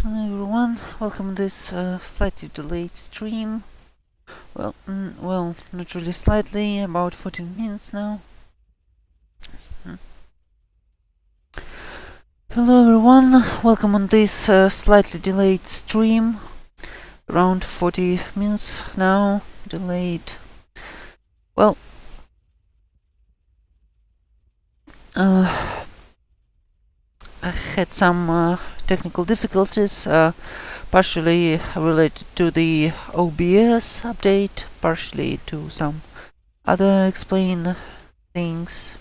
Hello everyone, welcome to this slightly delayed stream. Well, not really slightly, about 14 minutes now. Hello everyone, welcome on this slightly delayed stream. Around 40 minutes now, delayed. Well, I had some technical difficulties, partially related to the OBS update, partially to some other explain things.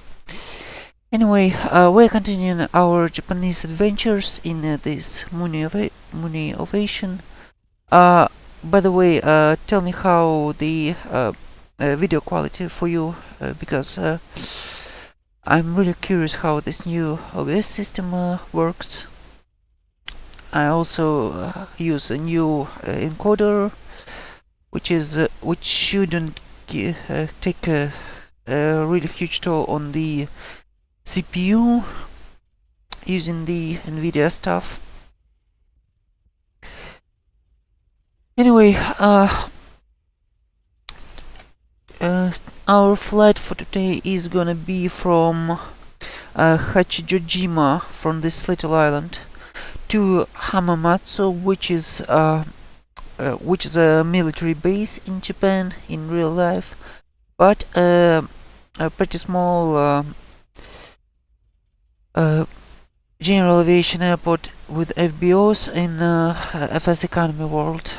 Anyway, we're continuing our Japanese adventures in this Mooney Ovation. By the way, tell me how the video quality for you, because I'm really curious how this new OBS system works. I also use a new encoder, which shouldn't take a really huge toll on the CPU using the NVIDIA stuff. Anyway, our flight for today is gonna be from Hachijojima, from this little island, to Hamamatsu, which is a military base in Japan in real life, but a pretty small general aviation airport with FBOs in FS economy world.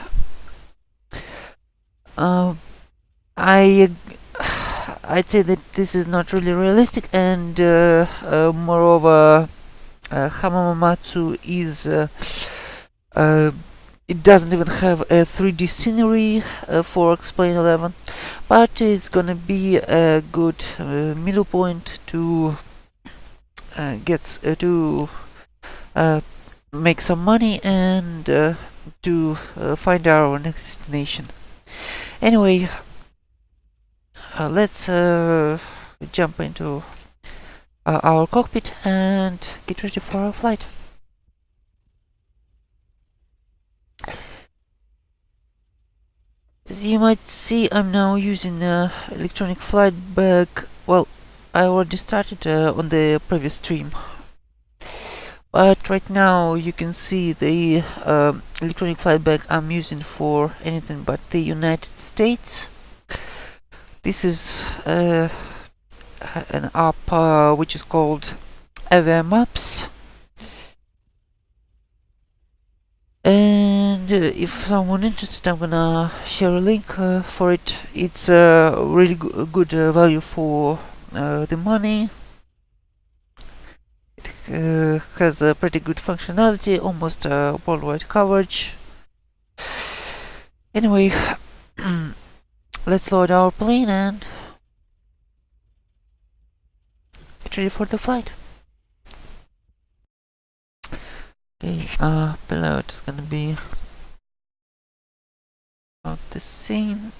I'd say that this is not really realistic, and moreover, Hamamatsu is it doesn't even have a 3D scenery for Explain 11, but it's gonna be a good middle point to make some money and to find our next destination. Anyway, let's jump into our cockpit and get ready for our flight. As you might see, I'm now using electronic flight bag. Well, I already started on the previous stream, but right now you can see the electronic flight bag I'm using for anything but the United States. This is an app which is called Maps, and if someone interested, I'm gonna share a link for it. It's a really good value for the money. It has a pretty good functionality, almost worldwide coverage. Anyway, let's load our plane and get ready for the flight. Okay, pilot is gonna be about the same.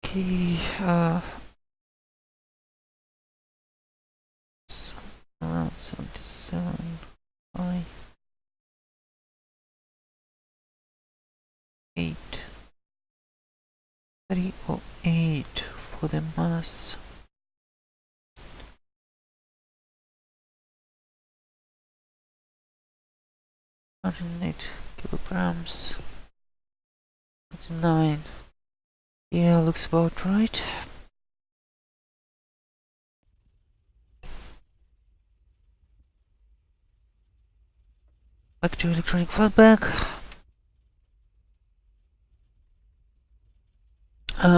Okay, around 77, 5, 8, 308 for the mass. kilograms. 9. Yeah, looks about right. Back to electronic flight bag.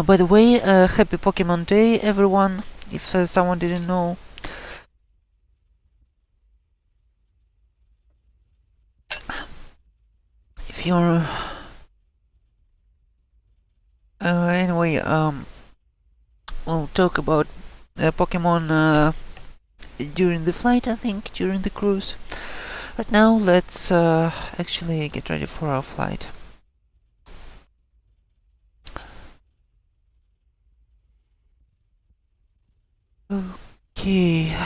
By the way, happy Pokemon Day, everyone, if someone didn't know. If you're... anyway, we'll talk about Pokemon during the flight, I think, during the cruise. Right now, let's actually get ready for our flight. Okay.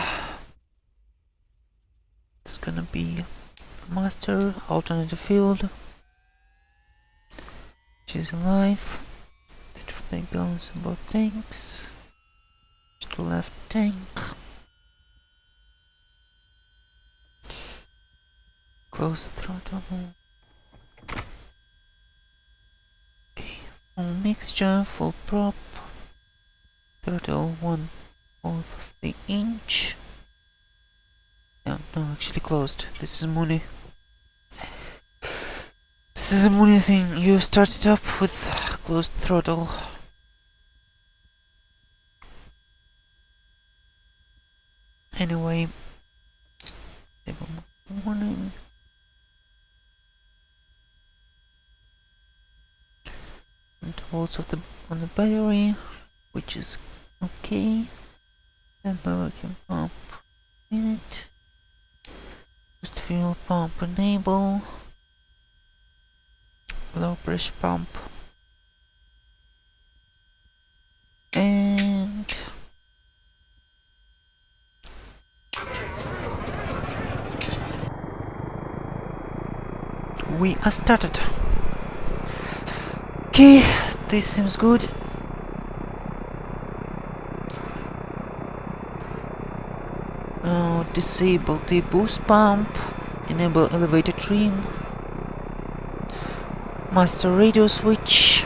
It's gonna be master, alternative field, choose life, tank balance in both tanks, to the left tank, close the throttle. Okay, full mixture, full prop, throttle 1/4 of the inch. No, actually closed. This is Mooney. This is a Mooney thing. You start it up with closed throttle. Anyway, warning. And also on the battery, which is okay. And vacuum pump in it. Just fuel pump enable. Low pressure pump. And we are started. Okay, this seems good. Now disable the boost pump, enable elevator trim, master radio switch,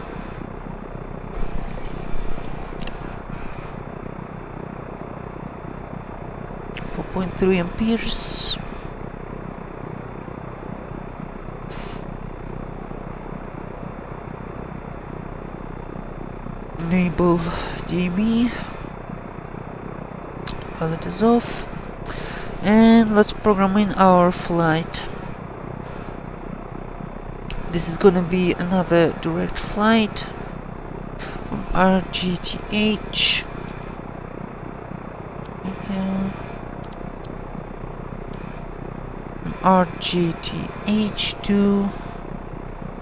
.3 amperes. Enable DB. Pilot is off. And let's program in our flight. This is gonna be another direct flight from RGTH. RGTH to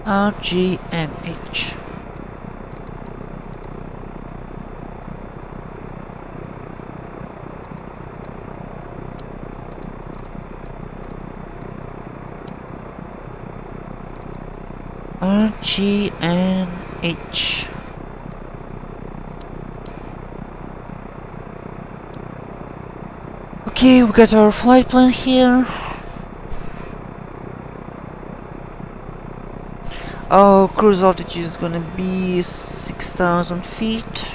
RGNH. RGNH. Okay, we got our flight plan here. Our cruise altitude is gonna be 6,000 feet.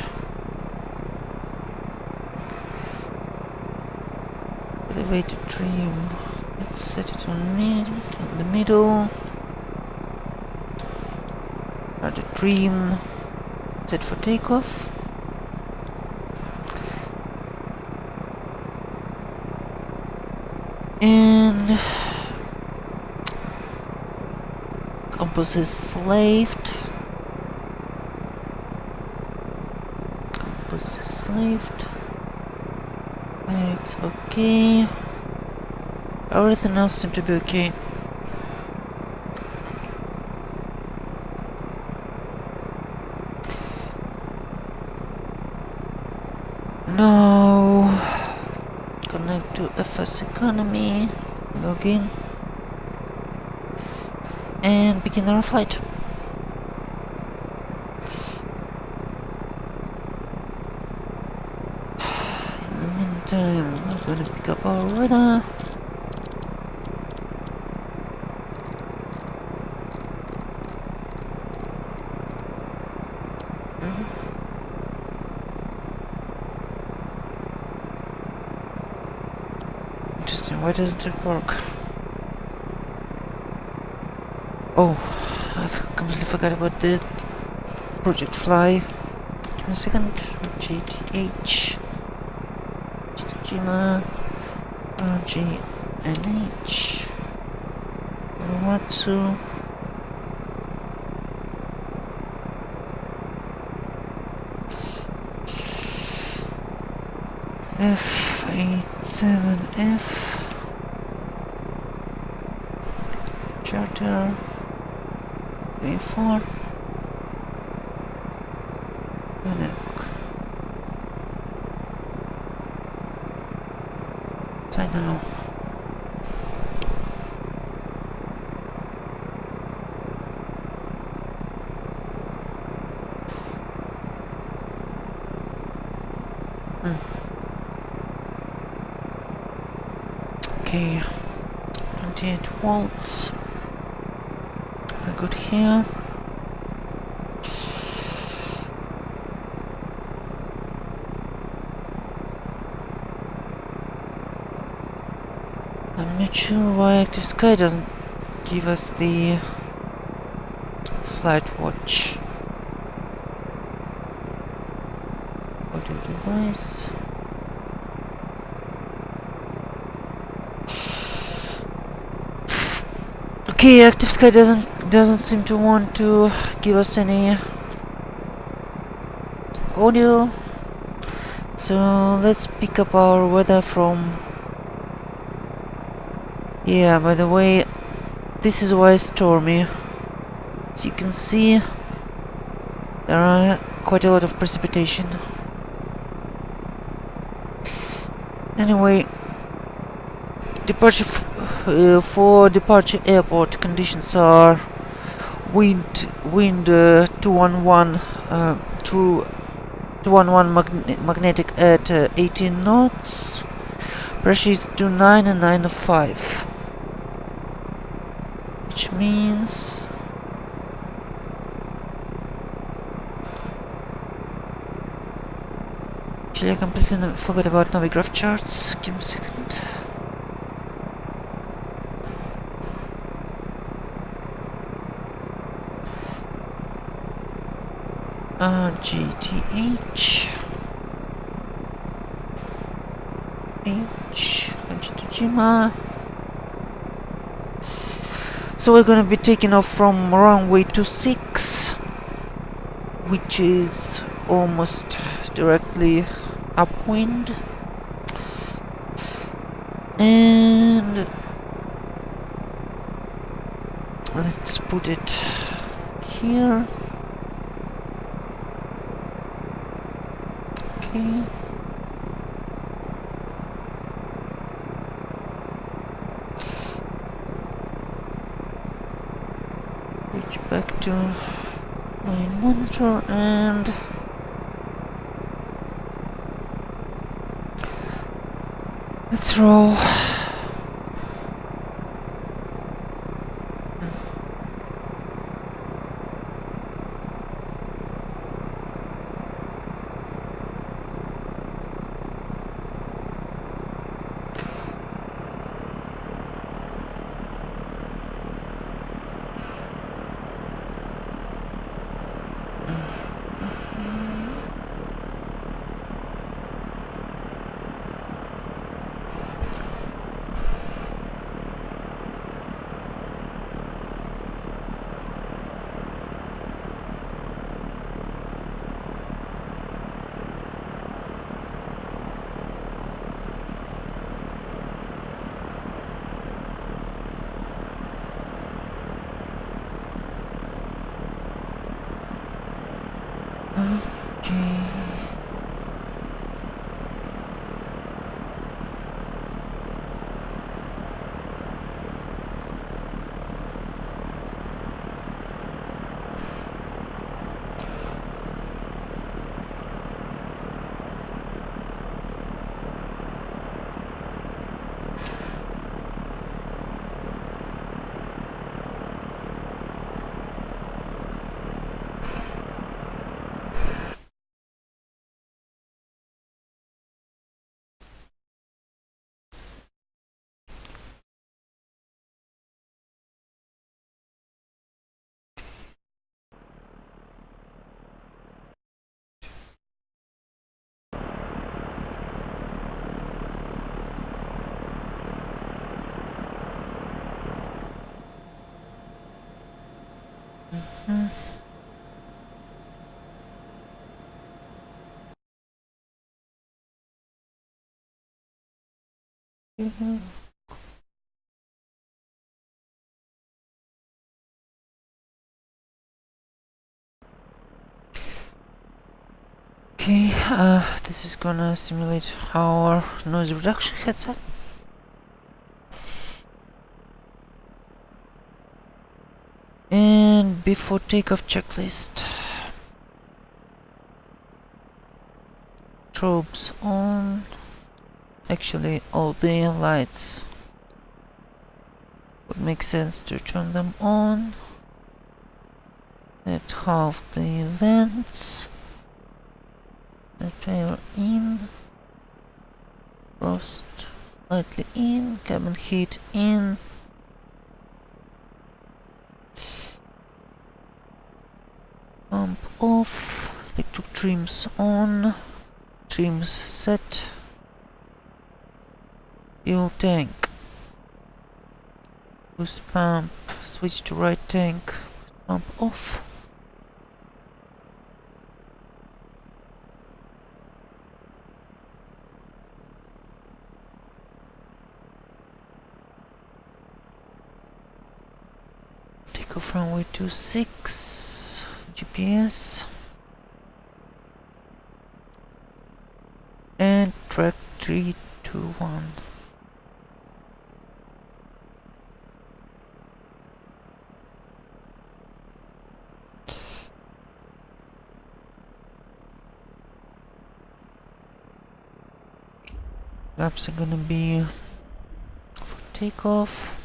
Elevator trim. Let's set it on the middle. Start the trim. Set for takeoff. And compass is slaved. Compass is slaved. It's okay. Everything else seems to be okay. Now connect to FS Economy. Log in. And begin our flight. In the meantime, we're going to pick up our radar. Interesting, why doesn't it work? Oh, I've completely forgot about the Project Fly. Give me a second. GTH, Jima, RGNH, Matsu. F87F, Charter. A4 and then sky now. Okay, 28 volts. I got here. I'm not sure why Active Sky doesn't give us the flight watch. Audio device. Okay, Active Sky doesn't seem to want to give us any audio. So let's pick up our weather from. Yeah, by the way, this is why Stormy. As you can see, there are quite a lot of precipitation. Anyway, for departure airport conditions are wind 211 through 211 magnetic at 18 knots. Pressure is 29 and 905, which means actually I completely forgot about Navigraph charts. Give me a second. GTH H Hajitujima. So we're gonna be taking off from runway 26, which is almost directly upwind, and let's put it here. Okay. Reach back to my monitor and let's roll. Okay, this is gonna simulate our noise reduction headset. before takeoff checklist. Strobes on. Actually, all the lights would make sense to turn them on. Let's halve the vents. Air in. Frost slightly in. Cabin heat in. Pump off. Electric trims on. Trims set. Fuel tank. Boost pump. Switch to right tank. Pump off. Take off runway 26. GPS. And track 321. Laps are gonna be for takeoff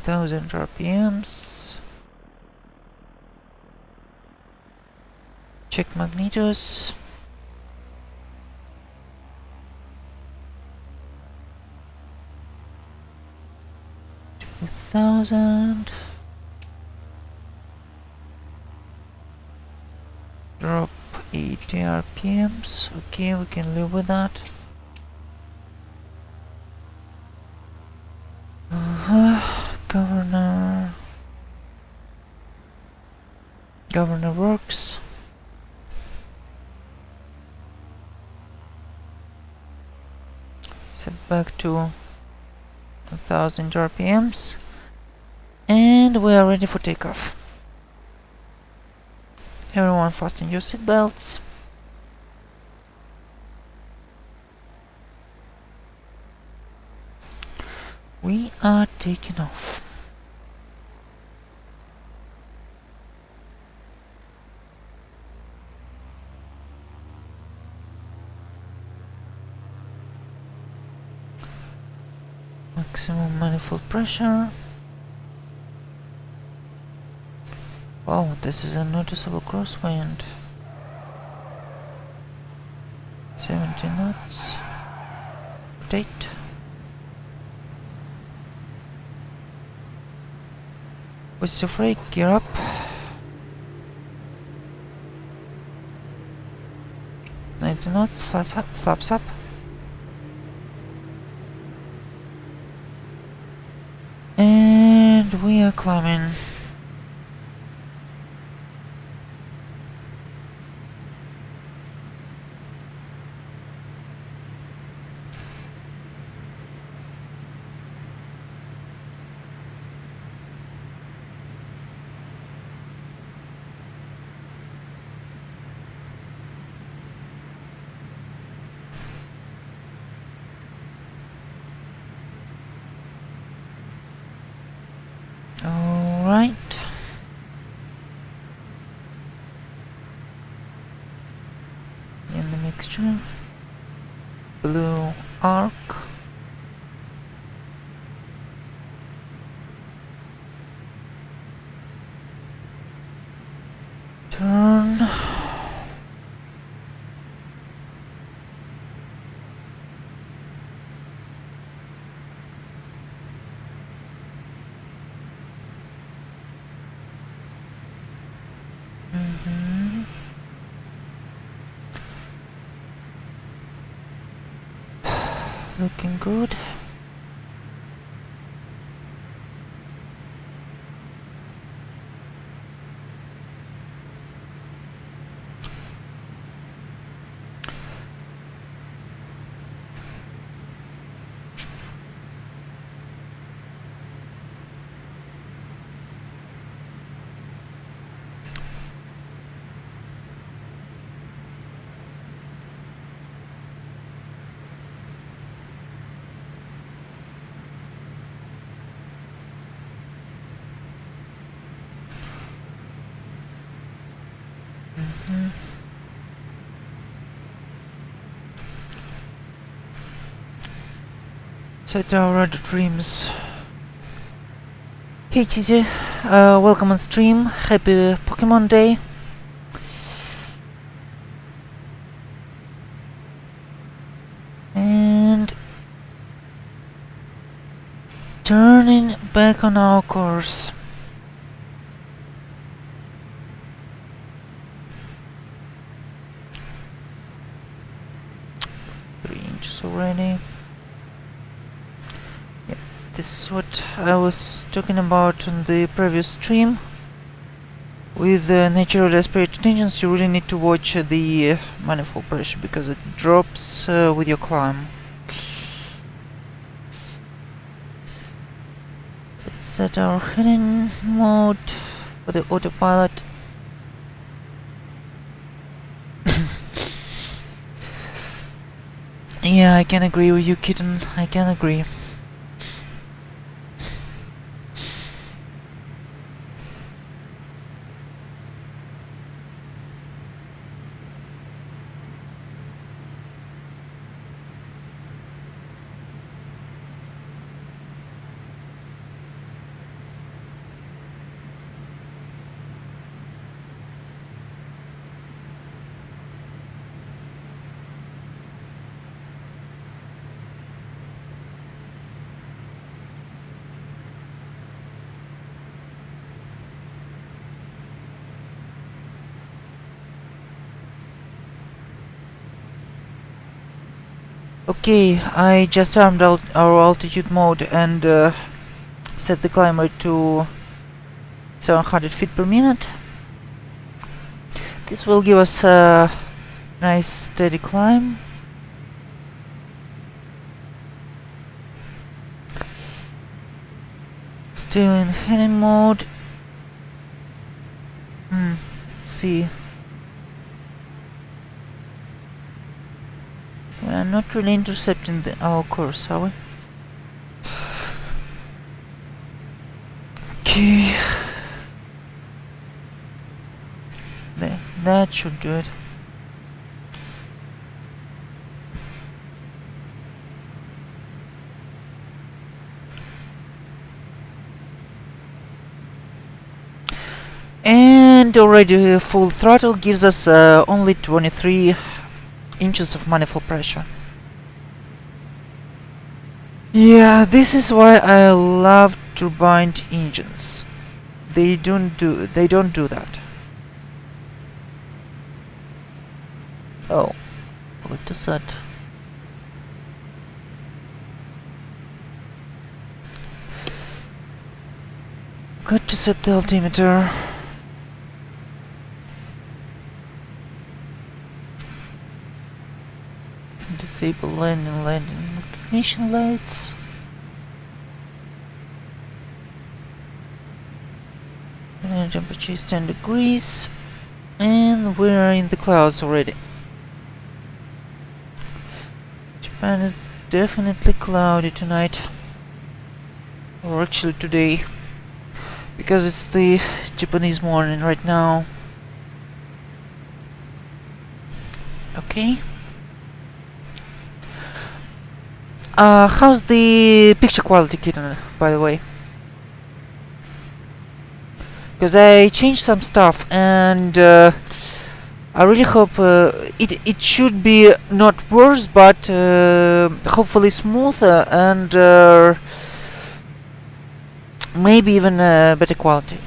1000 RPMs. Check magnetos. $2,000. Drop 80 RPMs. Okay, we can live with that. Governor works. Set back to 1000 RPMs. And we are ready for takeoff. Everyone fasten your seatbelts. We are taking off. Maximum manifold pressure. Wow, this is a noticeable crosswind. 70 knots. Rotate. Positive rate, gear up. Ninety knots, flaps up. And we are climbing. Alright. In the mixture. Blue arc. Turn. Looking good. Set our radar trims. Hey TJ, welcome on stream. Happy Pokemon Day. And turning back on our course. Already. Yeah, this is what I was talking about on the previous stream. With naturally aspirated engines, you really need to watch the manifold pressure because it drops with your climb. Let's set our heading mode for the autopilot. Yeah, I can agree with you, kitten. I can agree. Okay, I just armed out our altitude mode and set the climber to 700 feet per minute. This will give us a nice steady climb. Still in heading mode. Let's see. We're not really intercepting our course, are we? Okay. That should do it. And already full throttle gives us only 23 inches of manifold pressure. Yeah, this is why I love turbine engines. They don't do that. Oh, what is that? Got to set the altimeter. Disable landing recognition lights. And temperature is 10 degrees. And we're in the clouds already. Japan is definitely cloudy tonight. Or actually today. Because it's the Japanese morning right now. Okay. How's the picture quality, kitten, by the way? Because I changed some stuff and I really hope it should be not worse, but hopefully smoother and maybe even better quality.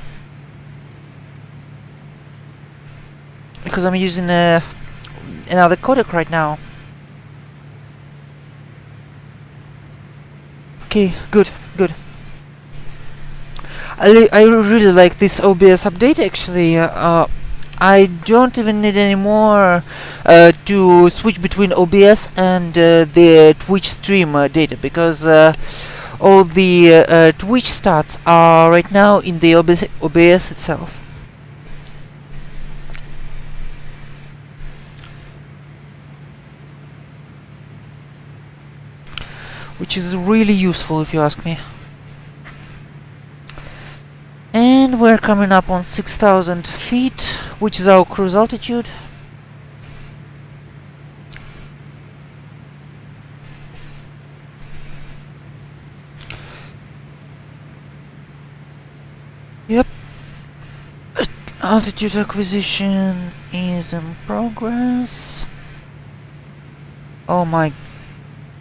Because I'm using another codec right now. Okay, good. I really like this OBS update actually. I don't even need any more to switch between OBS and the Twitch stream data because all the Twitch stats are right now in the OBS itself. Which is really useful if you ask me. And we're coming up on 6,000 feet, which is our cruise altitude. Altitude acquisition is in progress. Oh my...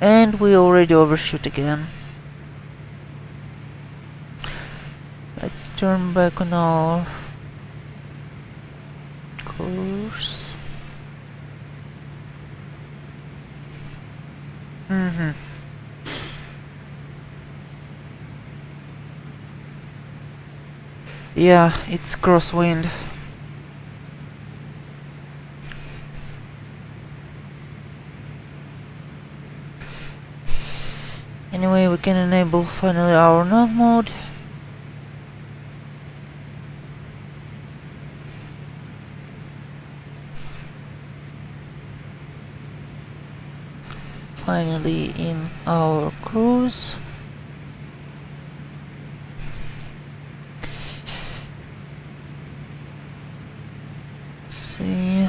And we already overshoot again. Let's turn back on our course. Yeah, it's crosswind. Anyway, we can enable finally our nav mode. Finally in our cruise. See,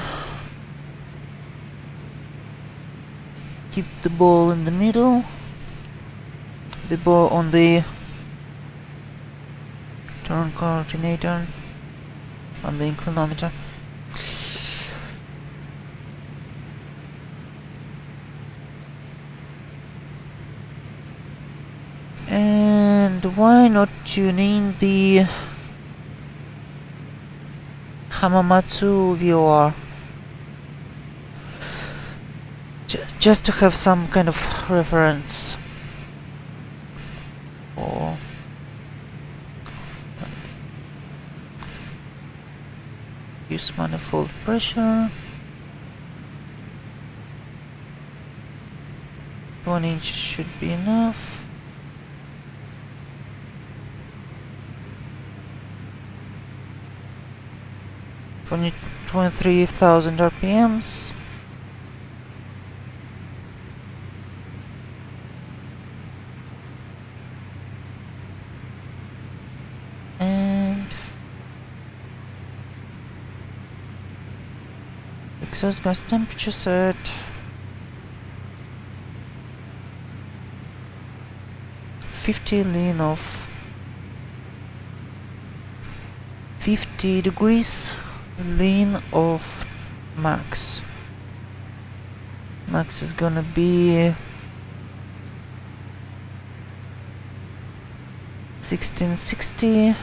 keep the ball in the middle, the ball on the turn coordinator on the inclinometer. And why not tune in the Hamamatsu VOR? Just to have some kind of reference. Or use manifold pressure. 1 inch should be enough. For 23,000 RPMs. And exhaust gas temperature set 50 lean of 50 degrees. Lean of max. Max is gonna be 1660.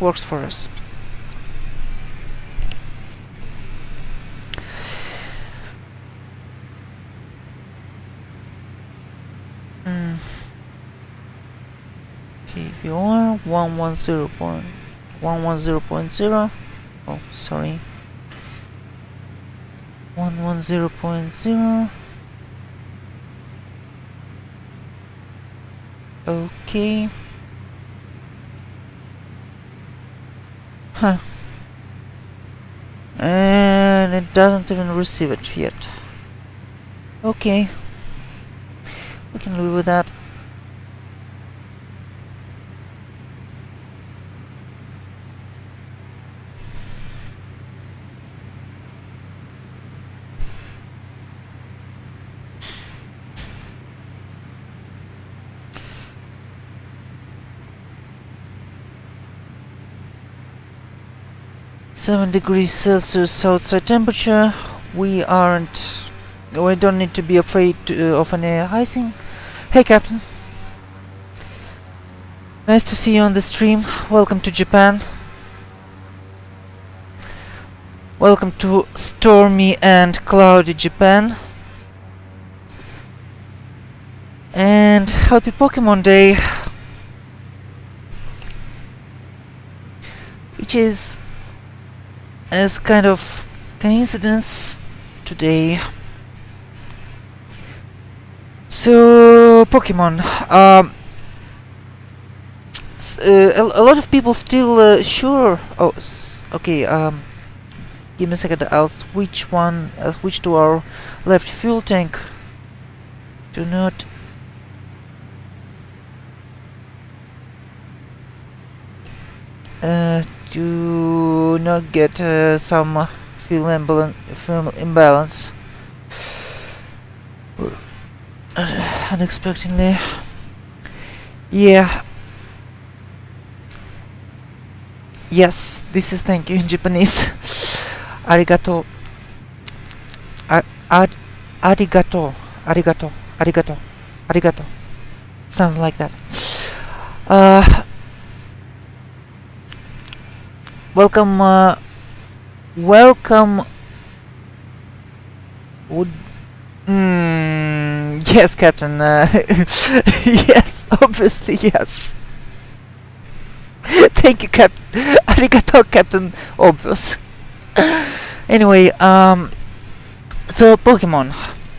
Works for us. PVR 110.0. Oh, sorry. 110.0. Okay. Huh. And it doesn't even receive it yet. Okay. We can live with that. (7°C outside temperature). We don't need to be afraid of any icing. Hey Captain, nice to see you on the stream. Welcome to Japan. Welcome to stormy and cloudy Japan. And happy Pokemon Day, which is as kind of coincidence today. So Pokemon, a lot of people still sure. Oh, okay. Give me a second. I'll switch to our left fuel tank. Do not. Do not get some fuel imbalance unexpectedly. Yeah, Yes, this is thank you in Japanese. Arigato. Ad, arigato. Arigato. Arigato. Arigato. Something like that. Welcome. Welcome. Would. Yes, Captain. Yes, obviously, yes. Thank you, Captain. Arigato, Captain Obvious. Anyway, so Pokemon.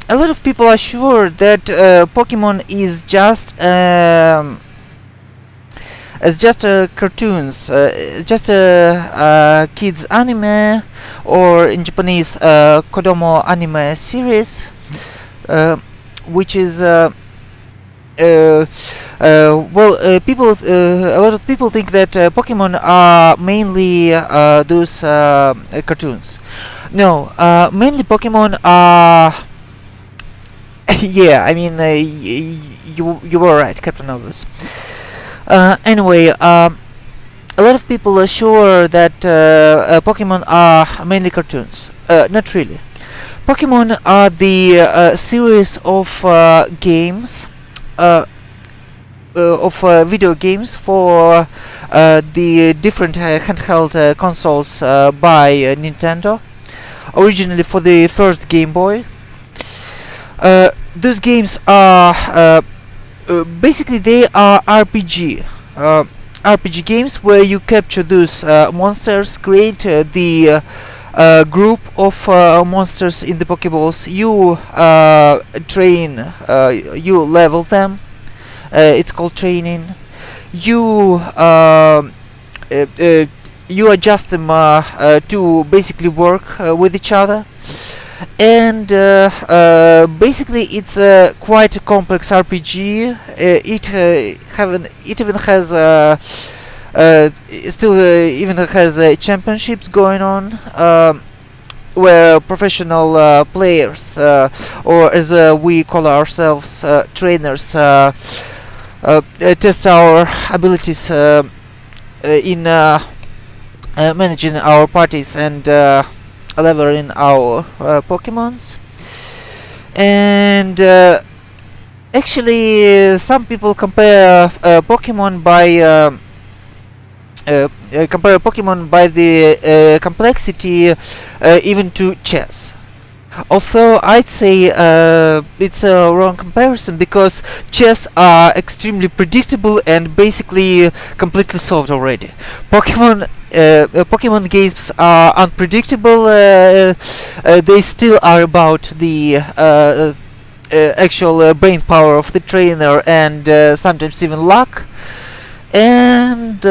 A lot of people are sure that Pokemon is just as just cartoons, just a kids anime, or in Japanese, kodomo anime series, which is people. A lot of people think that Pokemon are mainly those cartoons. No, mainly Pokemon are. Yeah, I mean, you were right, Captain Obvious. Anyway, a lot of people are sure that Pokemon are mainly cartoons. Not really. Pokemon are the series of games, video games for the different handheld consoles by Nintendo. Originally for the first Game Boy. Those games are basically they are RPG games where you capture those monsters, create the group of monsters in the Pokeballs. You train, you level them. It's called training. You you adjust them to basically work with each other. And basically it's quite a complex RPG. It even has even has championships going on, where professional players, or as we call ourselves, trainers, test our abilities in managing our parties and leveling our Pokemons. And actually some people compare Pokemon by the complexity even to chess. Although I'd say it's a wrong comparison, because chess are extremely predictable and basically completely solved already. Pokemon games are unpredictable. They still are about the actual brain power of the trainer, and sometimes even luck. And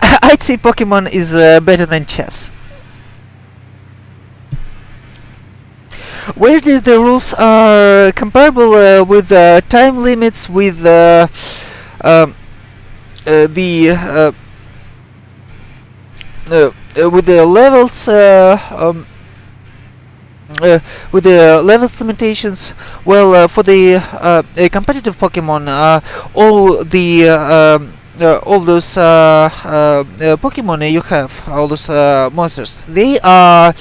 I'd say Pokemon is better than chess. Where the rules are comparable with time limits, with the with the levels, with the levels limitations. Well, for the competitive Pokemon, all those Pokemon you have, all those monsters, they are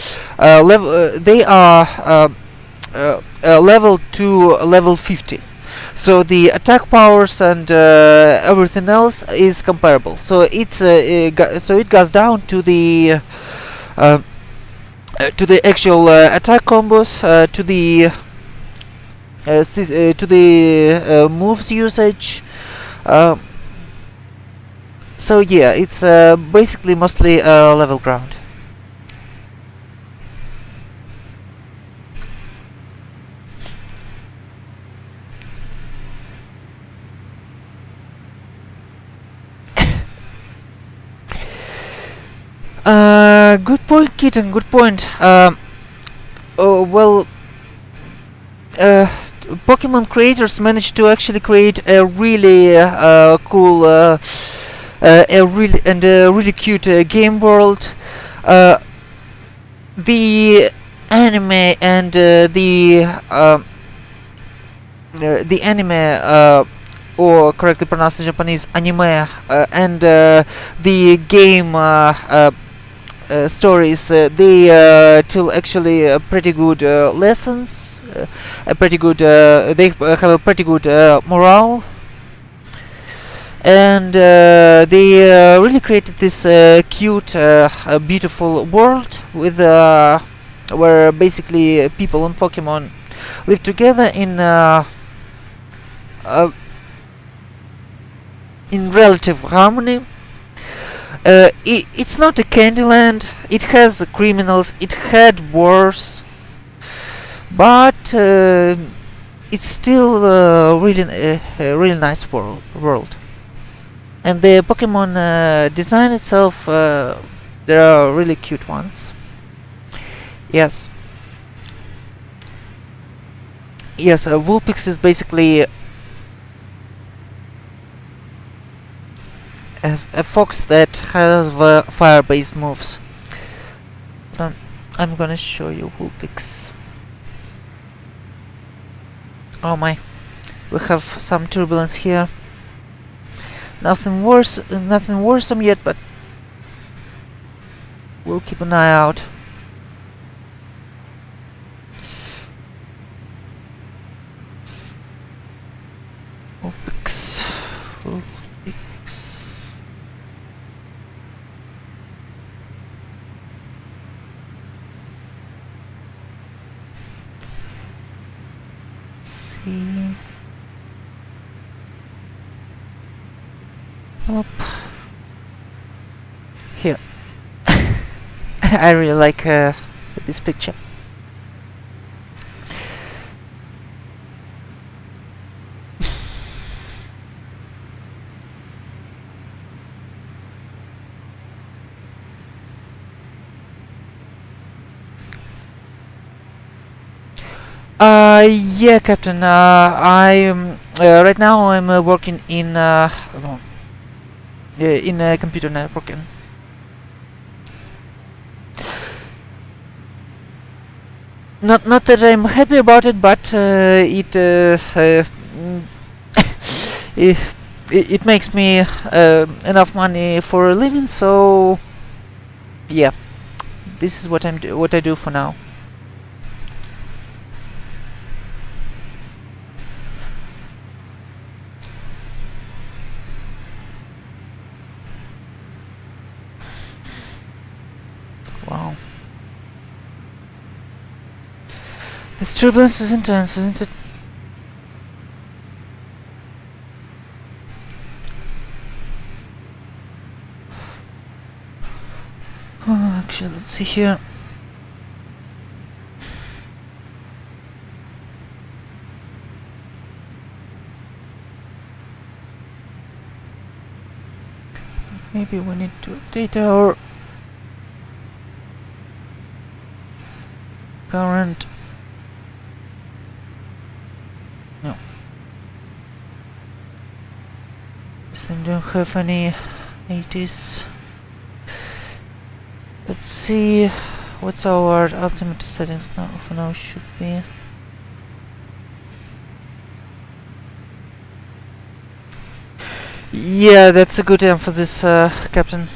level to level 50. So the attack powers and everything else is comparable. So it goes down to the actual attack combos, to the moves usage. So yeah, it's basically mostly level ground. Good point, Kitten. Good point. Well, Pokemon creators managed to actually create a really cool, a really cute game world. The anime and the anime or correctly pronounced in Japanese, anime, and the game stories, they tell actually pretty good lessons, a pretty good, they have a pretty good morale, and they really created this cute, beautiful world with where basically people and Pokemon live together in relative harmony. It's not a Candyland. It has criminals. It had wars, but it's still a really nice world. And the Pokemon design itself, there are really cute ones. Yes. Yes, Vulpix is basically a fox that has fire-based moves. I'm gonna show you Vulpix. Oh my, we have some turbulence here. Nothing worrisome yet, but we'll keep an eye out. Vulpix. Up here. I really like this picture. Yeah, Captain. I right now I'm working in computer networking. Not that I'm happy about it, but it makes me enough money for a living. So yeah, this is what I do for now. Wow. This turbulence is intense, isn't it? Oh, actually, let's see here. Maybe we need to update our current. No. This thing don't have any 80s. Let's see what's our ultimate settings now. For now should be. Yeah, that's a good emphasis, Captain.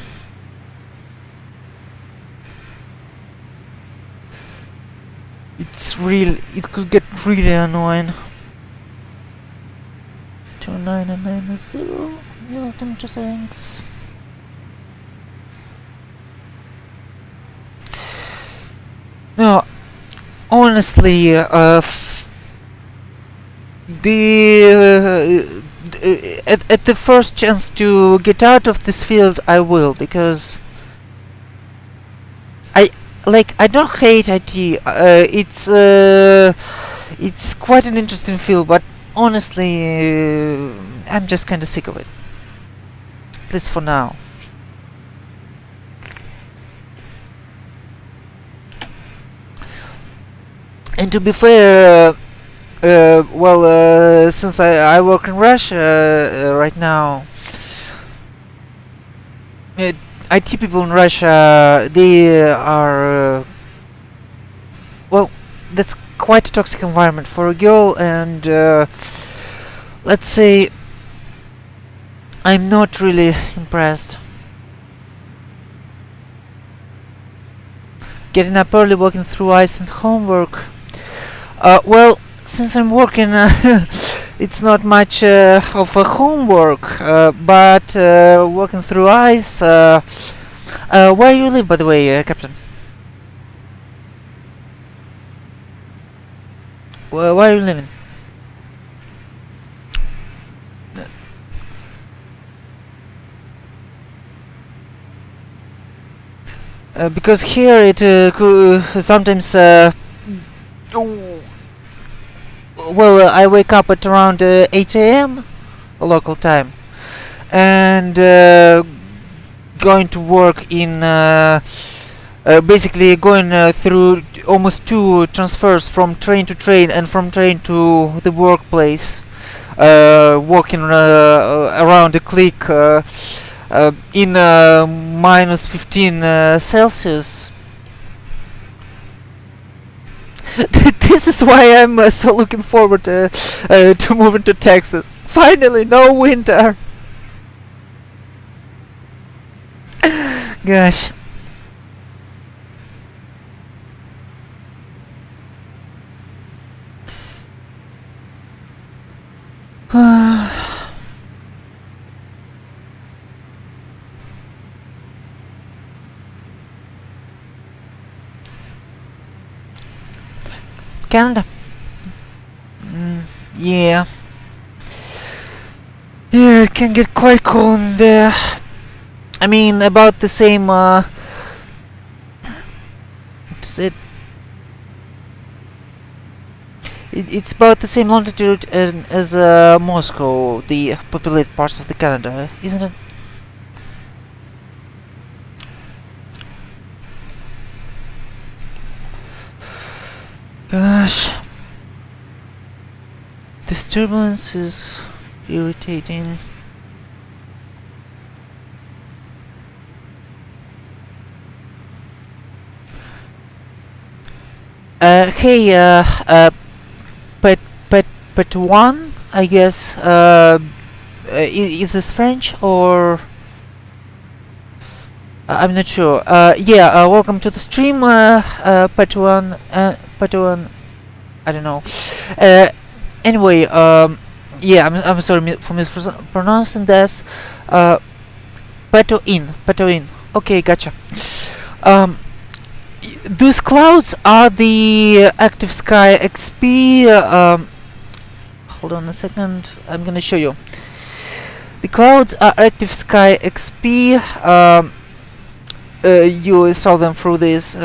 It could get really annoying. 29 and 9 0. Ultimate settings. No, honestly, at the first chance to get out of this field, I will, because I don't hate IT. It's quite an interesting field, but honestly, I'm just kind of sick of it. At least for now. And to be fair, since I work in Russia right now, IT people in Russia, they are that's quite a toxic environment for a girl, and let's say I'm not really impressed. Getting up early, walking through ice and homework. Well, since I'm working, it's not much of a homework, but walking through ice. Where you live, by the way, Captain? Where are you living? Because here it sometimes well, I wake up at around 8 a.m. local time, and going to work in basically going through almost 2 transfers from train to train and from train to the workplace, walking around the click in minus 15 Celsius. This is why I'm so looking forward to moving to Texas. Finally, no winter. Gosh. Canada. Yeah. Yeah, it can get quite cold in there. I mean, about the same, what's it? It's about the same longitude as Moscow, the populated parts of the Canada, isn't it? Gosh, this turbulence is irritating. Hey, pet one, I guess. Is this French or? I'm not sure. Yeah. Welcome to the stream, pet one. Pet one. I don't know. Anyway, yeah. I'm sorry for mispronouncing this. Peto in. Okay, gotcha. Those clouds are the Active Sky XP. Hold on a second. I'm gonna show you. The clouds are Active Sky XP. You saw them through this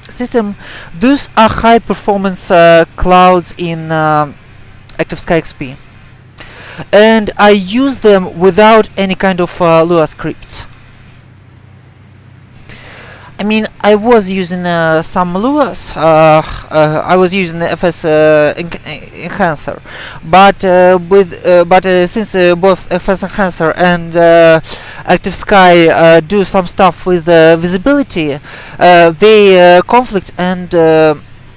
system. Those are high performance clouds in Active Sky XP, and I use them without any kind of Lua scripts. I mean, I was using some Luas. I was using FS enhancer, but since both FS enhancer and Active Sky do some stuff with visibility, they conflict, and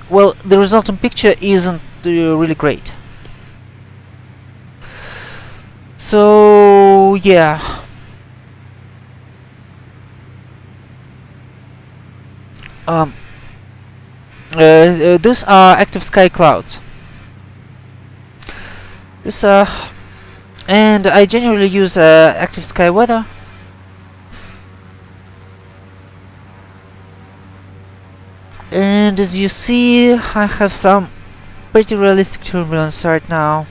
well, the resulting picture isn't really great. So yeah. Those are Active Sky clouds. And I generally use Active Sky weather. And as you see, I have some pretty realistic turbulence right now.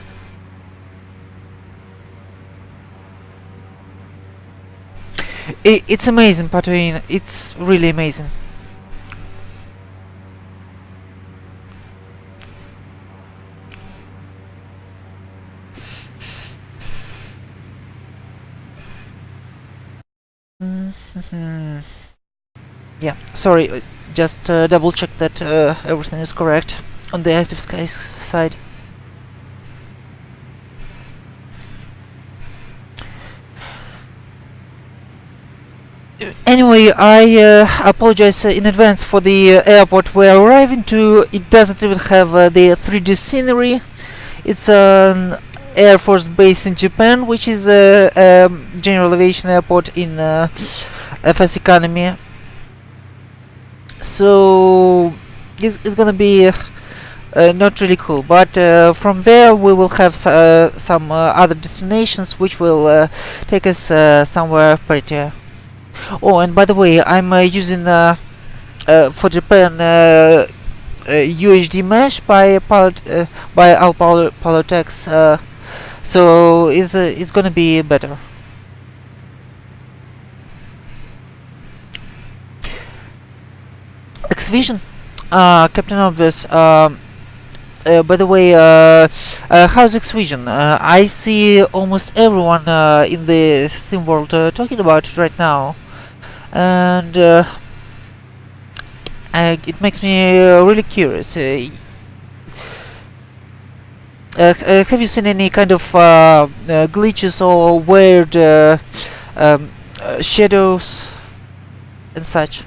It's amazing, Patwin. It's really amazing. Yeah, sorry, just double check that everything is correct on the Active Sky side. Anyway, I apologize in advance for the airport we're arriving to. It doesn't even have the 3D scenery. It's an Air Force Base in Japan, which is a general aviation airport in FS economy. So it's gonna be not really cool, but from there we will have some other destinations which will take us somewhere pretty. Oh, and by the way, I'm using for Japan UHD mesh by Alpalotex, so it's gonna be better. X-Vision, Captain Obvious. By the way, how's X-Vision? I see almost everyone in the sim world talking about it right now, and it makes me really curious. Have you seen any kind of glitches or weird shadows and such?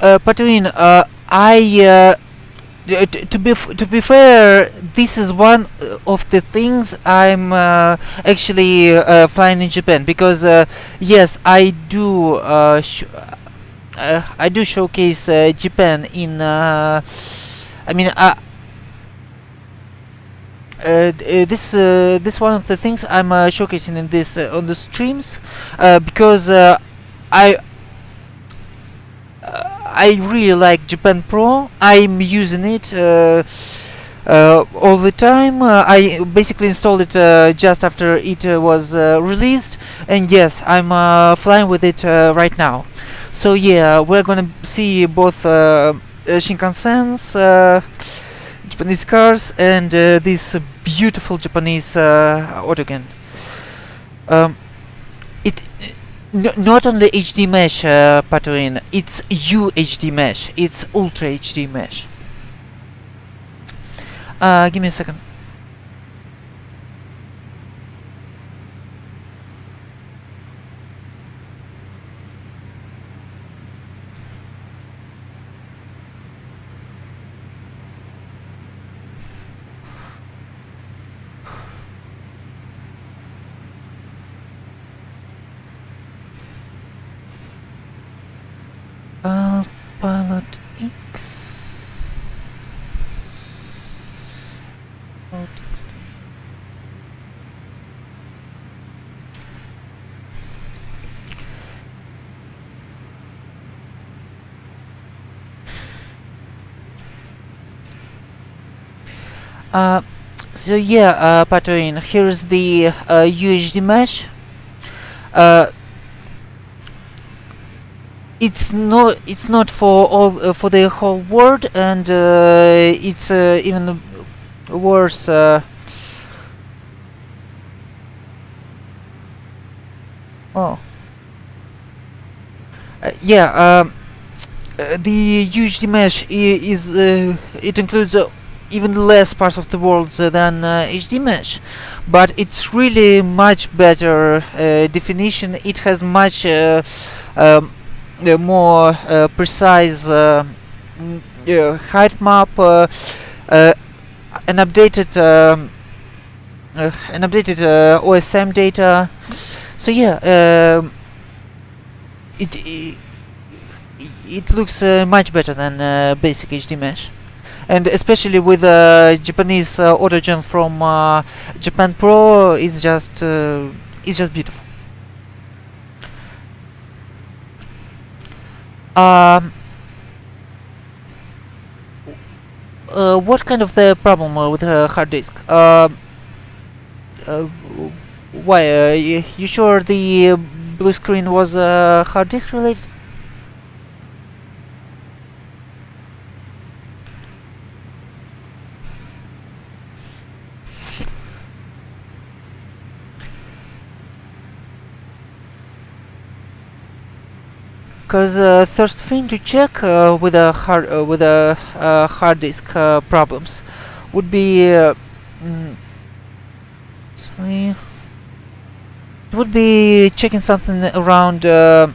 Patwin, to be fair, this is one of the things I'm actually flying in Japan, because yes, I do showcase Japan in I mean this one of the things I'm showcasing in this on the streams, because I I really like Japan Pro. I'm using it all the time. I basically installed it just after it was released, and yes, I'm flying with it right now. So yeah, we're gonna see both Shinkansens, Japanese cars, and this beautiful Japanese autogen. It not only HD mesh, Patwin, it's UHD mesh. It's Ultra HD mesh. Give me a second. Pilot X. So yeah, Patwin, here's the UHD mesh. It's not for all for the whole world, and it's even worse. Oh, yeah. The UHD mesh is it includes even less parts of the world than HD mesh, but it's really much better definition. It has much more precise height map, an updated OSM data. So yeah, it looks much better than basic HD mesh, and especially with Japanese autogen from Japan Pro, it's just beautiful. What kind of the problem with hard disk? Why? You sure the blue screen was hard disk related? Because first thing to check with a hard disk problems would be sorry, it would be checking something around. It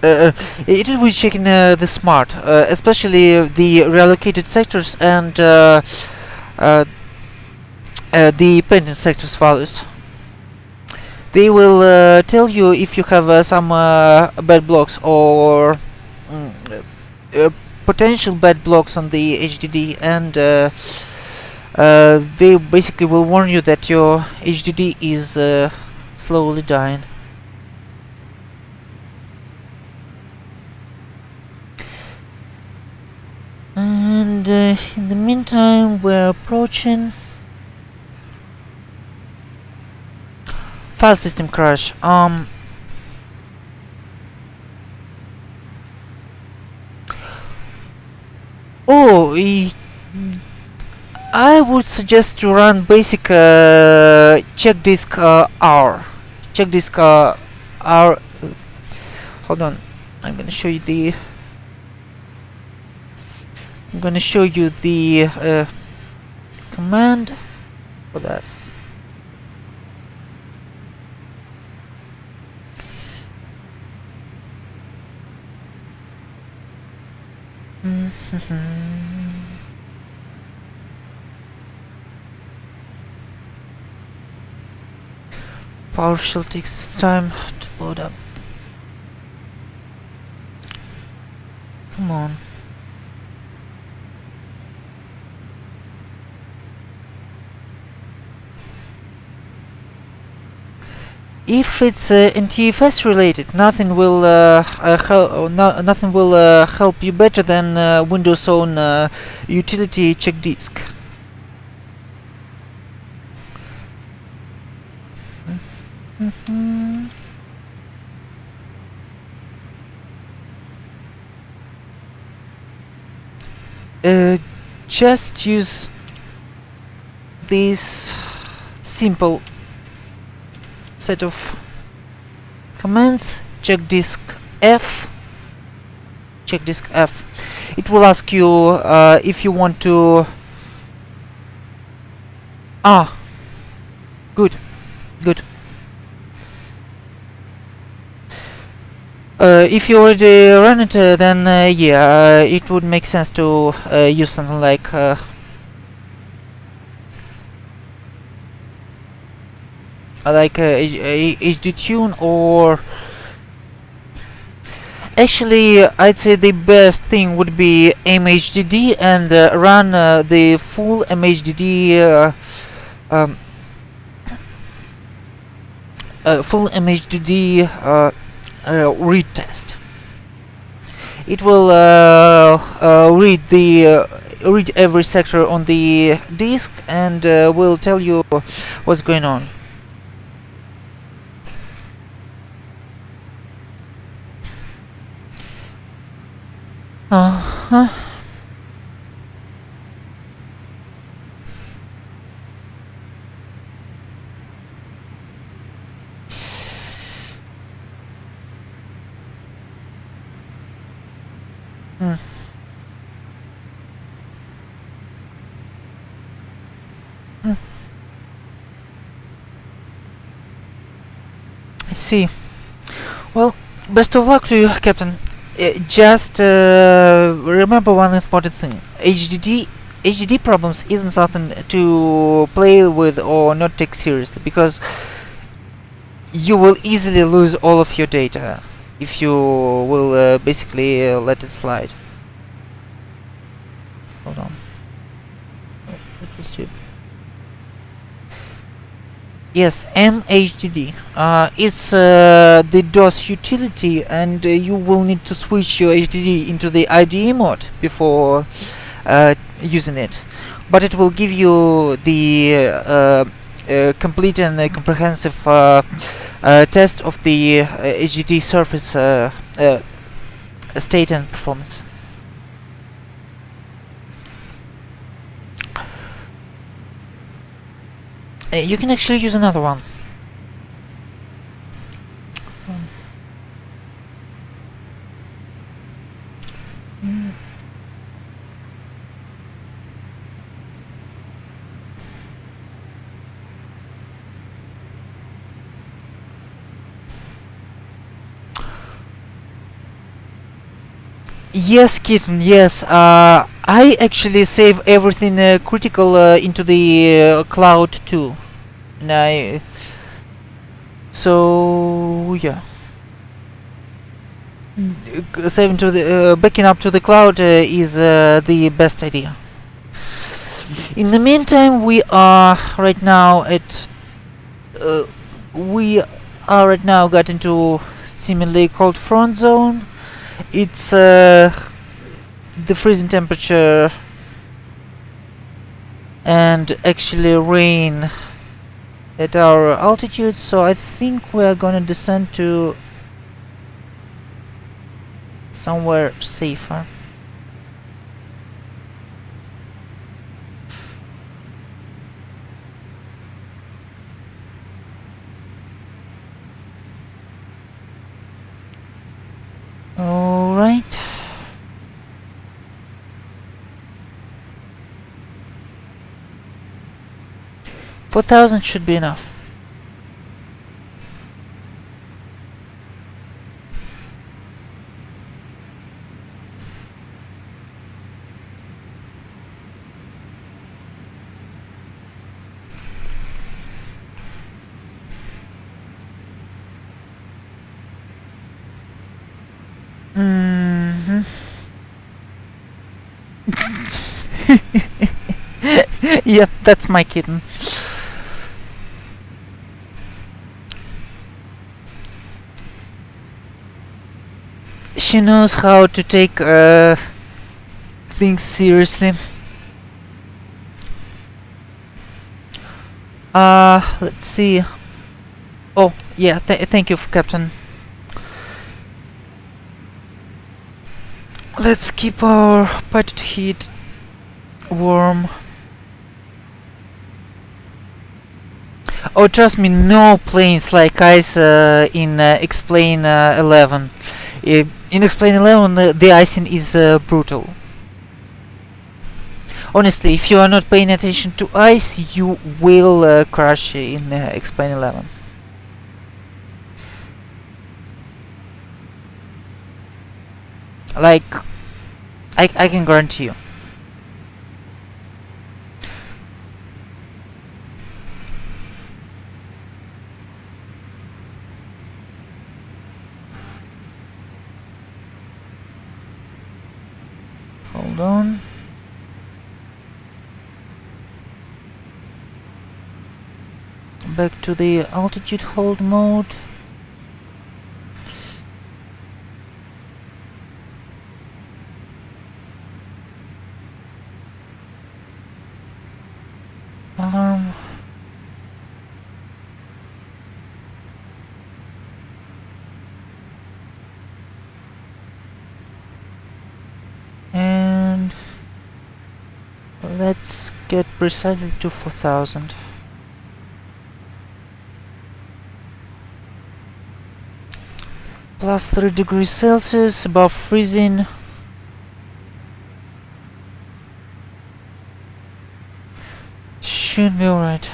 will be checking the smart, especially the reallocated sectors and the pending sectors values. They will tell you if you have some bad blocks or potential bad blocks on the HDD, and they basically will warn you that your HDD is slowly dying. And in the meantime, we're approaching file system crash. I would suggest to run basic check disk R. Check disk R. Hold on, I'm gonna show you the command for that. PowerShell takes its time to load up. Come on. If it's NTFS related, nothing will help you better than Windows' own utility check disk. Just use this simple set of commands. Check disk F. It will ask you if you want to. Good. If you already run it, then yeah, it would make sense to use something like HDTune, or actually I'd say the best thing would be mhdd and run the full mhdd read test. It will read every sector on the disk and will tell you what's going on. I see. Well, best of luck to you, Captain. Just remember one important thing. HDD problems isn't something to play with or not take seriously, because you will easily lose all of your data if you will basically let it slide. Hold on. What was it? Yes, mhdd. It's the DOS utility, and you will need to switch your HDD into the IDE mode before using it. But it will give you the complete and comprehensive test of the HDD surface state and performance. You can actually use another one. Yes, kitten, yes. I actually save everything critical into the cloud too. And so yeah, saving to the backing up to the cloud is the best idea. In the meantime, uh, we are right now got into seemingly cold front zone. It's the freezing temperature and actually rain at our altitude, so I think we are gonna descend to somewhere safer. Alright. $4,000 should be enough. Mm-hmm. Yep, that's my kitten. She knows how to take things seriously. Let's see. Oh, yeah, thank you, Captain. Let's keep our potted heat warm. Oh, trust me, no planes like ice in Explain 11. In Explain 11, the icing is brutal. Honestly, if you are not paying attention to ice, you will crash in Explain 11. Like, I can guarantee you. Hold on. Back to the altitude hold mode. Arm. And let's get precisely to 4,000. Plus 3 degrees Celsius, above freezing. Should be alright.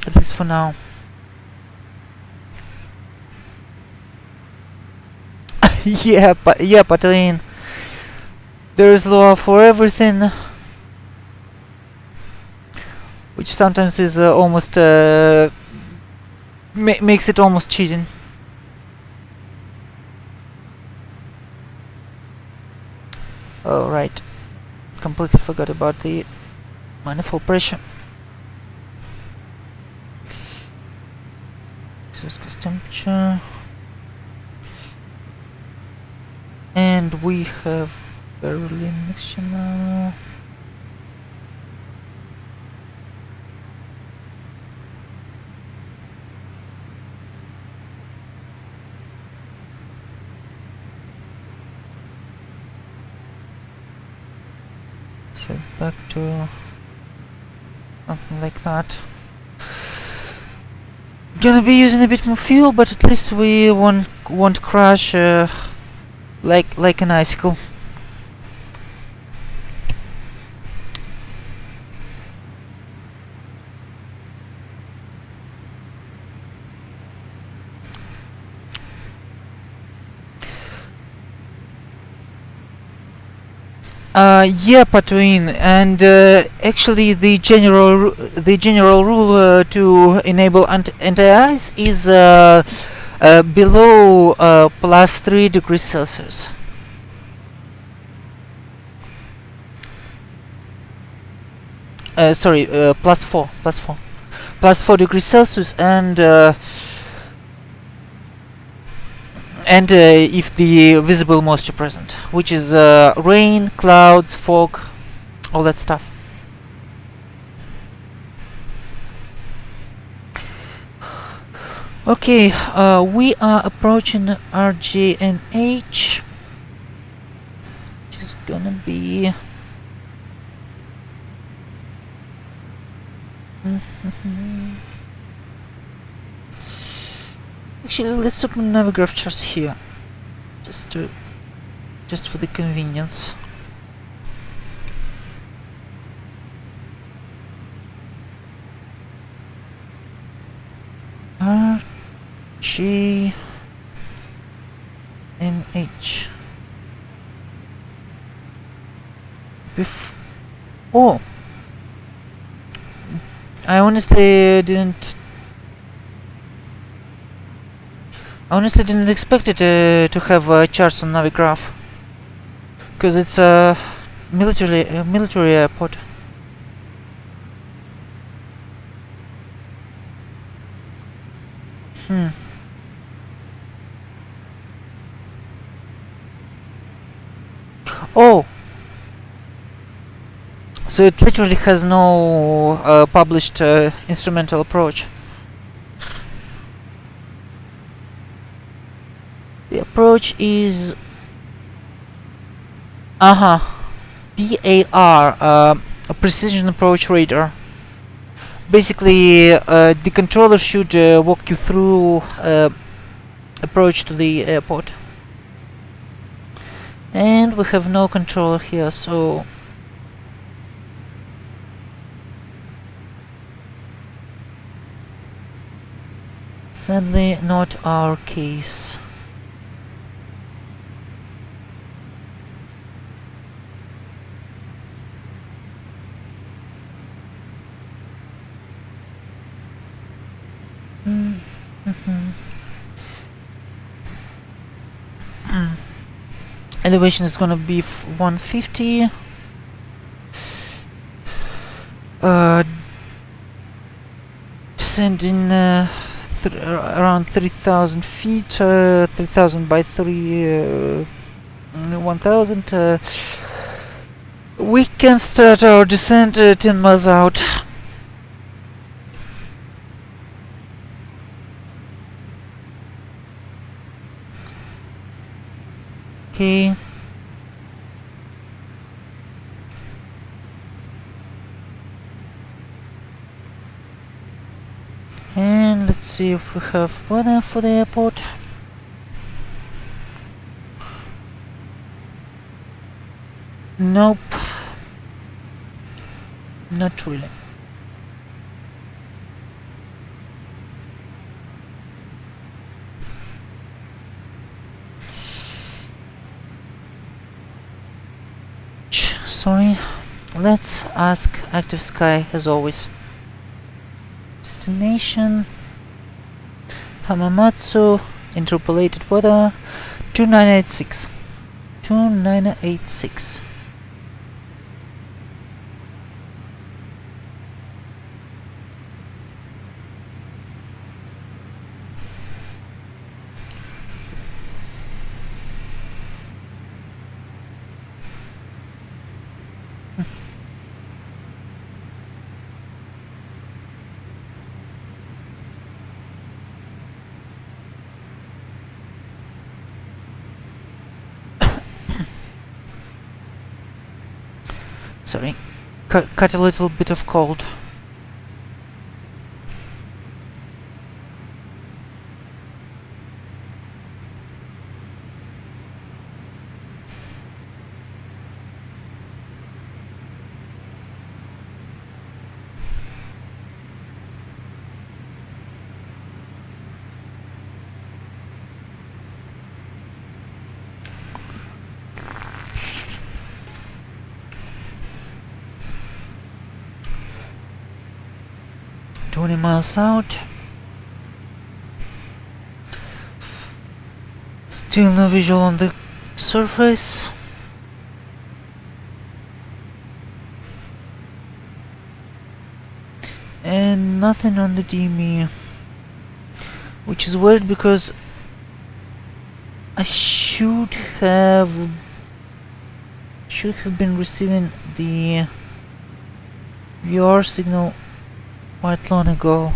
At least for now. Yeah, but I mean, there is law for everything, which sometimes is almost makes it almost cheating. Oh right, completely forgot about the manifold pressure. Exhaust gas temperature. And we have barely mixture now. So back to something like that. Gonna be using a bit more fuel, but at least we won't crash like an icicle. Yeah, Patuin, and actually the general rule to enable anti-ice is below plus 3 degrees Celsius. Sorry, plus 4, plus 4 degrees Celsius, and if the visible moisture present, which is rain, clouds, fog, all that stuff. Okay, we are approaching RJ and H, which is gonna be actually, let's open Navigraph charts here, just for the convenience. R, G, and H. Oh, I honestly didn't expect it to have charts on Navigraph, because it's a military airport. Oh, so it literally has no published instrumental approach. The approach is PAR, a precision approach radar. Basically, the controller should walk you through approach to the airport. And we have no controller here, so sadly not our case. Elevation is gonna be 150. Descending around 3,000 feet, 3,000 by 1,000. We can start our descent 10 miles out. Okay. And let's see if we have weather for the airport. Nope. Not really. Sorry. Let's ask Active Sky as always. Destination Hamamatsu, interpolated weather 2986. 2986. Sorry, cut a little bit of cold. 20 miles out. Still no visual on the surface. And nothing on the DME, which is weird because I should have been receiving the VR signal quite long ago.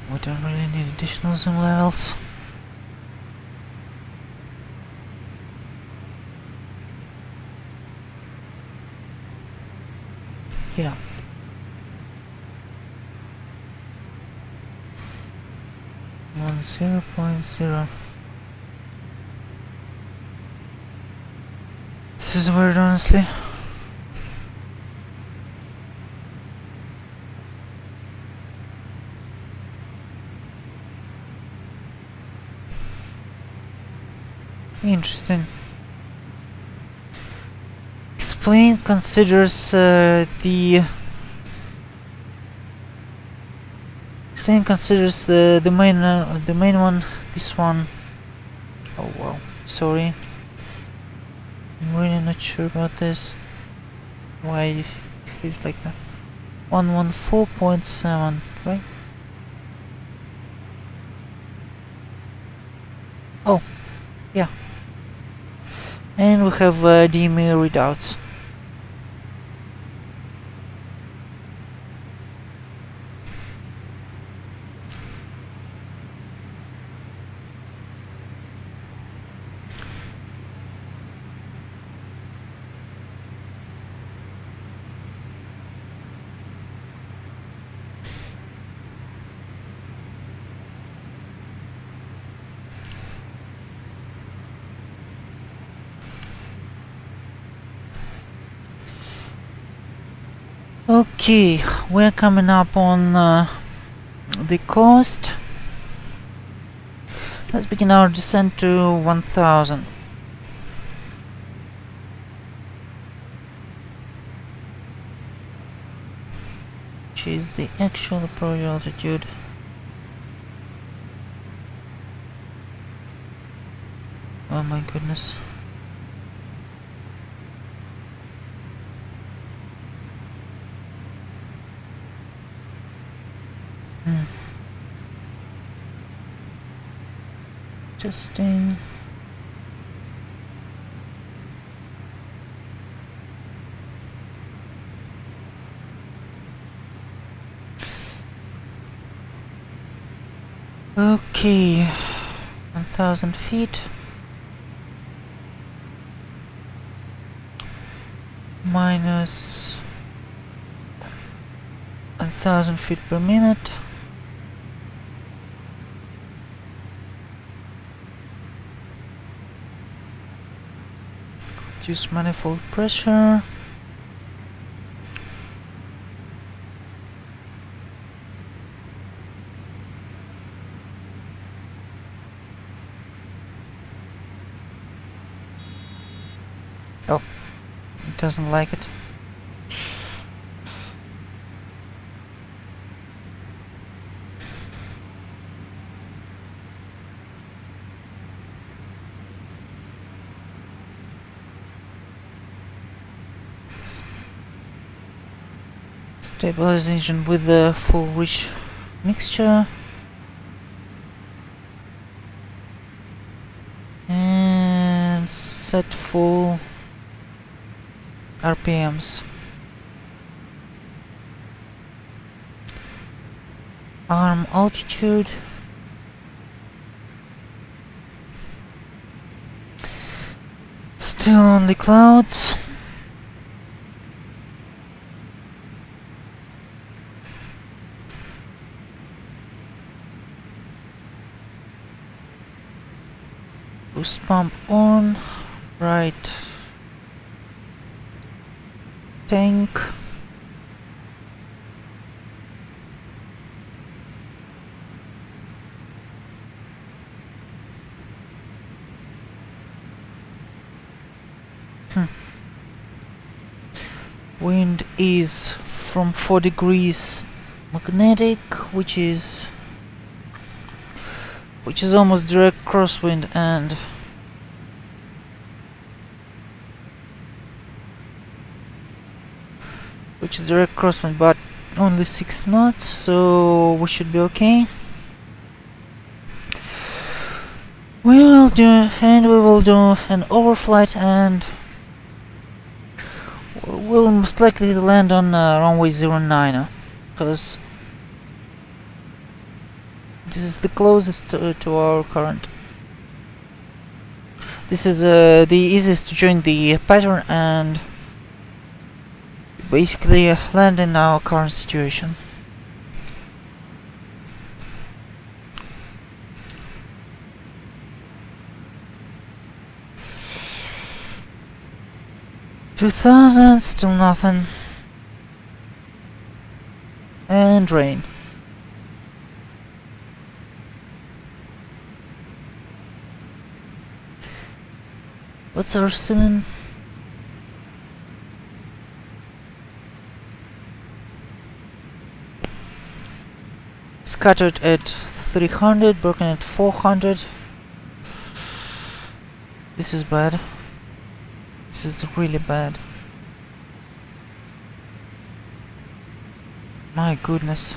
We don't really need additional zoom levels. Yeah. One 0.0. This is weird, honestly. Interesting. Explain considers the main one, this one. Oh wow, sorry. I'm really not sure about this. Why it's like that? 114.7, right? Oh, yeah. And we have DME readouts. Okay, we're coming up on the coast. Let's begin our descent to 1000. Which is the actual approach altitude. Oh my goodness. Interesting. Okay, 1000 feet. Minus 1000 feet per minute. Use manifold pressure. Oh, it doesn't like it. Stabilization with the full rich mixture. And set full RPMs. Arm altitude. Still only clouds. boost pump on, right tank. Wind is from 4 degrees magnetic, which is almost direct crosswind, and but only 6 knots, so we should be okay. We will do an overflight, and we'll most likely land on runway 09, because this is the closest to our current. This is the easiest to join the pattern and basically land in our current situation. $2,000, still nothing. And rain. What's our ceiling? Scattered at 300, broken at 400. This is bad. This is really bad. My goodness.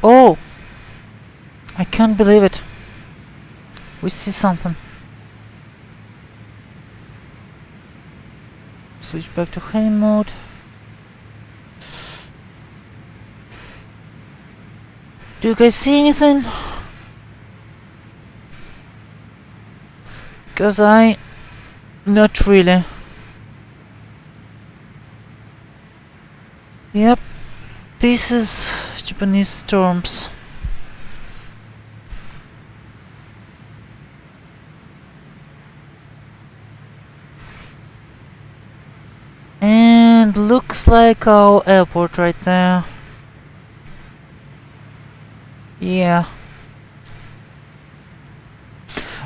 Oh! I can't believe it. We see something. Switch back to heli mode. Do you guys see anything? Because not really. Yep, this is Japanese storms. And looks like our airport right there. Yeah.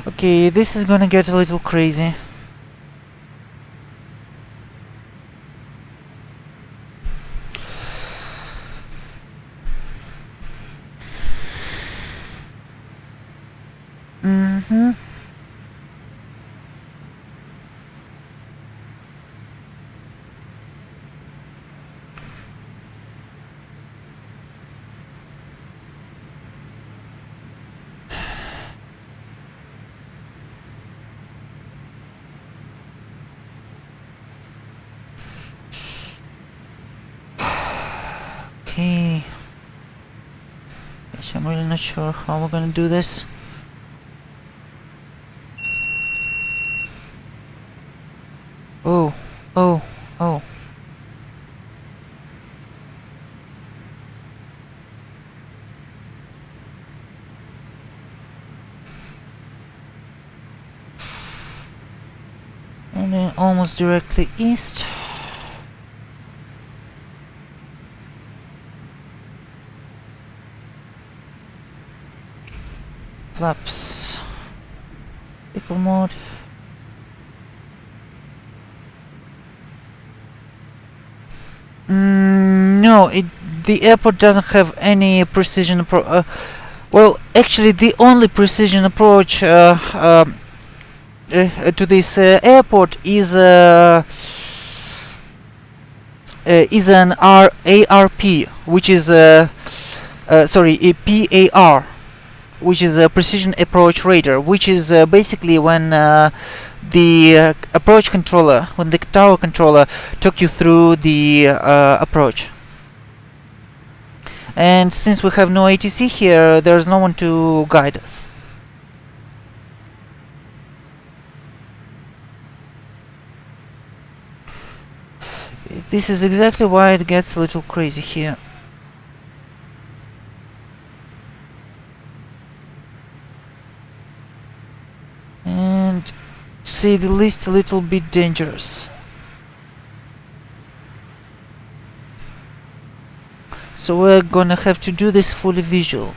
Okay, this is gonna get a little crazy. Mm-hmm. Okay. Yes, I'm really not sure how we're gonna do this. Oh, oh, oh. And then almost directly east. Flaps. Vehicle mode. No, the airport doesn't have any precision well, actually, the only precision approach to this airport is an ARP, which is sorry, a PAR, which is a precision approach radar, which is basically when the approach controller, when the tower controller took you through the approach. And since we have no ATC here, there's no one to guide us. This is exactly why it gets a little crazy here. And to say the least, a little bit dangerous. So we're gonna have to do this fully visual.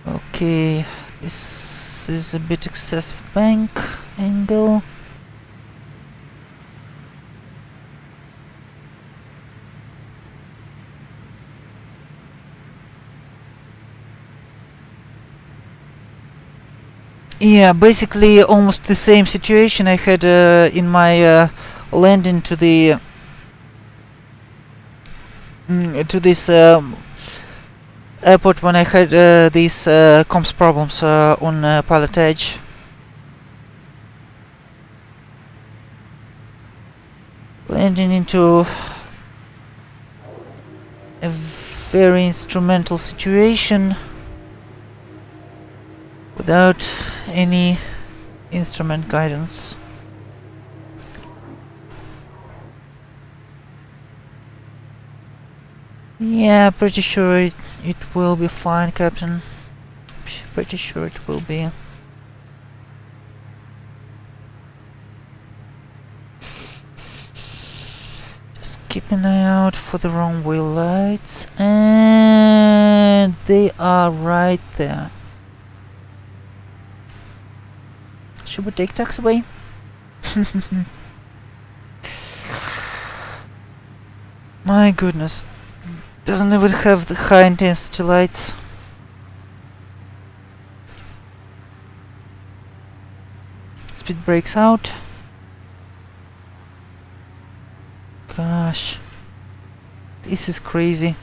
Okay, this is a bit excessive bank angle. Yeah, basically almost the same situation I had in my landing to the to this airport when I had these comms problems on pilot edge. Landing into a very instrumental situation without any instrument guidance. Yeah, pretty sure it will be fine, Captain. Pretty sure it will be. Just keep an eye out for the runway lights, and they are right there. Should we take taxiway? My goodness. Doesn't even have the high intensity lights. Speed brakes out. Gosh. This is crazy.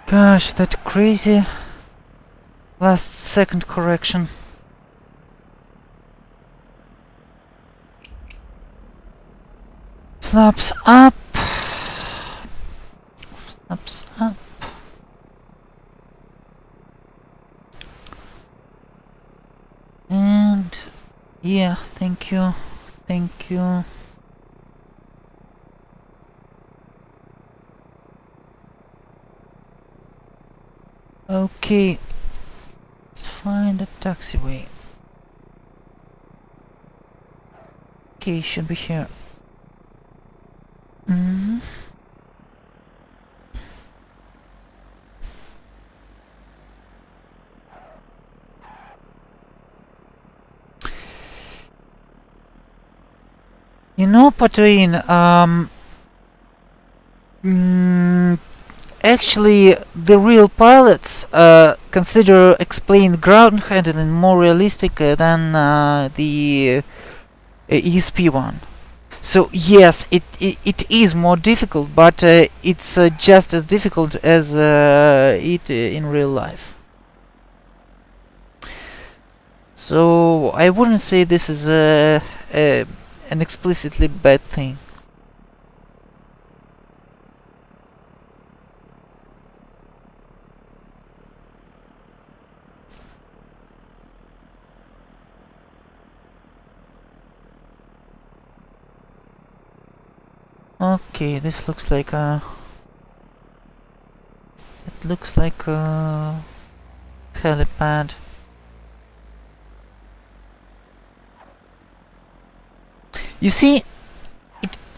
Gosh, that crazy last second correction. Flaps up. Flaps up. And yeah, thank you. Thank you. Okay, let's find a taxiway. Okay, should be here. You know, Patwin, actually, the real pilots consider explained ground handling more realistic than the ESP1. So yes, it is more difficult, but it's just as difficult as it in real life. So I wouldn't say this is an explicitly bad thing. Okay, this looks like a... It looks like a helipad. You see,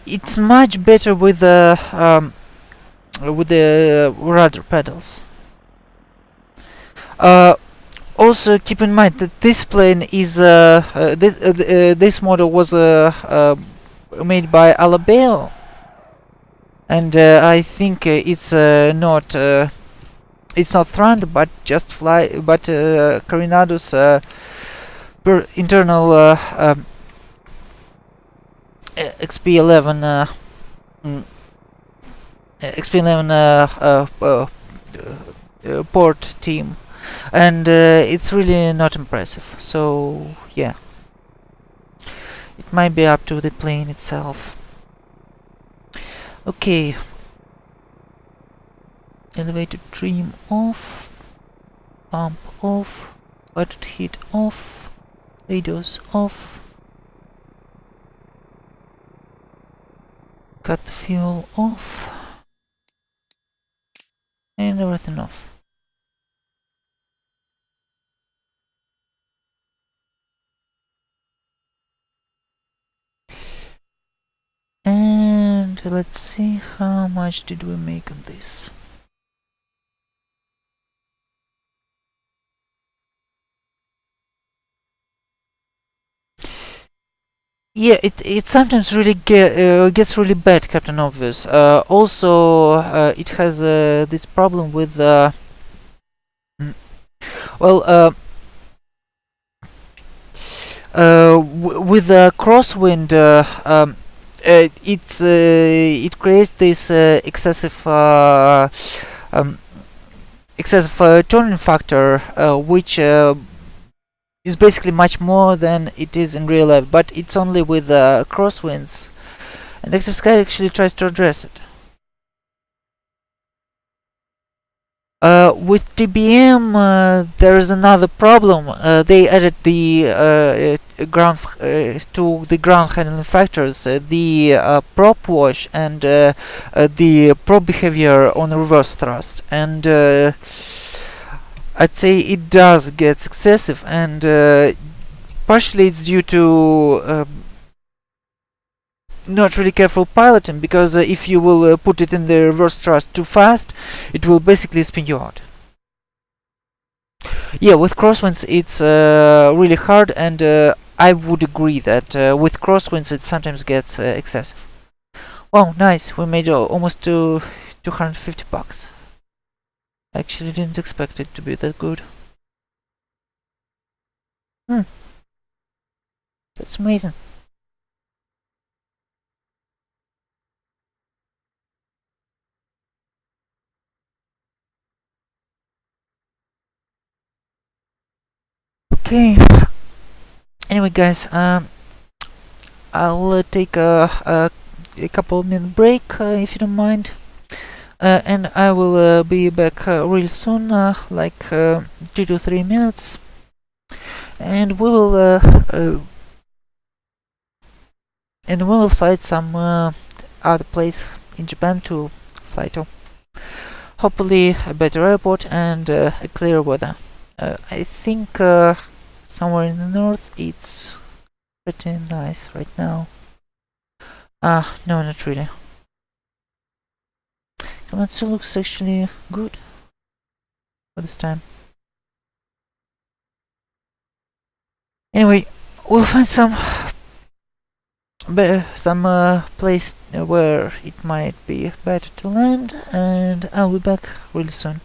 it's much better with the rudder pedals. Also, keep in mind that this plane is this model was made by Alabeo. And I think it's not Thrund, but just fly, but Carinado's internal XP11 port team, and it's really not impressive. So yeah. it might be up to the plane itself. Okay, elevator trim off, pump off, button heat off, radios off, cut the fuel off, and everything off. And let's see how much did we make on this. Yeah, it sometimes really gets really bad, Captain Obvious. Also, it has this problem with well, with the crosswind. It creates this um, excessive turning factor, which is basically much more than it is in real life. But it's only with crosswinds, and Active Sky actually tries to address it. With TBM, there is another problem. They added the ground to the ground handling factors, the prop wash and the prop behavior on reverse thrust, and I'd say it does get excessive, and partially it's due to not really careful piloting, because if you will put it in the reverse thrust too fast, it will basically spin you out. Yeah, with crosswinds it's really hard, and I would agree that with crosswinds it sometimes gets excessive. Wow, nice, we made almost 250 bucks. I actually didn't expect it to be that good. That's amazing. Okay, anyway guys, I'll take a couple minute break, if you don't mind, and I will be back real soon, like 2 to 3 minutes, and we will find some other place in Japan to fly to. Hopefully a better airport and a clear weather. I think somewhere in the north it's pretty nice right now. No, not really. Komatsu looks actually good for this time. Anyway, we'll find some place where it might be better to land, and I'll be back really soon.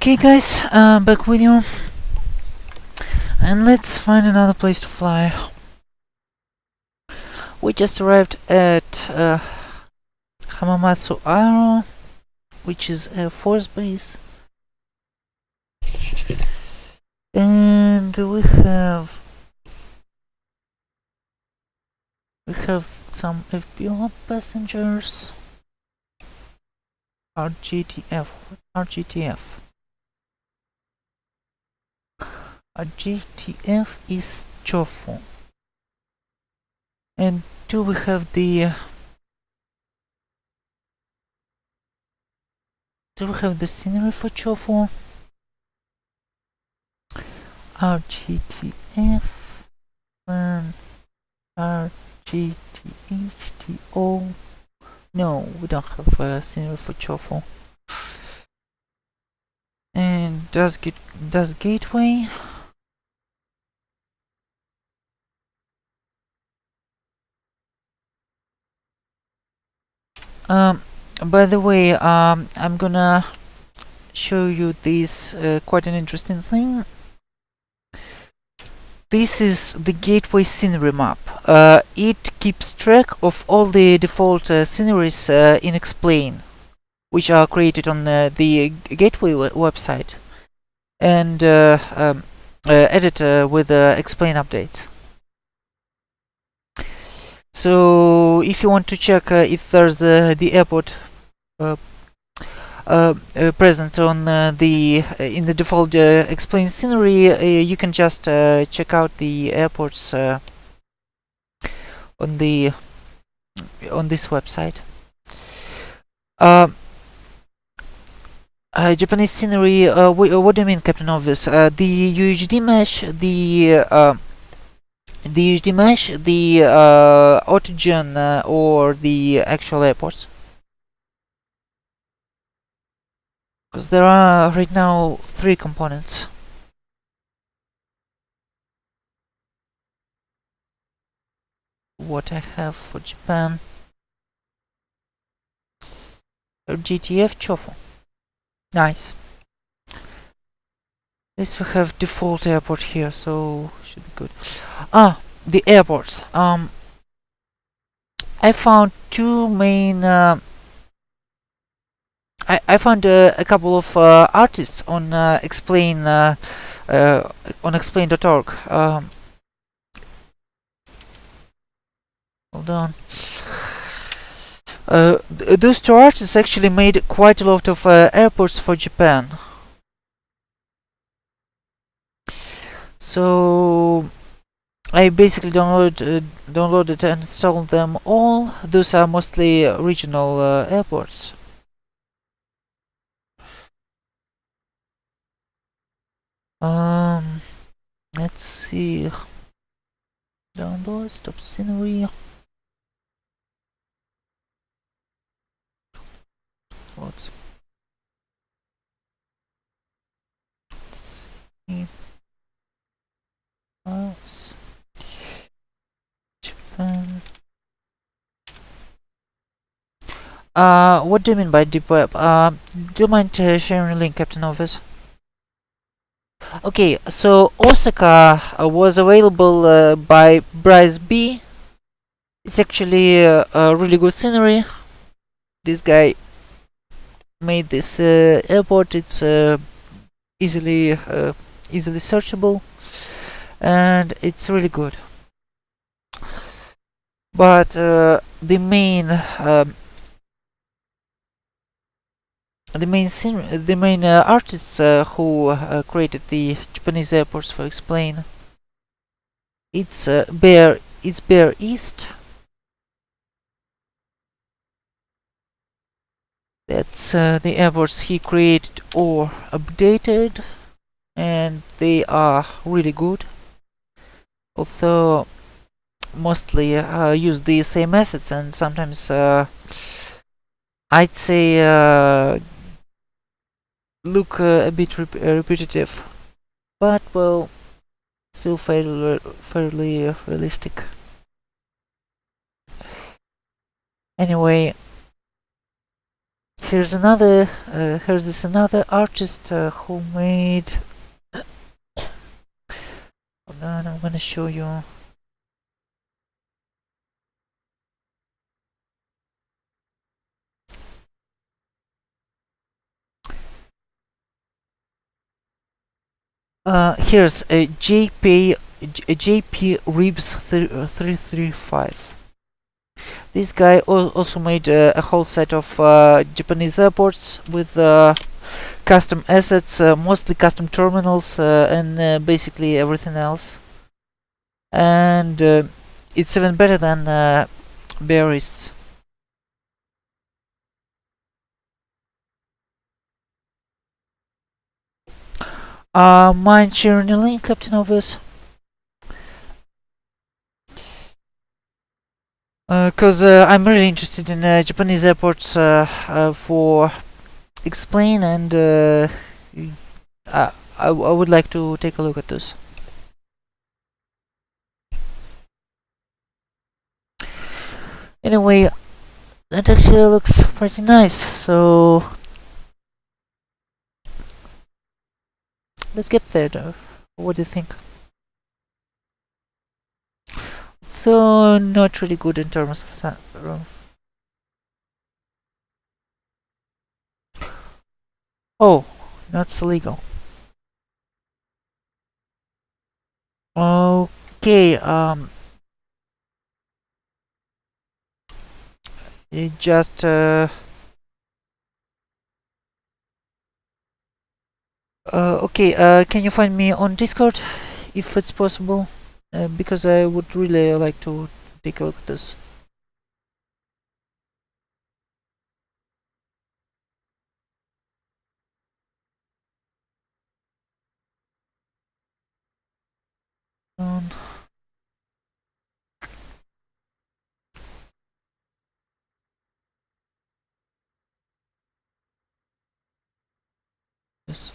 Okay guys, back with you, and let's find another place to fly. We just arrived at Hamamatsu Aero, which is a force base, and we have some SP1 passengers. RGTF. What's RGTF? RGTF is Chofu. And do we have the scenery for Chofu? RGTF and RGTHTO. No, we don't have a scenery for Chofu. And does Gateway? By the way, I'm gonna show you this quite an interesting thing. This is the Gateway scenery map. It keeps track of all the default sceneries in Explain, which are created on the Gateway website, and edited with Explain updates. So if you want to check if there's the airport present on in the default Explain scenery, you can just check out the airports on this website. Japanese scenery. What do you mean, Captain Obvious? The UHD mesh, the UHD mesh, the autogen, or the actual airports? Because there are right now 3 components. What I have for Japan. GTF Chofu. Nice. At least we have default airport here, so should be good. The airports. I found 2 main. I found a couple of artists on Explain on explain.org. Hold on. Those 2 artists actually made quite a lot of airports for Japan. So I basically downloaded and installed them all. Those are mostly regional airports. Let's see. Download, stop scenery. Let's see. Files. Japan. What do you mean by deep web? Do you mind sharing a link, Captain Office? Okay, so Osaka was available by Bryce B. It's actually a really good scenery. This guy made this airport. It's easily searchable, and it's really good. But the main artists who created the Japanese airports for Explain, it's Bear East. That's the airports he created or updated, and they are really good. Although mostly use the same assets, and sometimes I'd say look a bit repetitive, but well, still fairly realistic. Here's another artist who made. Hold on, I'm gonna show you. Here's a JP Ribs 335. This guy also made a whole set of Japanese airports with custom assets, mostly custom terminals, and basically everything else. And it's even better than Bearists. Mind sharing a link, Captain Obvious? Because I'm really interested in Japanese airports for explain, and I would like to take a look at those. Anyway, that actually looks pretty nice, so let's get there though. What do you think? So, not really good in terms of that. Oh, not so legal. Okay, it just okay, can you find me on Discord if it's possible? Because I would really like to take a look at this. Um, yes.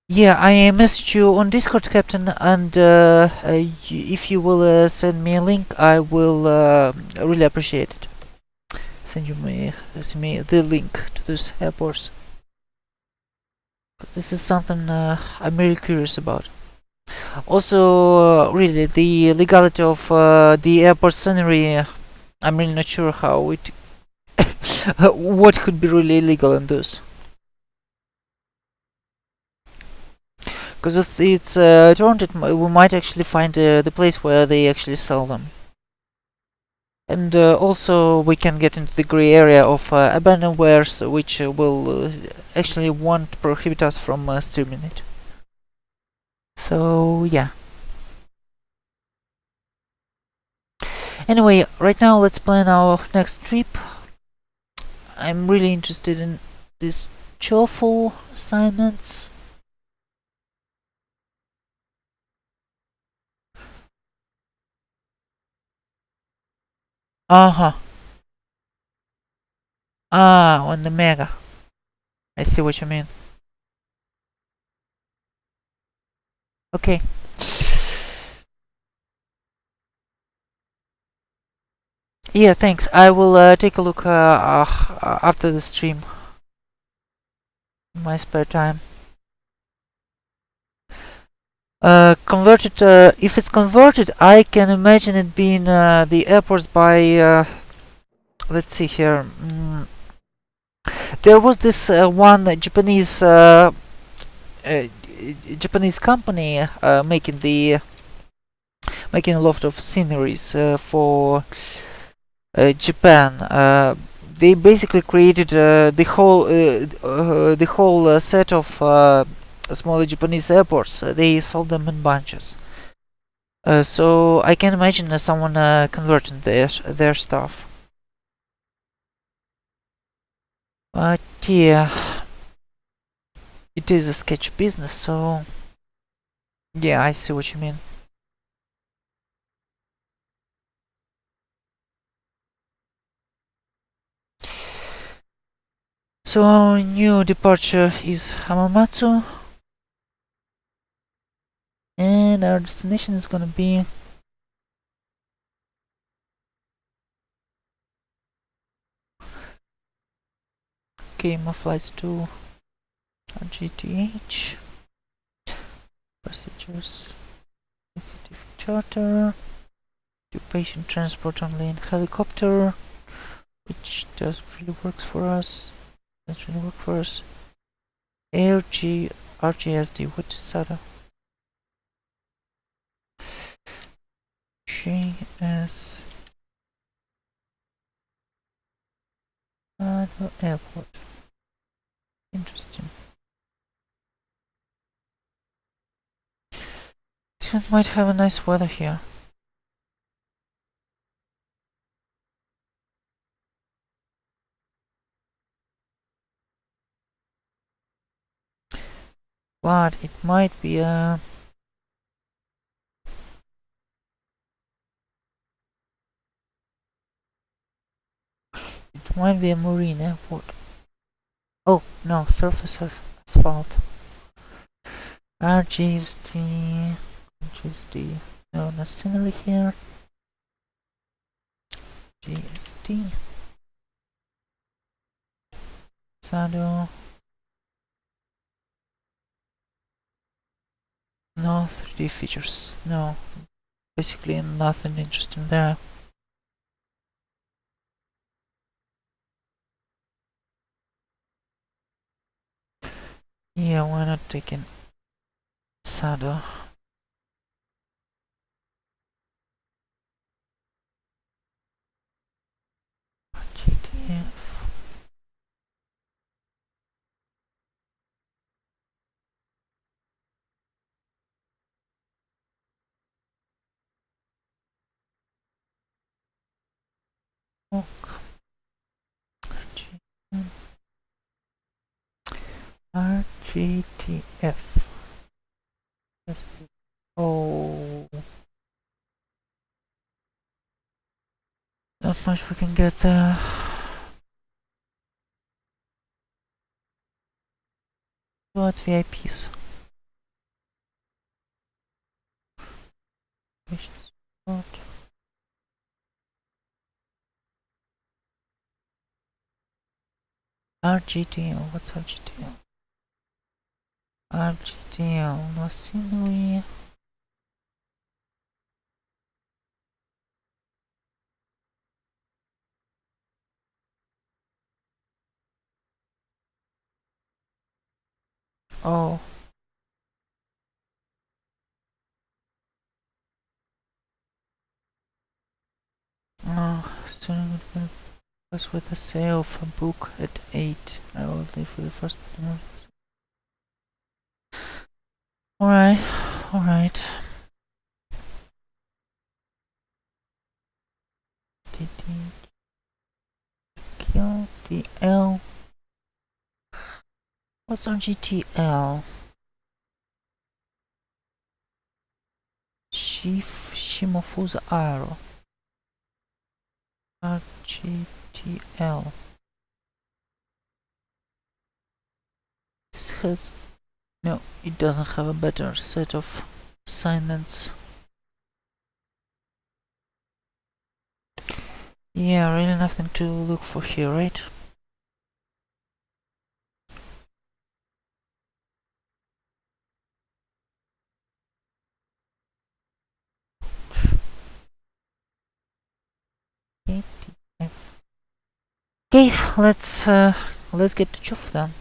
Yeah, I message you on Discord, Captain, and if you will send me a link, I will really appreciate it. Send me the link to those airports. This is something I'm really curious about. Also, really, the legality of the airport scenery, I'm really not sure how it. what could be really illegal in those. Because if it's torrented, we might actually find the place where they actually sell them. And also we can get into the grey area of abandonwares, which will actually won't prohibit us from streaming it. So yeah. Anyway, right now let's plan our next trip. I'm really interested in these Chofu assignments. Uh-huh. Ah, on the Mega. I see what you mean. Okay. Yeah, thanks. I will take a look after the stream. In my spare time. Converted. If it's converted, I can imagine it being the airports by. Let's see here. There was this one Japanese company making a lot of sceneries for Japan. They basically created the whole set of smaller Japanese airports. They sold them in bunches. So I can imagine someone converting their stuff. But yeah, it is a sketch business, so yeah, I see what you mean. So our new departure is Hamamatsu, and our destination is gonna be more flights to RGTH, passengers, executive charter, do patient transport only in helicopter, which doesn't really work for us. RGSD, what is that? GS Airport. Interesting. This one might have a nice weather here. But it might be a marine airport. Oh no, surface asphalt. RGSD. No, no scenery here. GSD. Saddle. No 3D features. No. Basically nothing interesting there. Yeah, why not taking saddle? GTF. RGTF. Oh, not much we can get there. What VIPs? RGTL, what's RGTL? RGTL, no scenery. Oh. Student would was with a sale of a book at 8. I will leave for the first. Alright, alright. GTL. What's on GTL? Shimofuza Aero. RGTL. This has... No, it doesn't have a better set of assignments. Yeah, really nothing to look for here, right? Okay, let's get to Chuff then.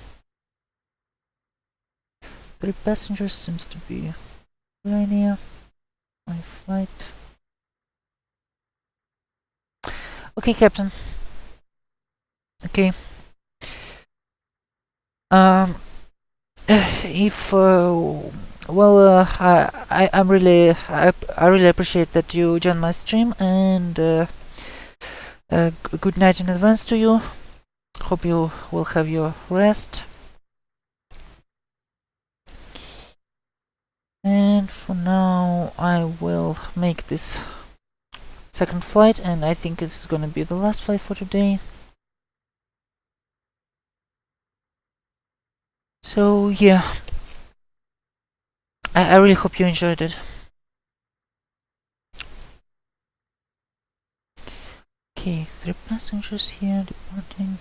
3 passengers seems to be a good idea. My flight. Okay, Captain. Okay. If well, I really appreciate that you joined my stream, and good night in advance to you. Hope you will have your rest. And for now, I will make this second flight, and I think it's gonna be the last flight for today. So yeah, I really hope you enjoyed it. Okay, 3 passengers here departing.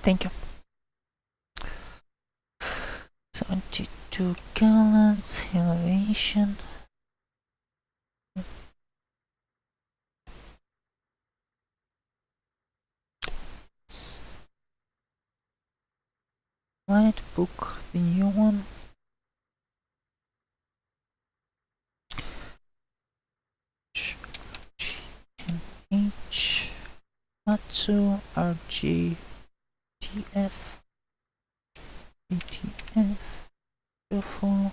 Thank you. 72 gallons, elevation. Flight, book the new one. H Matsu RG TF ATF 04.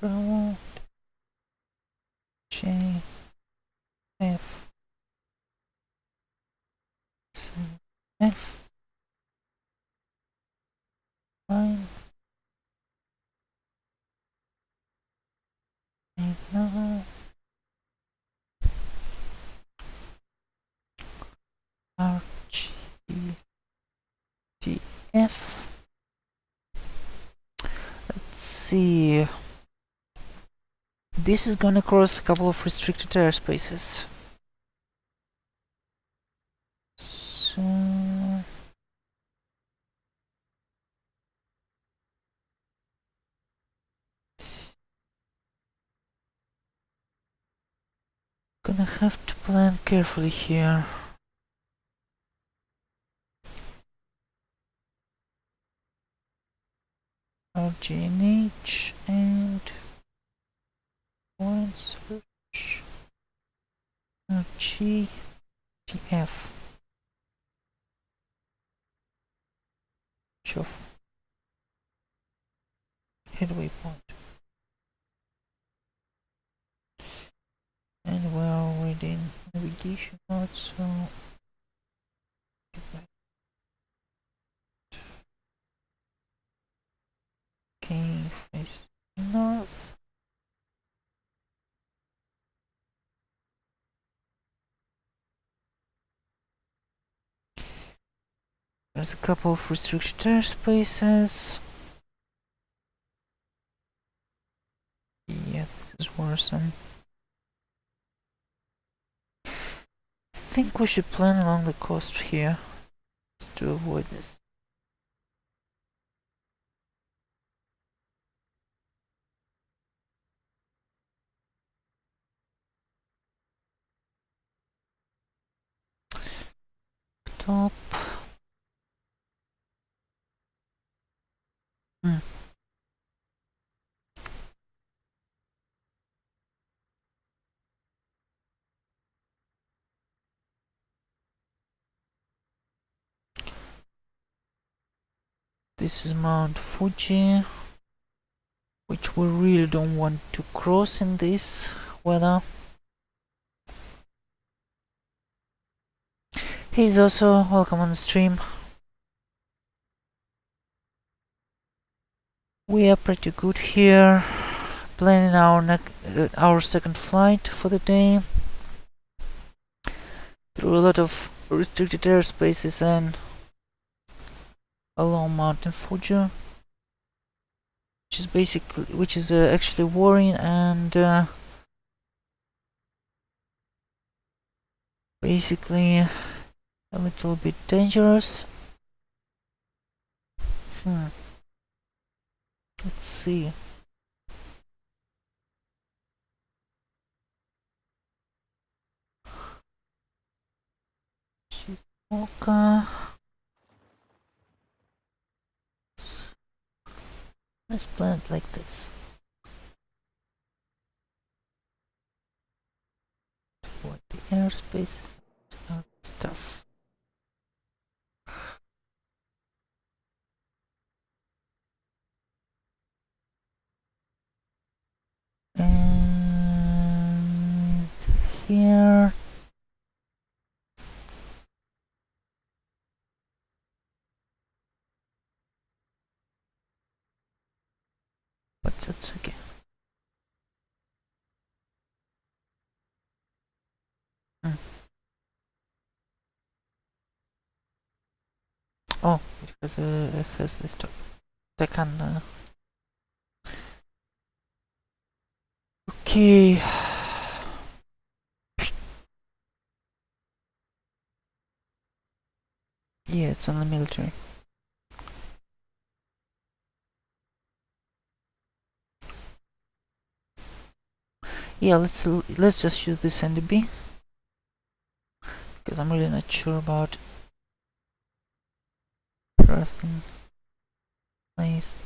Bravo J F F 9 now RG TF. Let's see. This is gonna cross a couple of restricted airspaces. So gonna have to plan carefully here. RGNH and foreign search RGTF. Shuffle. Headway point. And we're already in navigation mode, so okay, face north. There's a couple of restricted airspaces. Yeah, this is worrisome. I think we should plan along the coast here, just to avoid this. Top. This is Mount Fuji, which we really don't want to cross in this weather. He's also welcome on the stream. We are pretty good here, planning our second flight for the day through a lot of restricted airspaces and along Mountain Fuji, which is actually worrying and basically a little bit dangerous. Let's see. Shizuoka. Let's plan it like this. Avoid the airspaces and stuff. And here. but that's okay. Oh, it has this second. Okay. Yeah, it's on the military. Yeah, let's just use this NDB because I'm really not sure about person place.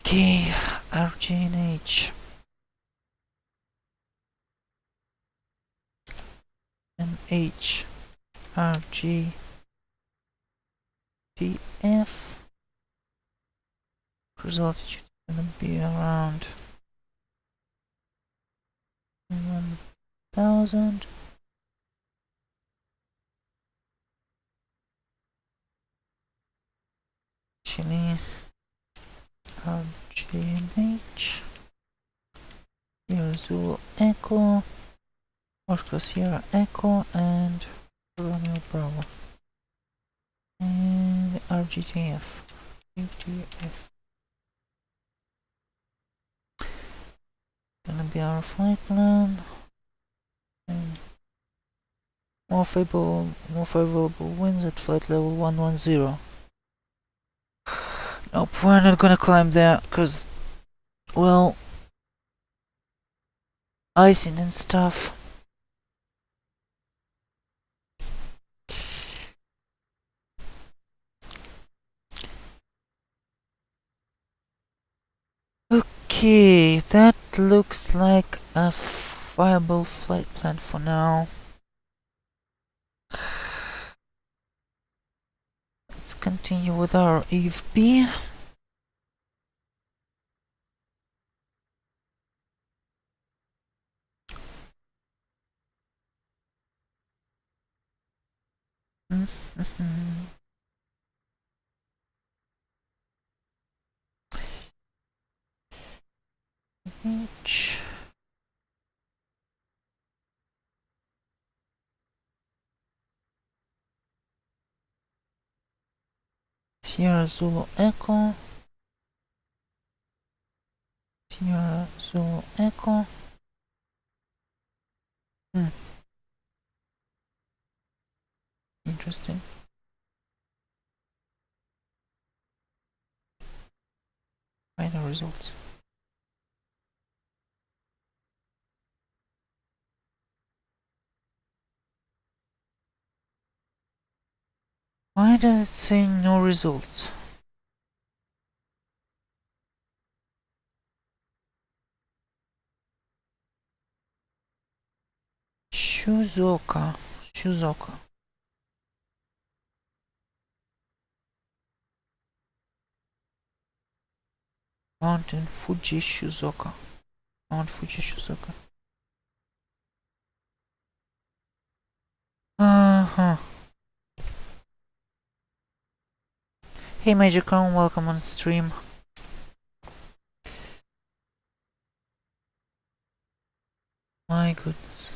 Okay, RGNH MH RGTF. Cruise altitude is gonna be around 1000. Actually, RGNH. Here Zulu Echo, Oscar Sierra Echo, and Romeo Bravo. And RGTF. Gonna be our flight plan. And more favorable winds at flight level 110. Nope, we're not gonna climb there, cause, well, icing and stuff. Okay, that looks like a viable flight plan for now. Let's continue with our EFB. H. Sierra Zulu Echo. Sierra Zulu Echo. Interesting. Final results. Why does it say no results? Shuzoka. Mountain Fuji Shuzoka. Mount Fuji Shuzoka. Uh-huh. Hey Major Crown, welcome on stream. My goodness.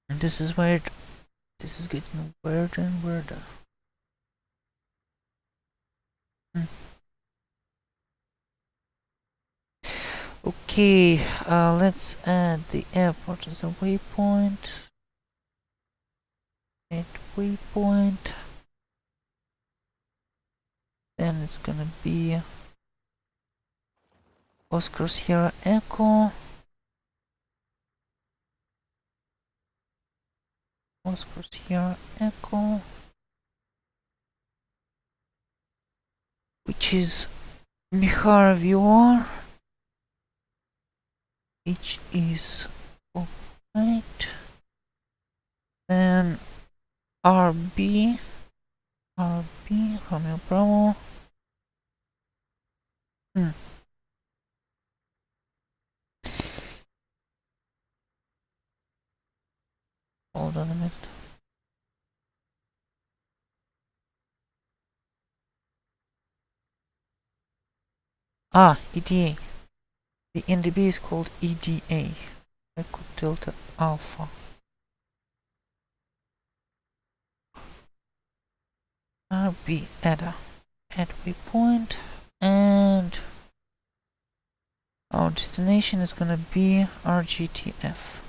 And this is weird. This is getting weirder and weirder. Okay, let's add the airport as a waypoint. Add waypoint. Then it's gonna be Oscar Sierra Echo. Oscar Sierra Echo. Which is Mihara VR. Which is right. Then RB. Romeo Bravo. Hold on a minute. EDA. The NDB is called EDA. Echo Delta Alpha. RB Adder. Add waypoint. And our destination is gonna be RGTF.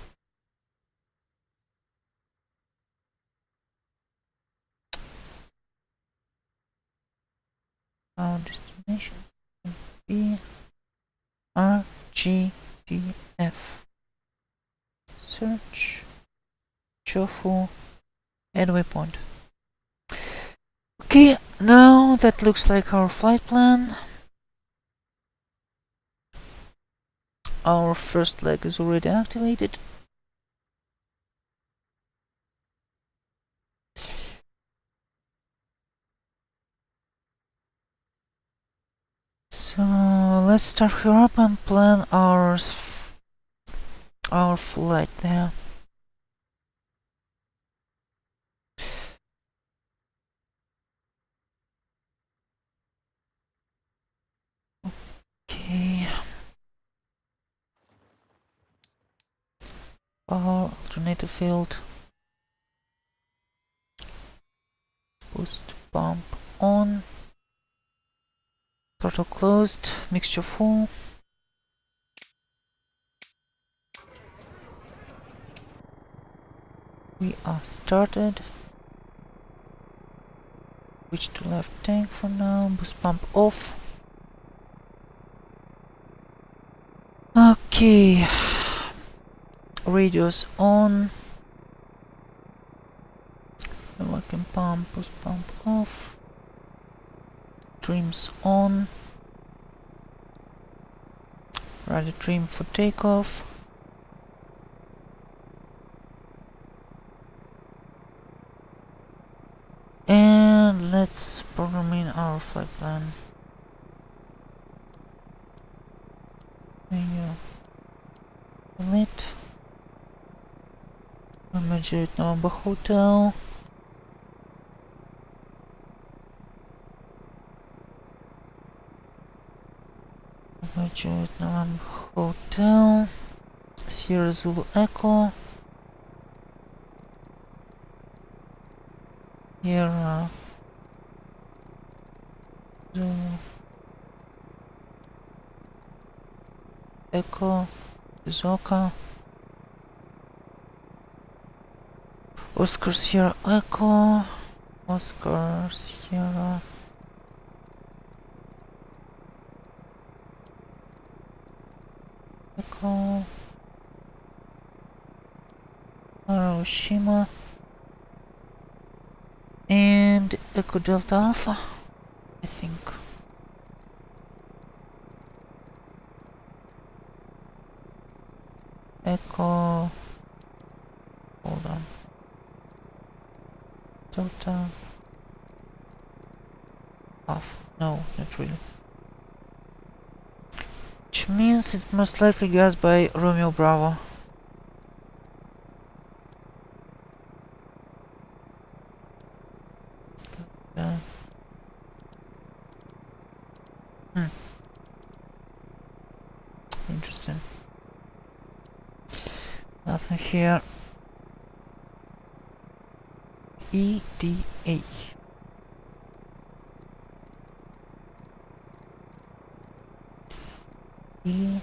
Our destination will be RGTF. Search. Chofu. Add waypoint. Okay, now that looks like our flight plan. Our first leg is already activated. So let's start here up and plan our flight there. Okay. Power alternator field. Boost pump on. Throttle closed. Mixture full. We are started. Switch to left tank for now. Boost pump off. Okay. Radios on. Vacuum pump, boost pump off. Trims on. Rally trim for takeoff. And let's program in our flight plan. Menu. Limit. Major November Hotel. Major November Hotel. Sierra Zulu Echo. Sierra Zulu Echo. Zoka. Oscar Sierra Echo. Oscar Sierra Echo. Hiroshima. And Echo Delta Alpha, I think. Echo. Hold on. Delta Alpha. No, not really. Which means it's most likely guessed by Romeo Bravo. Interesting. Nothing here. EDA. EDA.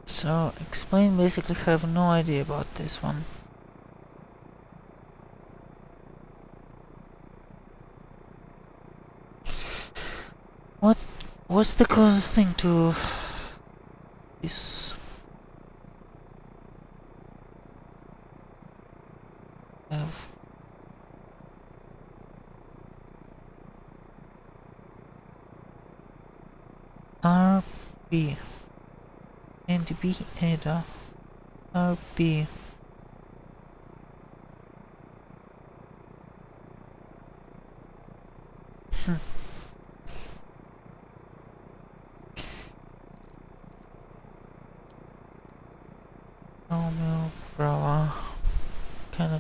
So, explain, basically have no idea about this one. What's the closest thing to this? RB NDB Ada RB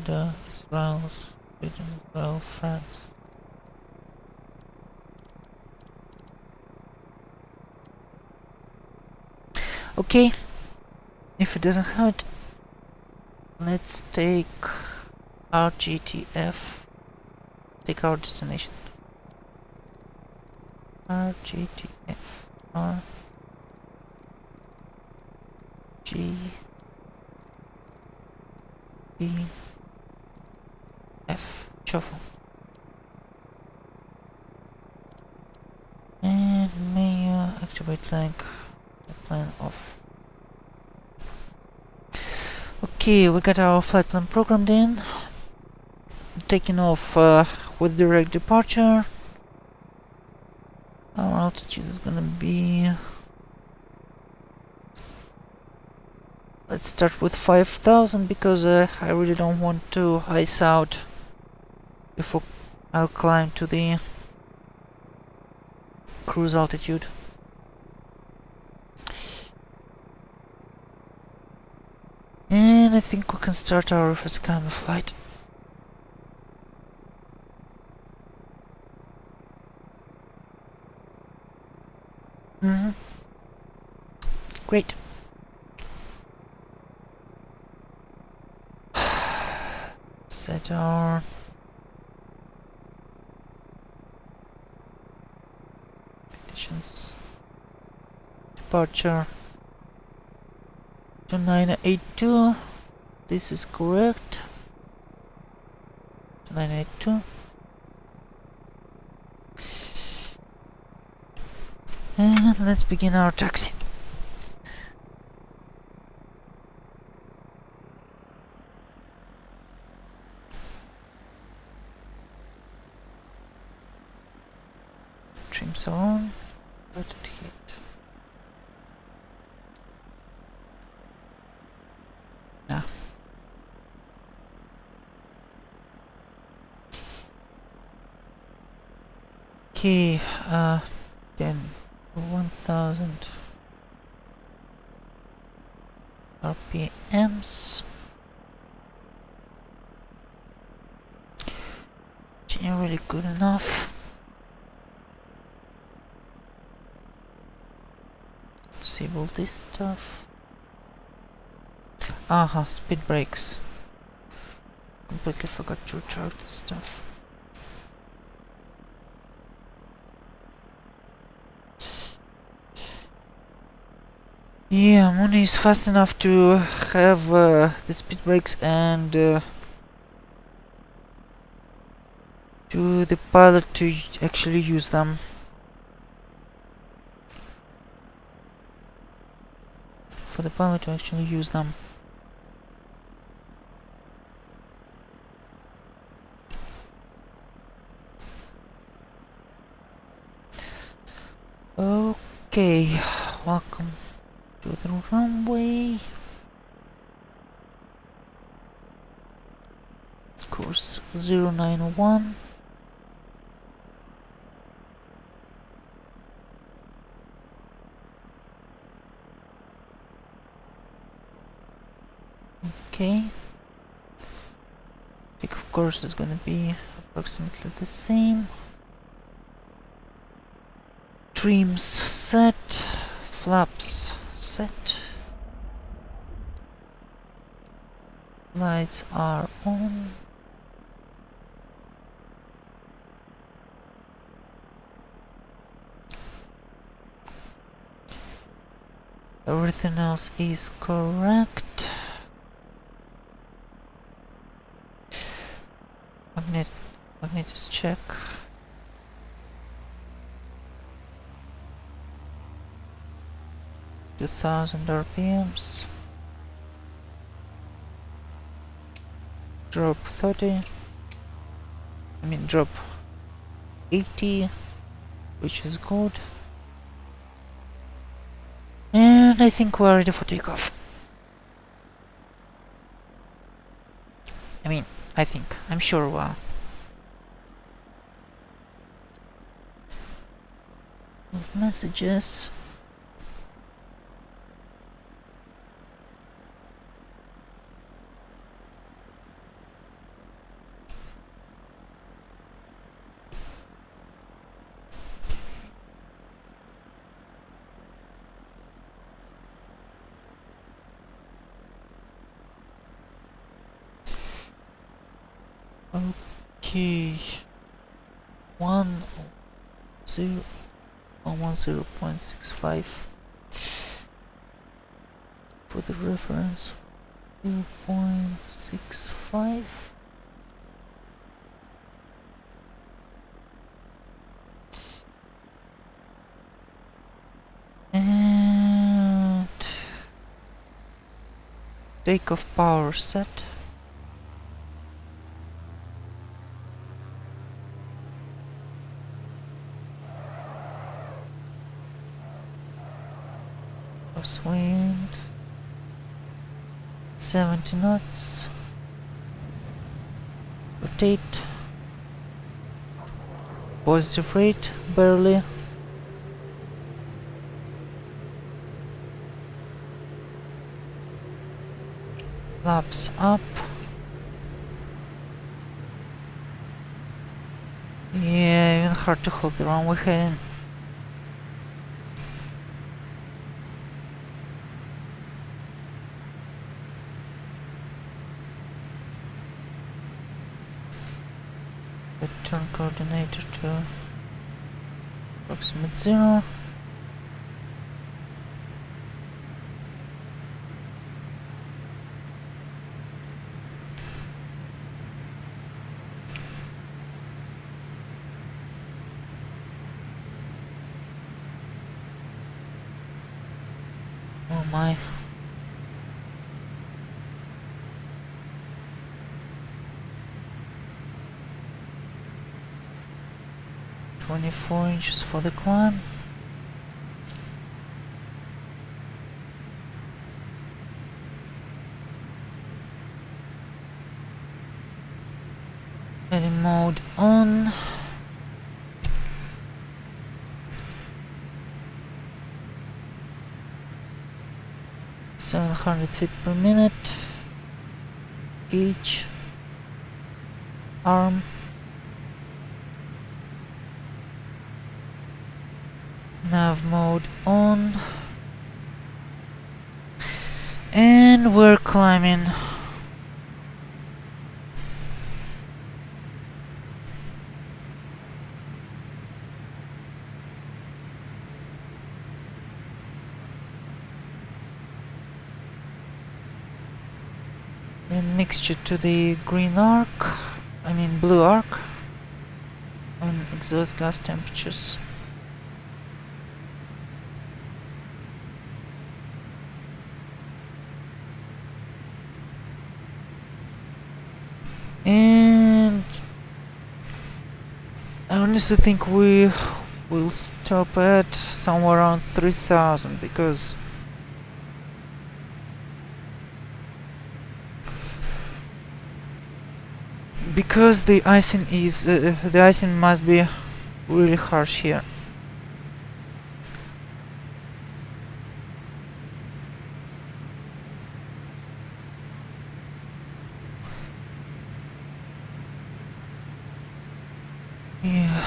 Canada, Israel, Sweden, Israel, France. Okay, if it doesn't have it, let's take RGTF, take our destination. RGTF, RGTF, shuffle. And may activate link, plan off. Okay, we got our flight plan programmed in. Taking off with direct departure. Our altitude is gonna be... Let's start with 5,000 because I really don't want to ice out before I'll climb to the cruise altitude. And I think we can start our first kind of flight. Great. Set our conditions. Departure 2982. This is correct. 2982. And let's begin our taxi. Trims are on. Let it hit. Ah. Okay, then 1000 RPMs. Generally good enough. Disable this stuff. Aha, speed brakes. Completely forgot to recharge this stuff. Yeah, Mooney is fast enough to have the speed brakes and to the pilot to actually use them. For the pilot to actually use them. Okay, welcome to the runway. Course 0901. Okay. Takeoff course is gonna be approximately the same. Trims set, flaps set. Lights are on. Everything else is correct. Magnetis check. $2,000 RPMs. Drop 30. Drop 80, which is good. And I think we're ready for takeoff. I'm sure we are. Messages. Okay, 10.65 for the reference. 2.65. And takeoff power set. Crosswind. 70 knots. Rotate. Positive rate, barely. Flaps up. Yeah, even hard to hold the runway heading. The turn coordinator to approximate 0. Oh my. "24 inches for the climb." Heading mode on. "700 feet per minute." Gauge. Arm. Nav mode on. And we're climbing. In mixture to the green arc, blue arc, on exhaust gas temperatures. And I honestly think we will stop at somewhere around 3000 because the icing must be really harsh here. Yeah.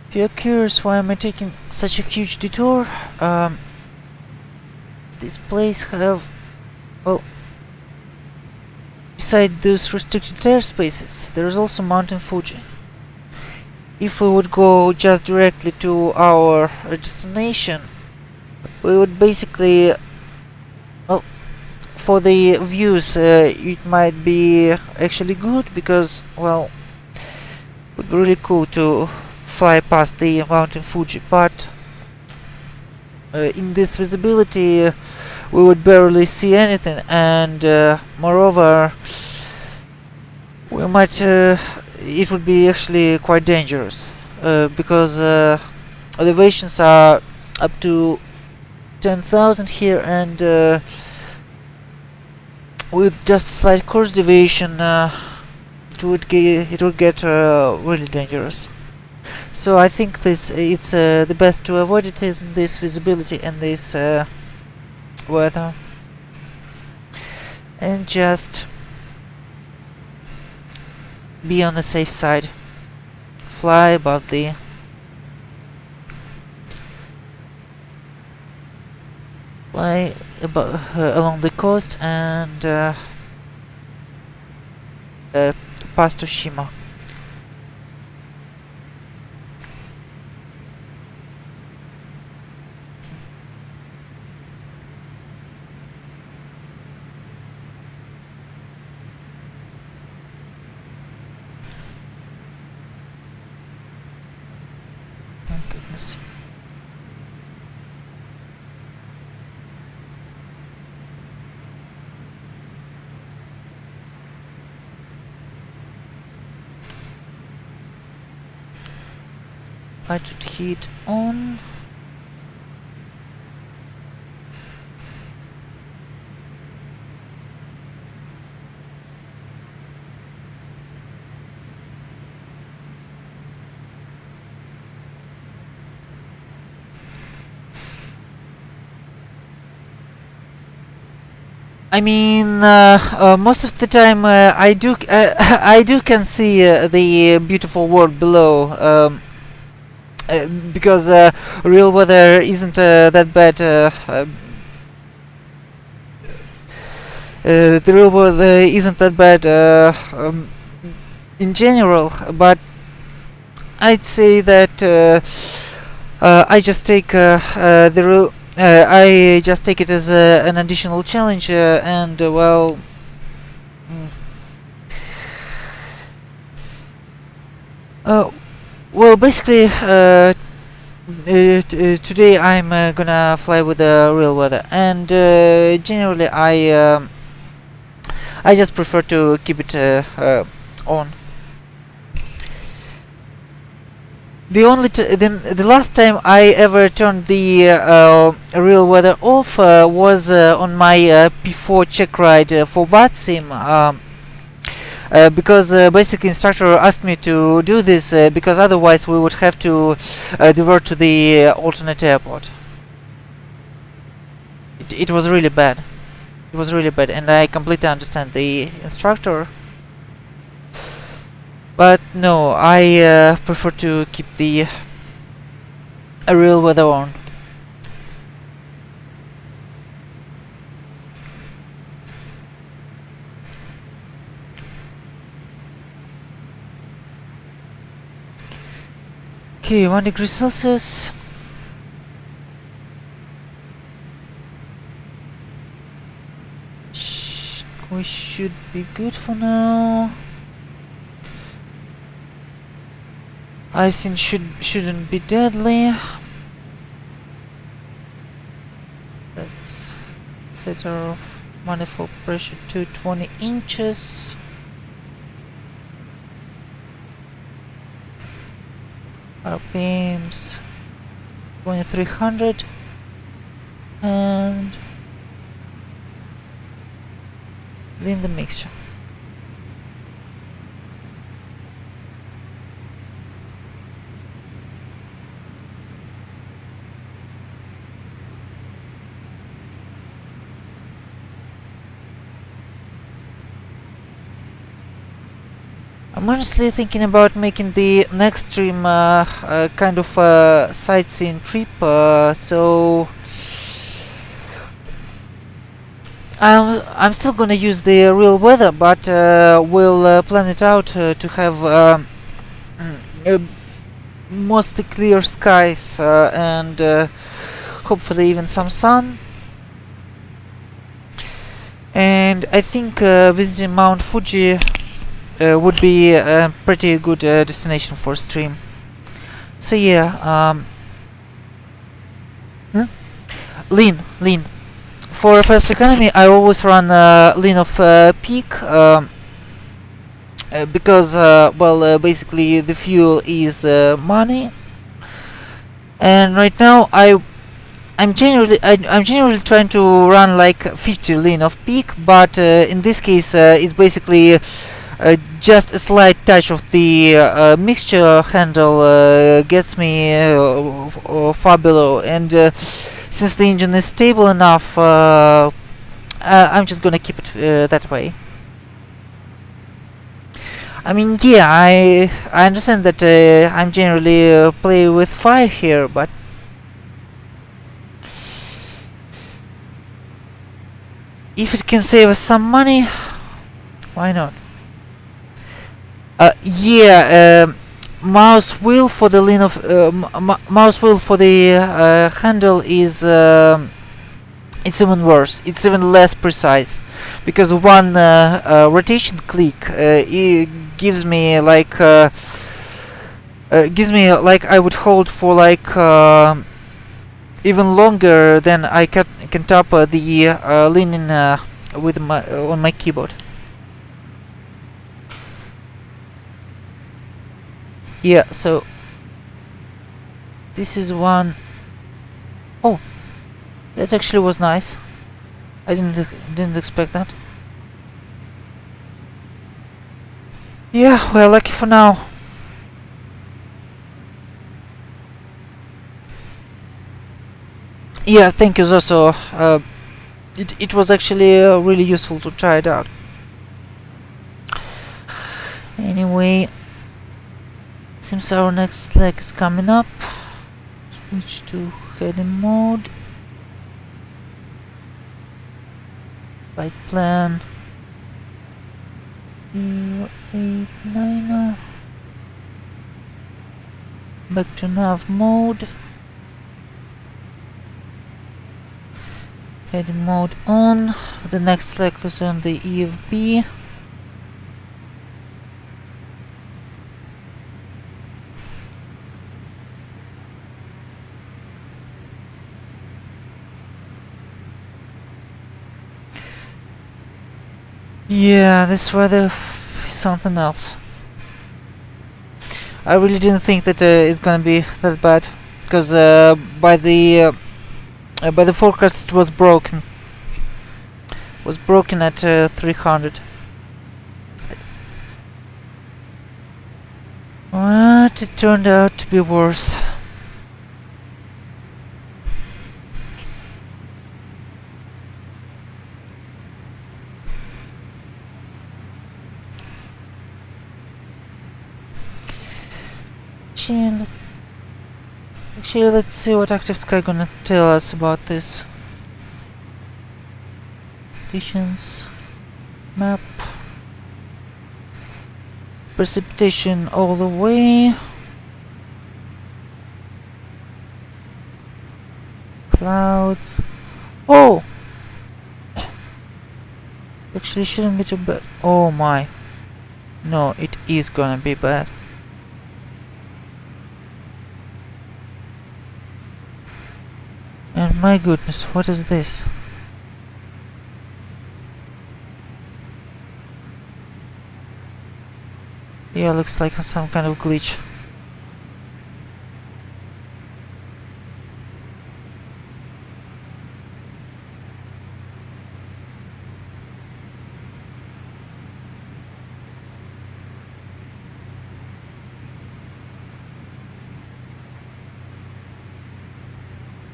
If you're curious why am I taking such a huge detour, this place have, well, beside those restricted airspaces, there is also Mountain Fuji. If we would go just directly to our destination, we would basically, well, for the views, it might be actually good because, well, it would be really cool to fly past the Mountain Fuji, but in this visibility we would barely see anything, and moreover we might it would be actually quite dangerous because elevations are up to 10,000 here, and with just a slight course deviation it would get really dangerous. So I think it's the best to avoid it in this visibility and this weather, and just be on the safe side. fly above the along the coast and past Toshima. Oh goodness. Altitude heat on. I mean, most of the time I do can see the beautiful world below. Because real weather isn't that bad. The real weather isn't that bad in general, but I'd say that I just take I just take it as an additional challenge, and well. Well, basically, today I'm gonna fly with the real weather, and generally I just prefer to keep it on. The last time I ever turned the real weather off was on my P4 check ride for VATSIM. Because basic instructor asked me to do this because otherwise we would have to divert to the alternate airport. It was really bad. It was really bad, and I completely understand the instructor. But no, I prefer to keep the real weather on. Okay, 1 degree Celsius. We should be good for now. Icing shouldn't be deadly. Let's set our manifold pressure to 20 inches. RPMs 2300, and in the mixture. I'm honestly thinking about making the next stream kind of a sightseeing trip, so I'm still gonna use the real weather, but we'll plan it out to have mostly clear skies and hopefully even some sun. And I think visiting Mount Fuji would be a pretty good destination for stream. So yeah, lean. For first economy, I always run lean of peak because well, basically the fuel is money, and right now I'm generally trying to run like 50 lean of peak, but in this case it's basically just a slight touch of the mixture handle gets me far below, and since the engine is stable enough, I'm just gonna keep it that way. I mean, yeah, I understand that I'm generally play with fire here, but if it can save us some money, why not? Yeah, mouse wheel for the lean of mouse wheel for the handle is it's even worse. It's even less precise because one rotation click it gives me like I would hold for like even longer than I can tap the leaning with my on my keyboard. Yeah, so this is one. Oh, that actually was nice. I didn't expect that. Yeah, well, lucky for now. Yeah, thank you, also. It was actually really useful to try it out. Anyway, seems our next leg is coming up. Switch to heading mode. Flight plan 089. Back to nav mode. Heading mode on. The next leg is on the EFB. Yeah, this weather is something else. I really didn't think that it's gonna be that bad, because by the forecast it was broken. Was broken at 300. But it turned out to be worse. Actually, let's see what Active Sky gonna tell us about this. Conditions, map, precipitation all the way, clouds. Oh, actually, shouldn't be too bad. Oh my, no, it is gonna be bad. And my goodness, what is this? Yeah, looks like some kind of glitch.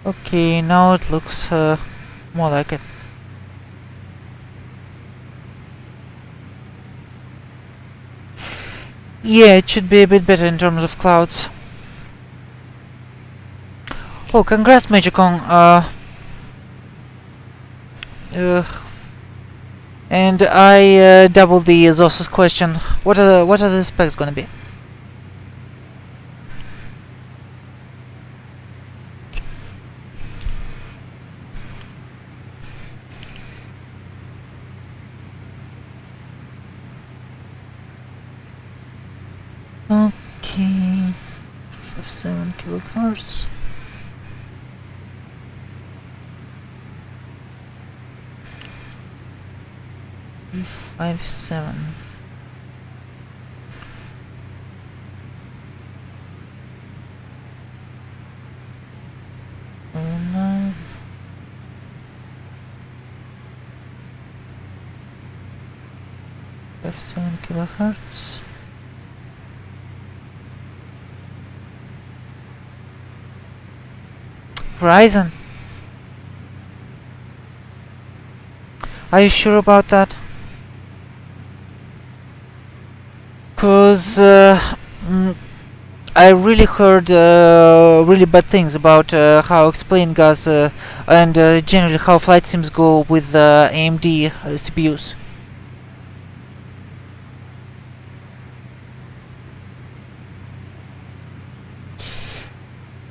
Okay, now it looks more like it. Yeah, it should be a bit better in terms of clouds. Oh, congrats, Major Kong. And I doubled the Zosa's question. What are the specs gonna be? Okay, 57 kilohertz. E57. Oh no. 57 kilohertz. Verizon. Are you sure about that? Because I really heard really bad things about how explain gas and generally how flight sims go with AMD CPUs.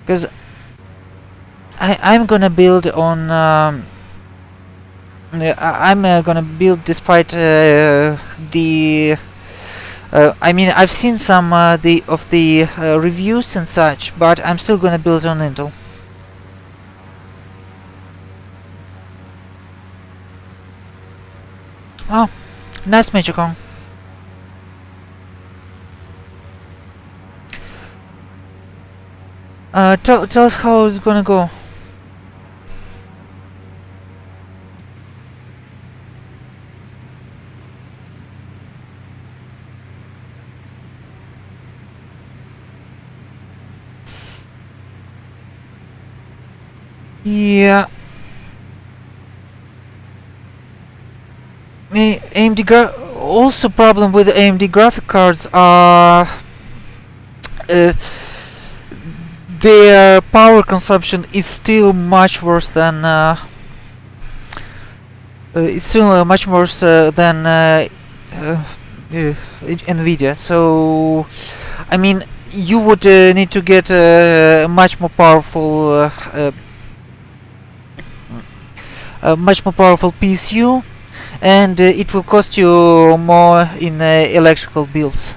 Because I'm gonna build on I'm gonna build despite the I mean, I've seen some of the reviews and such, but I'm still gonna build on Intel. Oh, nice Magicon. Tell us how it's gonna go. Yeah. Also problem with AMD graphic cards are their power consumption is still much worse than Nvidia. So I mean, you would need to get a much more powerful PSU, and it will cost you more in electrical bills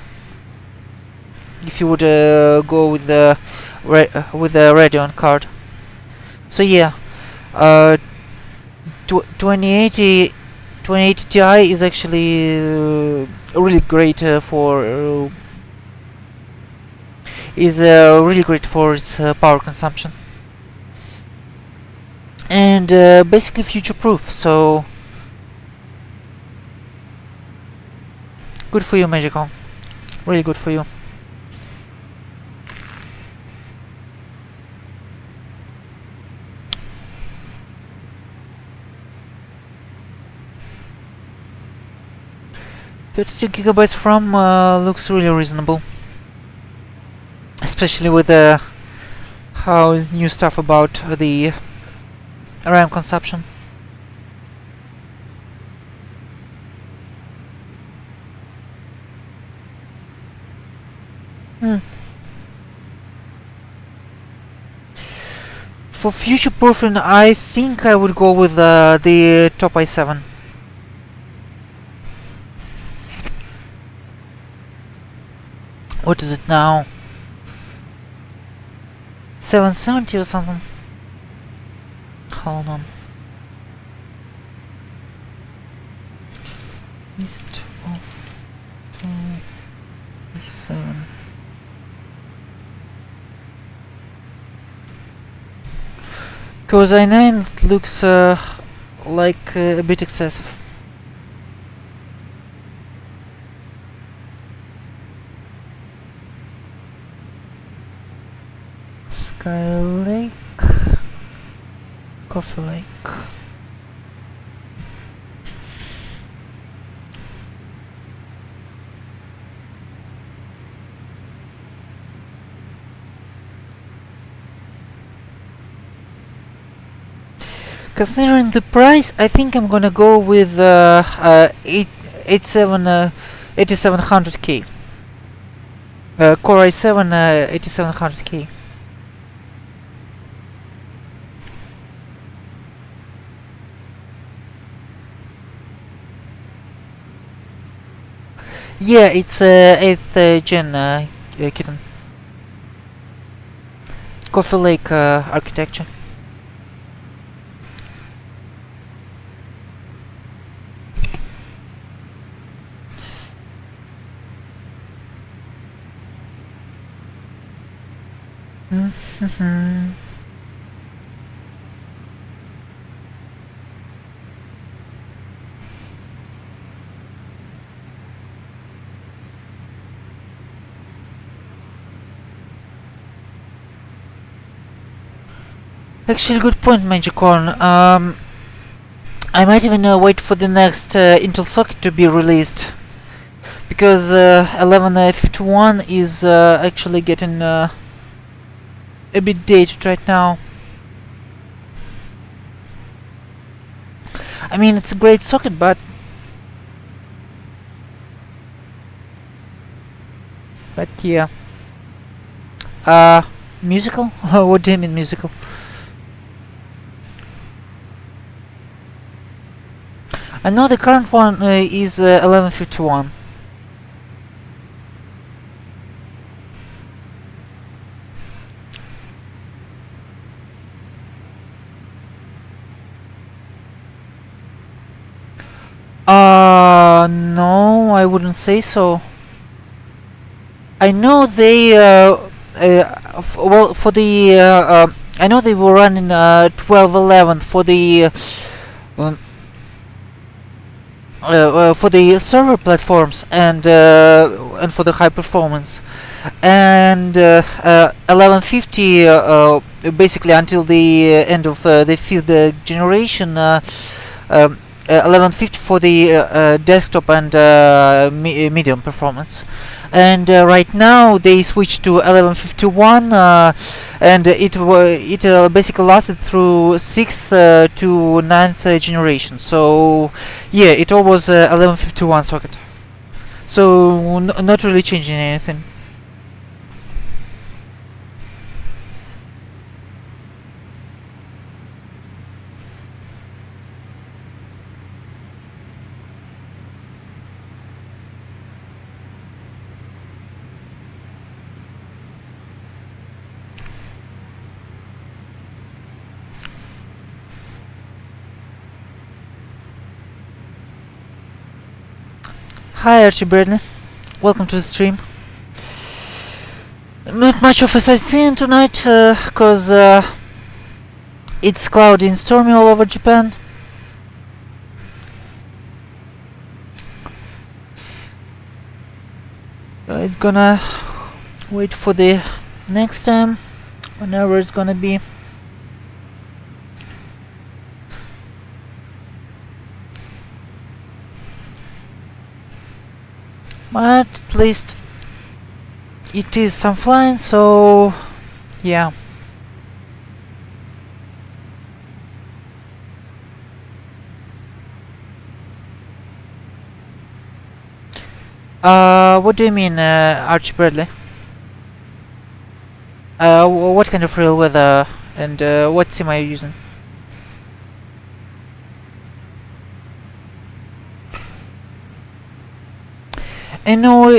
if you would go with the Radeon card. So yeah, 2080 Ti is actually really great really great for its power consumption. And basically future-proof, so good for you, Magicon. Really good for you. $32 gigabytes of RAM looks really reasonable, especially with how new stuff about the RAM consumption. For future proofing, I think I would go with the top i7. What is it now? 770 or something? Hold on. East of 7. Because i9 looks like a bit excessive. Sky Lake, Coffee Lake. Considering the price, I think I'm gonna go with 8700K. Core i7 8700K. Yeah, it's 8th gen kitten. Coffee Lake architecture. Actually, good point, Magicorn. I might even wait for the next Intel socket to be released, because 1151 is actually getting a bit dated right now. I mean, it's a great socket, but yeah. Musical? What do you mean musical? I know the current one is 1151. No, I wouldn't say so. I know they, well, for the, I know they were running 1211 for the, for the server platforms and for the high performance, and 1150 basically until the end of the fifth generation. 1150 for the desktop and medium performance, and right now they switched to 1151, and it basically lasted through 6th to 9th generation. So yeah, it all was 1151 socket, so not really changing anything. Hi Archie Bradley, welcome to the stream. Not much of a sightseeing tonight, cause it's cloudy and stormy all over Japan. It's gonna wait for the next time, whenever it's gonna be. But at least it is some flying, so yeah. What do you mean, Archie Bradley? What kind of real weather and what sim are you using? I know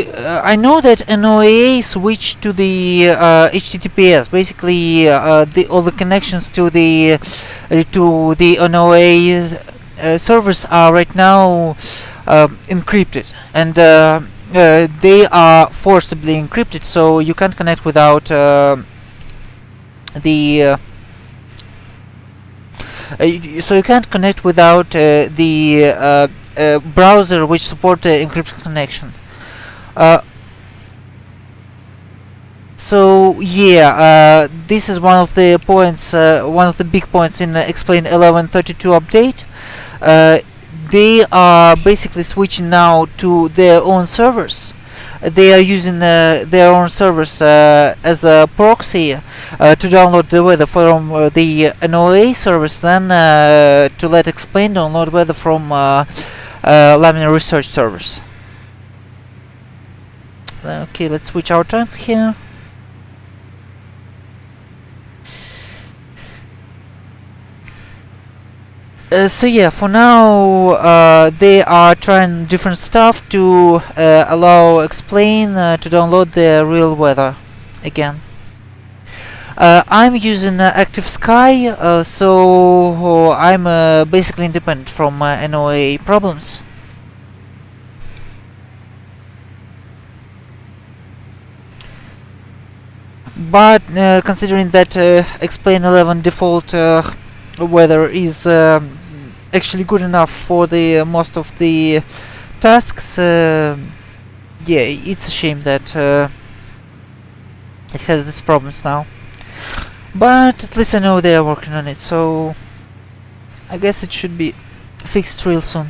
that NOAA switched to the HTTPS. Basically, all the connections to the NOAA servers are right now encrypted, and they are forcibly encrypted, so you can't connect without so you can't connect without the browser which support the encrypted connection. So yeah, this is one of the points, one of the big points in Explain 1132 update. They are basically switching now to their own servers. They are using their own servers as a proxy to download the weather from the NOAA servers, then to let Explain download weather from Laminar research servers. Okay, let's switch our times here. So yeah, for now they are trying different stuff to allow Explain to download the real weather again. I'm using Active Sky, so I'm basically independent from NOAA problems. But considering that Explain 11 default weather is actually good enough for the most of the tasks, yeah, it's a shame that it has these problems now. But at least I know they are working on it, so I guess it should be fixed real soon.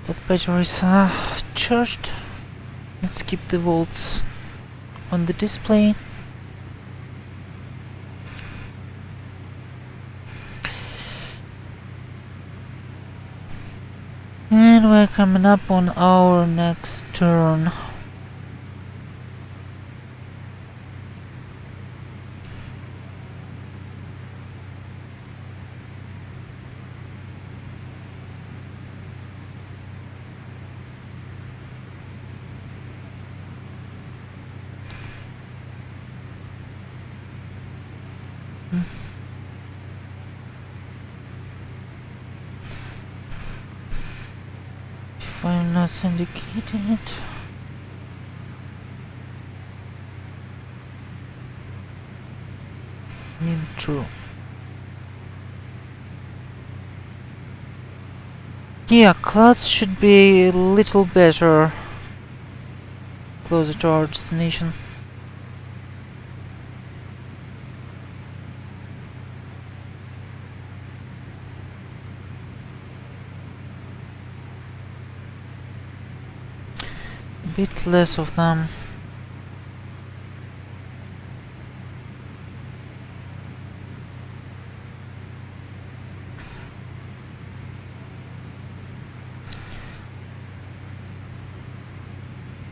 Both batteries are charged. Let's keep the volts on the display. And we're coming up on our next turn. If I'm not indicating it. True. Yeah, clouds should be a little better closer to our destination. A bit less of them.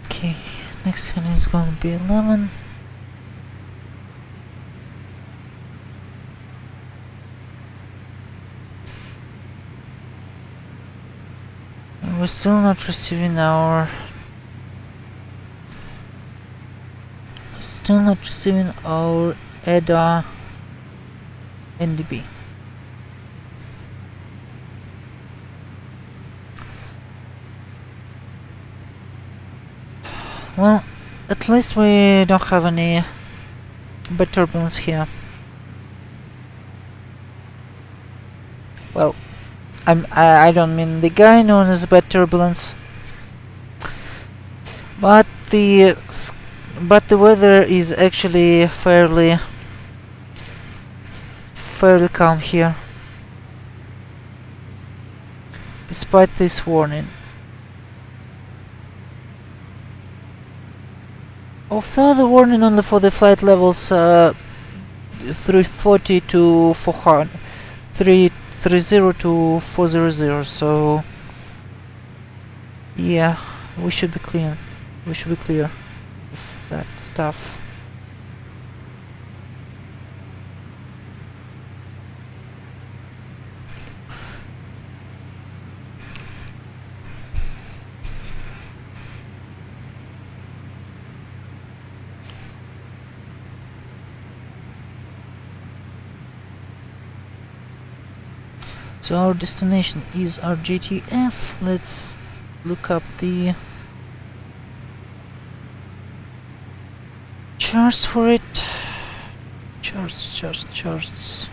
Okay, next heading is going to be 11. And we're still not receiving our ADA NDB. Well, at least we don't have any bad turbulence here. Well, I don't mean the guy known as bad turbulence, but the weather is actually fairly calm here, despite this warning. Although the warning only for the flight levels 340 to 400, 330 to 400, so yeah, we should be clear. We should be clear of that stuff. So our destination is RGTF. Let's look up the charts for it. Charts.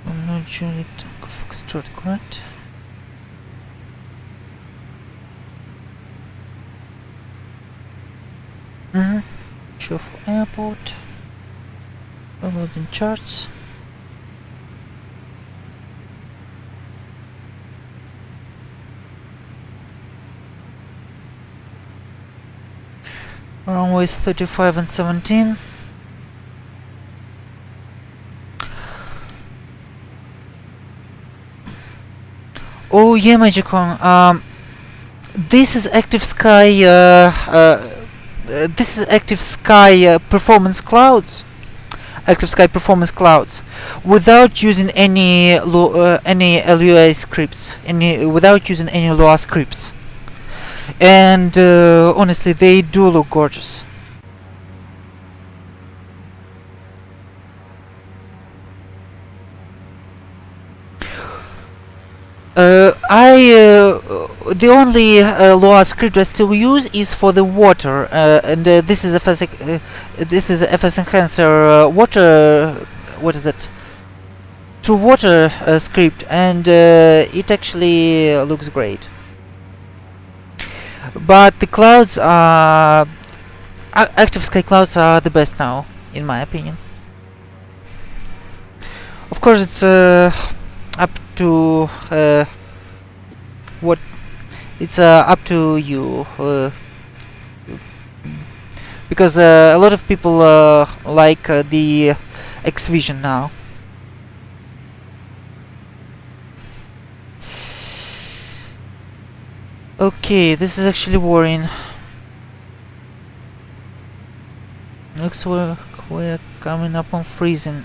I'm not sure it Foxtrot, correct? Show for airport. Downloading charts. Runways 35 and 17. Oh yeah, Magic One. this is active sky. This is active sky performance clouds. Active sky performance clouds, without using any LUA scripts, without using any Lua scripts, and honestly, they do look gorgeous. The only Lua script I still use is for the water, and this is FS Enhancer water. What is it? True water script, and it actually looks great. But the clouds are active sky clouds are the best now, in my opinion. Of course, it's up to what it's up to you, because a lot of people like the X-Vision now. Okay, this is actually worrying. Looks like we're coming up on freezing.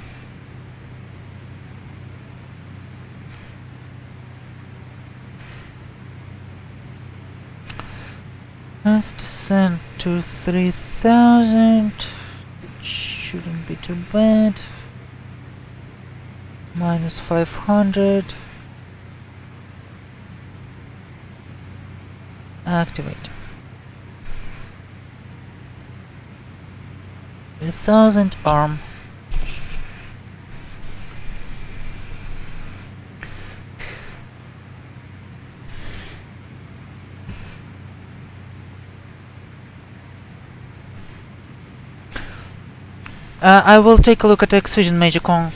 Let's descend to 3000. It shouldn't be too bad. Minus 500. Activate. 1000 arm. I will take a look at X-Vision Major Kong.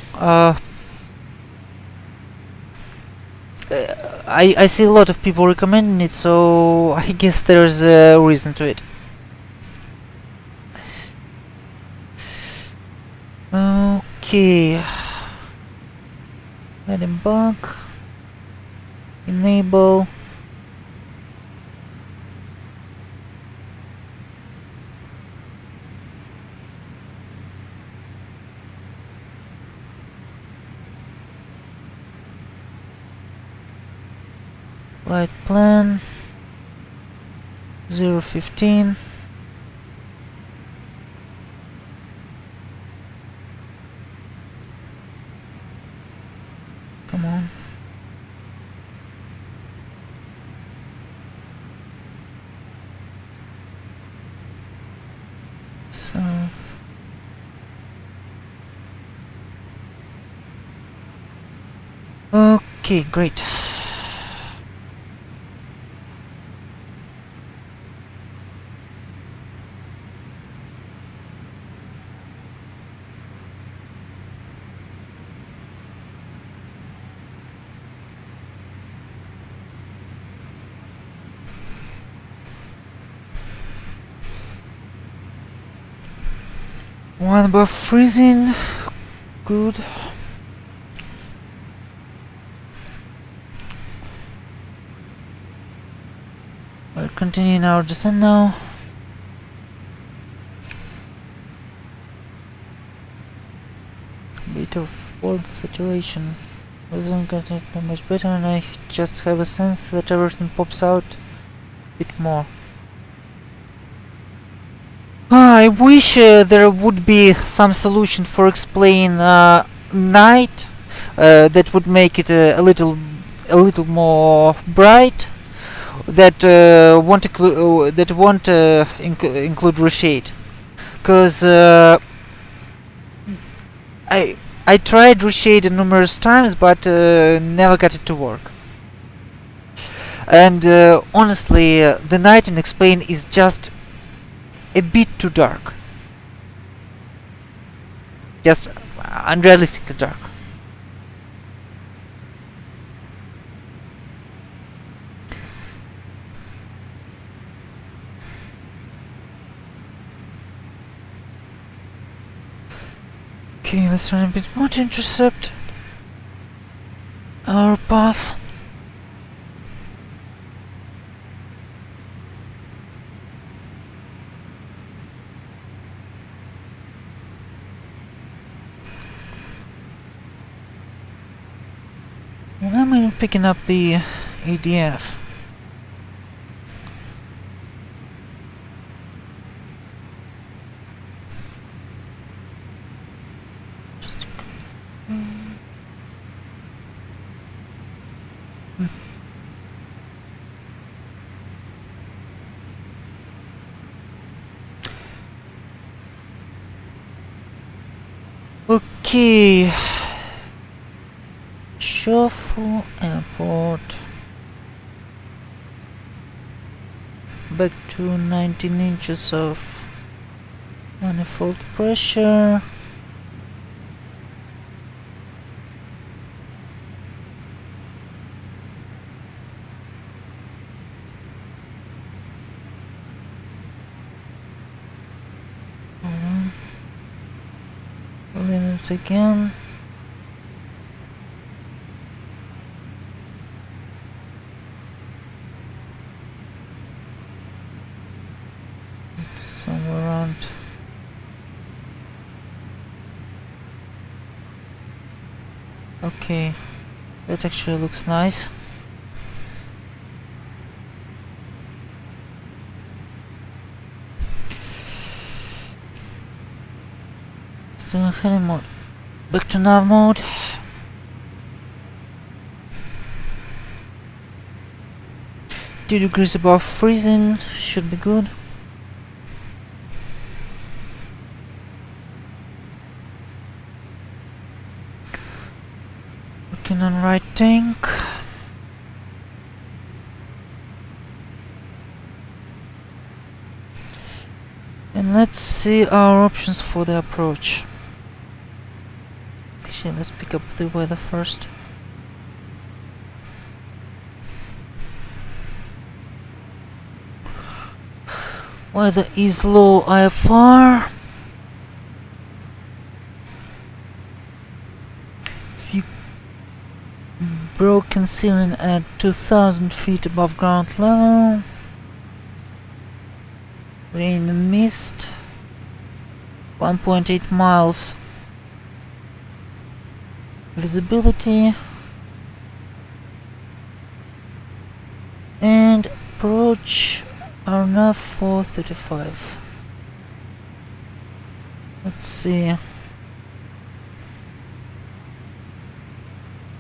I see a lot of people recommending it, so I guess there's a reason to it. Okay. Let him bug. Enable. Flight plan 015. Come on. South. Okay, great. One above freezing. Good. We're continuing our descent now. Bit of world saturation. Doesn't get it much better, and I just have a sense that everything pops out a bit more. I wish there would be some solution for explain night that would make it a little more bright. That won't include reshade, because I tried reshade numerous times, but never got it to work. And honestly, the night in Explain is just a bit too dark. Just unrealistically dark. Okay, let's run a bit more to intercept our path. Why am I not picking up the ADF? Just to confirm. Okay. Shuffle airport. Back to 19 inches of manifold pressure. Pull it again. Somewhere around. Okay, that actually looks nice. Still heading mode. Back to nav mode. Two degrees above freezing, should be good. Working on right tank. And let's see our options for the approach. Actually, let's pick up the weather first. Weather is low IFR. Broken ceiling at 2000 feet above ground level. Rain and mist. 1.8 miles visibility. And approach RNF 435. Let's see.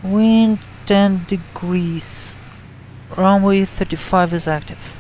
Wind 10 degrees. Runway 35 is active.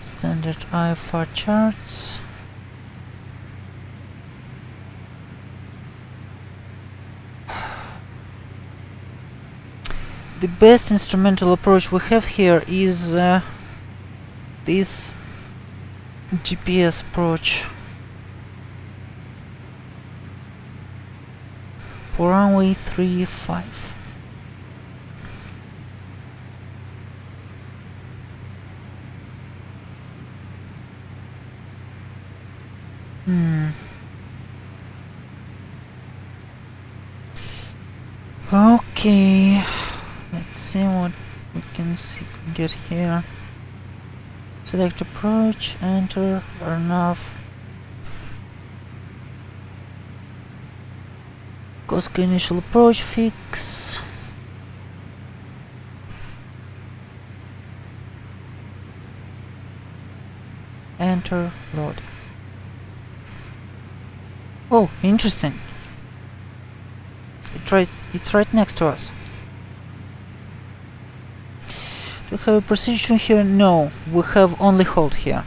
Standard IFR charts. The best instrumental approach we have here is this GPS approach for runway 35. Okay, let's see what we can get here. Select approach, enter, enough. Cosco initial approach fix. Enter, load. Oh, interesting. It's right next to us. Do we have a precision here? No, we have only hold here.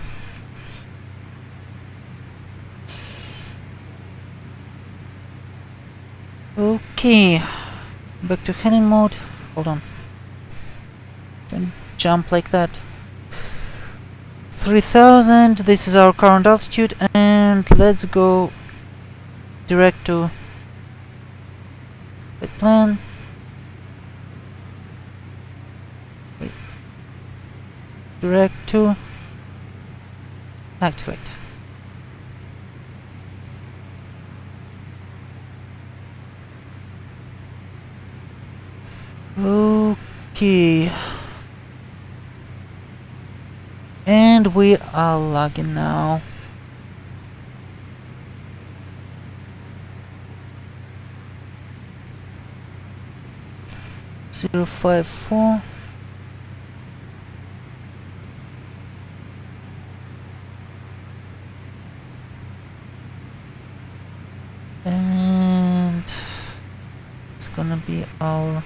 Okay, back to heading mode. Hold on. Don't jump like that. 3000. This is our current altitude, and let's go direct to the plan. Direct to activate. Okay. And we are lagging now. Zero 054. And it's gonna be our...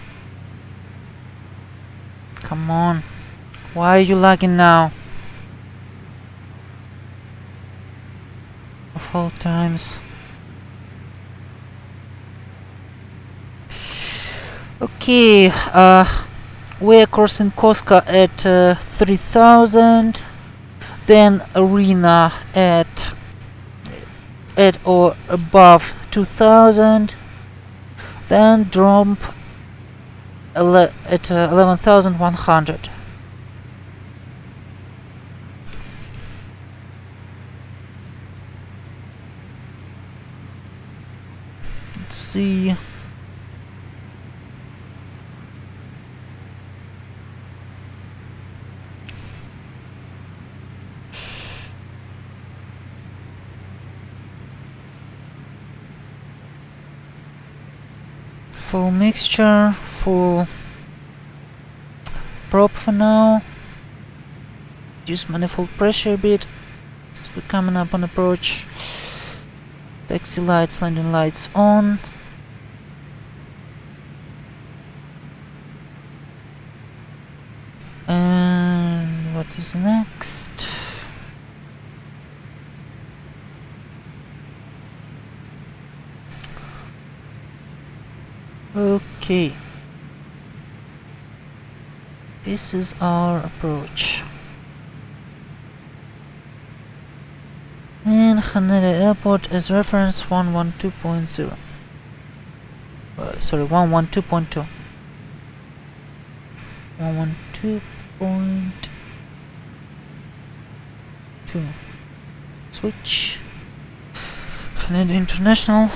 Come on. Why are you lagging now? Of all times. Okay, we're crossing Koska at 3000, then Arena at or above 2000, then drop at 11,100. Let's see. Full mixture, full prop for now. Reduce manifold pressure a bit since we're coming up on approach. Taxi lights, landing lights on. And what is next? Okay, this is our approach. And Haneda Airport as reference 112.0. Sorry, 112.2. 112.2. Switch. Haneda International.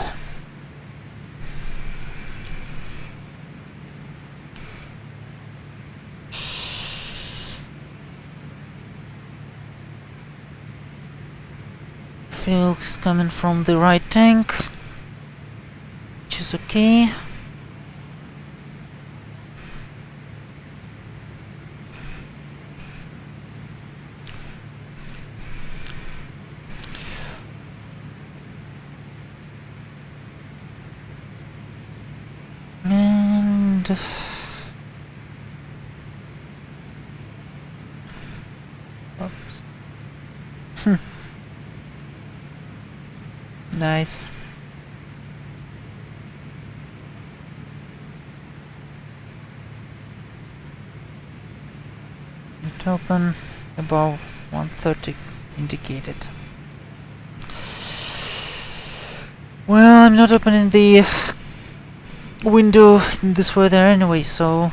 Fuel is coming from the right tank, which is okay. And oops. Nice. It open above 130 indicated. Well, I'm not opening the window in this weather anyway, so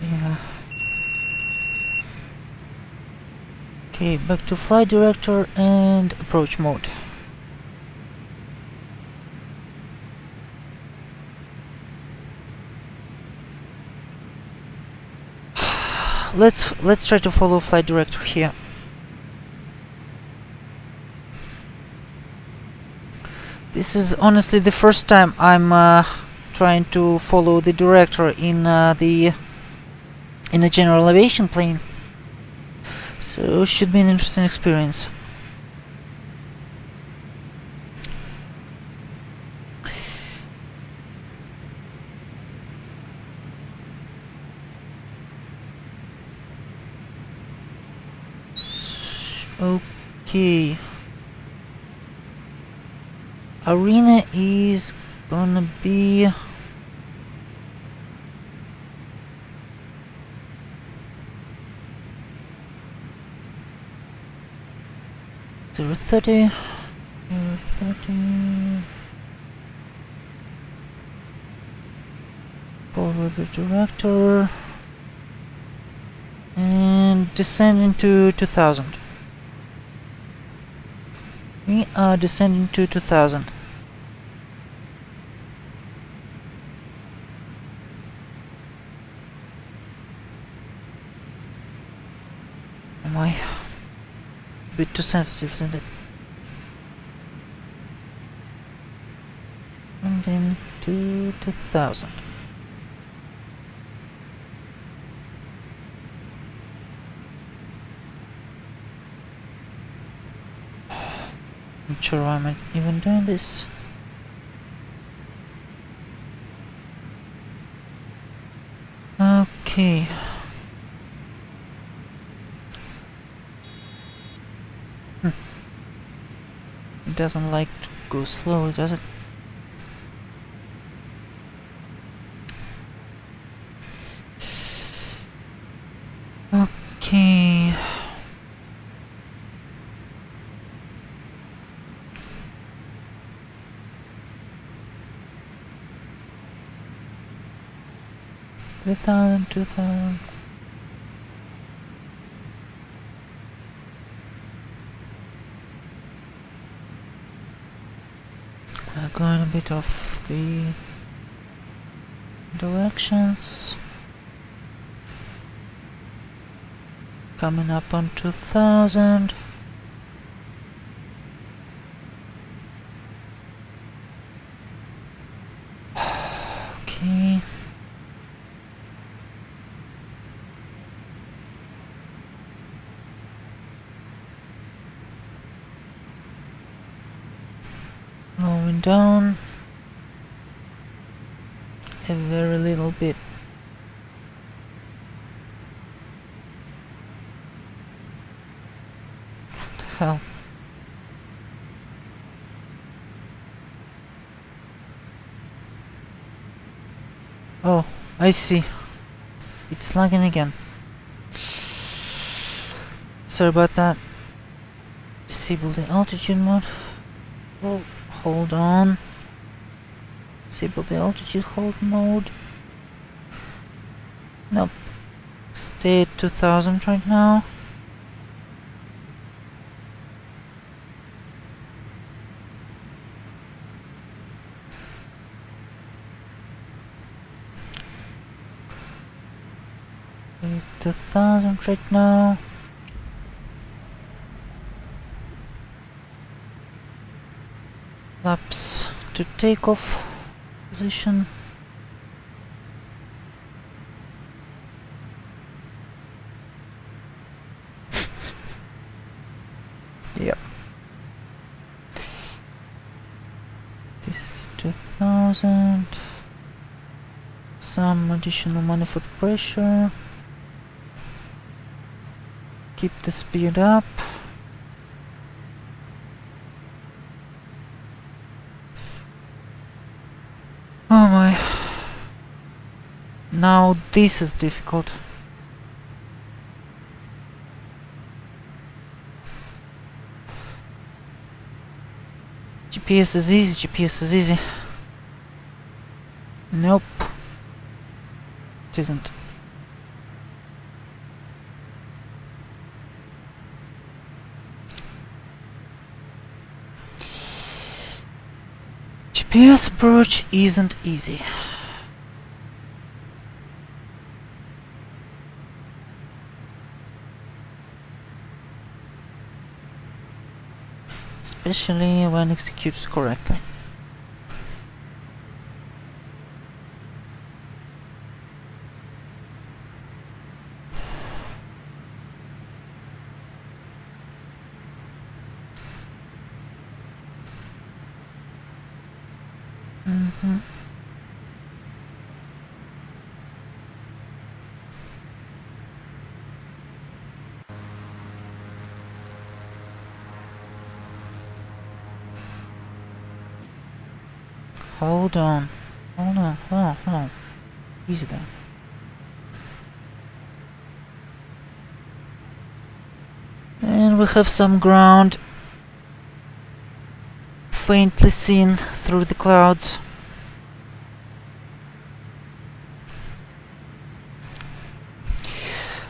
yeah. Okay, back to flight director and approach mode. Let's try to follow flight director here. This is honestly the first time I'm trying to follow the director in a general aviation plane, so should be an interesting experience. Okay. Arena is gonna be 030, 030. Follow the director and descend into 2000. We are descending to 2000. Am I a bit too sensitive, isn't it? And then to 2000. Not sure why I'm even doing this. Okay. It doesn't like to go slow, does it? Okay. 2000, 2000. We're going a bit off the directions. Coming up on 2000. Okay. Slowing down a very little bit. What the hell? Oh, I see. It's lagging again. Sorry about that. Disable the altitude mode. Oh, hold on. Disable the altitude hold mode. Nope. Stay at 2000 right now. Stay at 2000 right now. Laps to takeoff position. Yep. This is 2000. Some additional manifold pressure. Keep the speed up. Oh my. Now this is difficult. GPS is easy, GPS is easy. Nope. It isn't. GPS approach isn't easy. Especially when executed correctly. hold on. Hold on. Easy there. And we have some ground faintly seen through the clouds.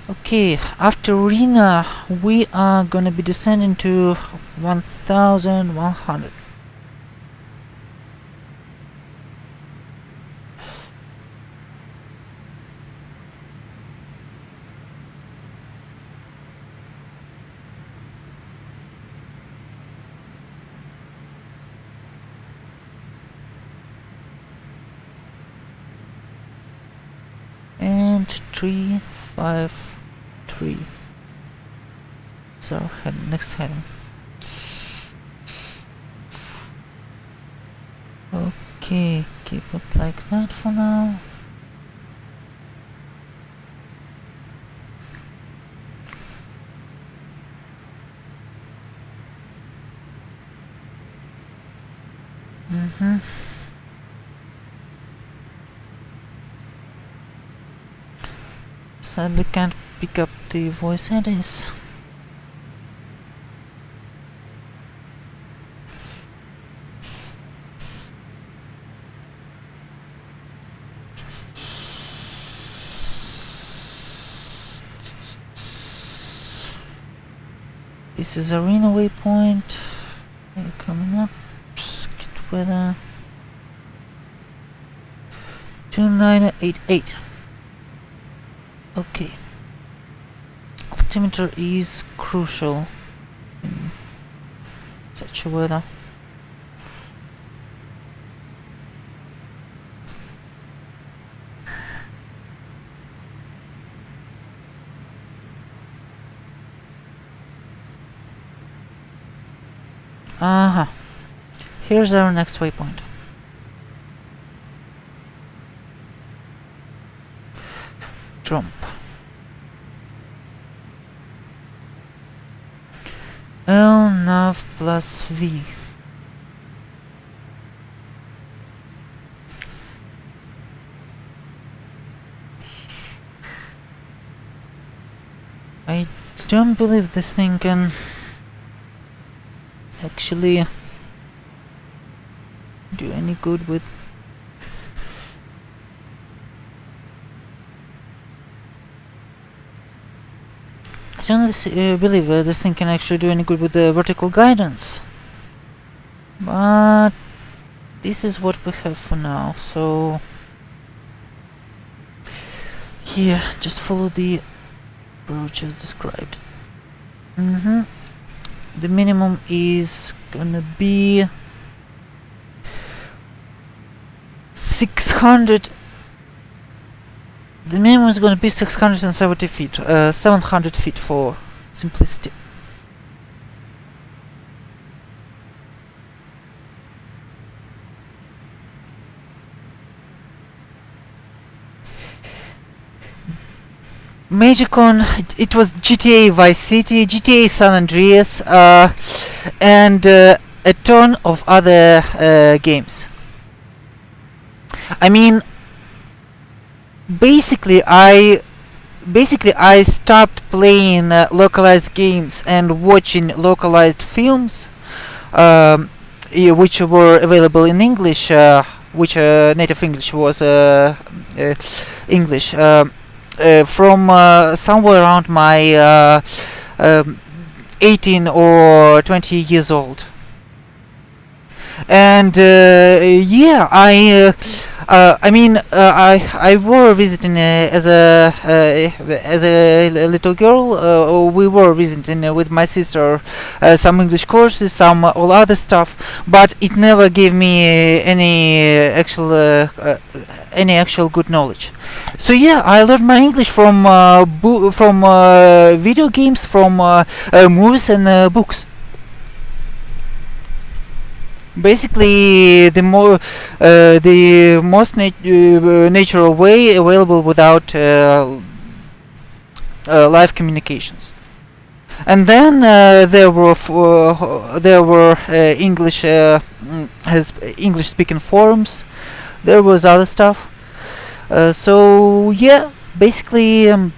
Okay, after arena we are gonna be descending to 1100. And 353. So next heading. Okay, keep it like that for now. Sadly can't pick up the voice headings. This is arena waypoint. They're coming up. Good weather. 2988. Okay. Altimeter is crucial in such a weather. Here's our next waypoint. Jump. L nav plus V. I don't believe this thing can actually do any good with I don't believe this thing can actually do any good with the vertical guidance, but this is what we have for now, so yeah, just follow the approach as described. The minimum is gonna be 600. The minimum is going to be 670 feet, 700 feet for simplicity. Magicon, it was GTA Vice City, GTA San Andreas, and a ton of other games. I mean, basically I stopped playing localized games and watching localized films, which were available in English, which native English was English, from somewhere around my 18 or 20 years old. And yeah, I were visiting as a little girl. We were visiting with my sister some English courses, some all other stuff, but it never gave me any actual good knowledge. So yeah, I learned my English from video games, from movies and books. Basically, the most natural way available without live communications. And then there were English speaking forums. There was other stuff. So yeah, basically.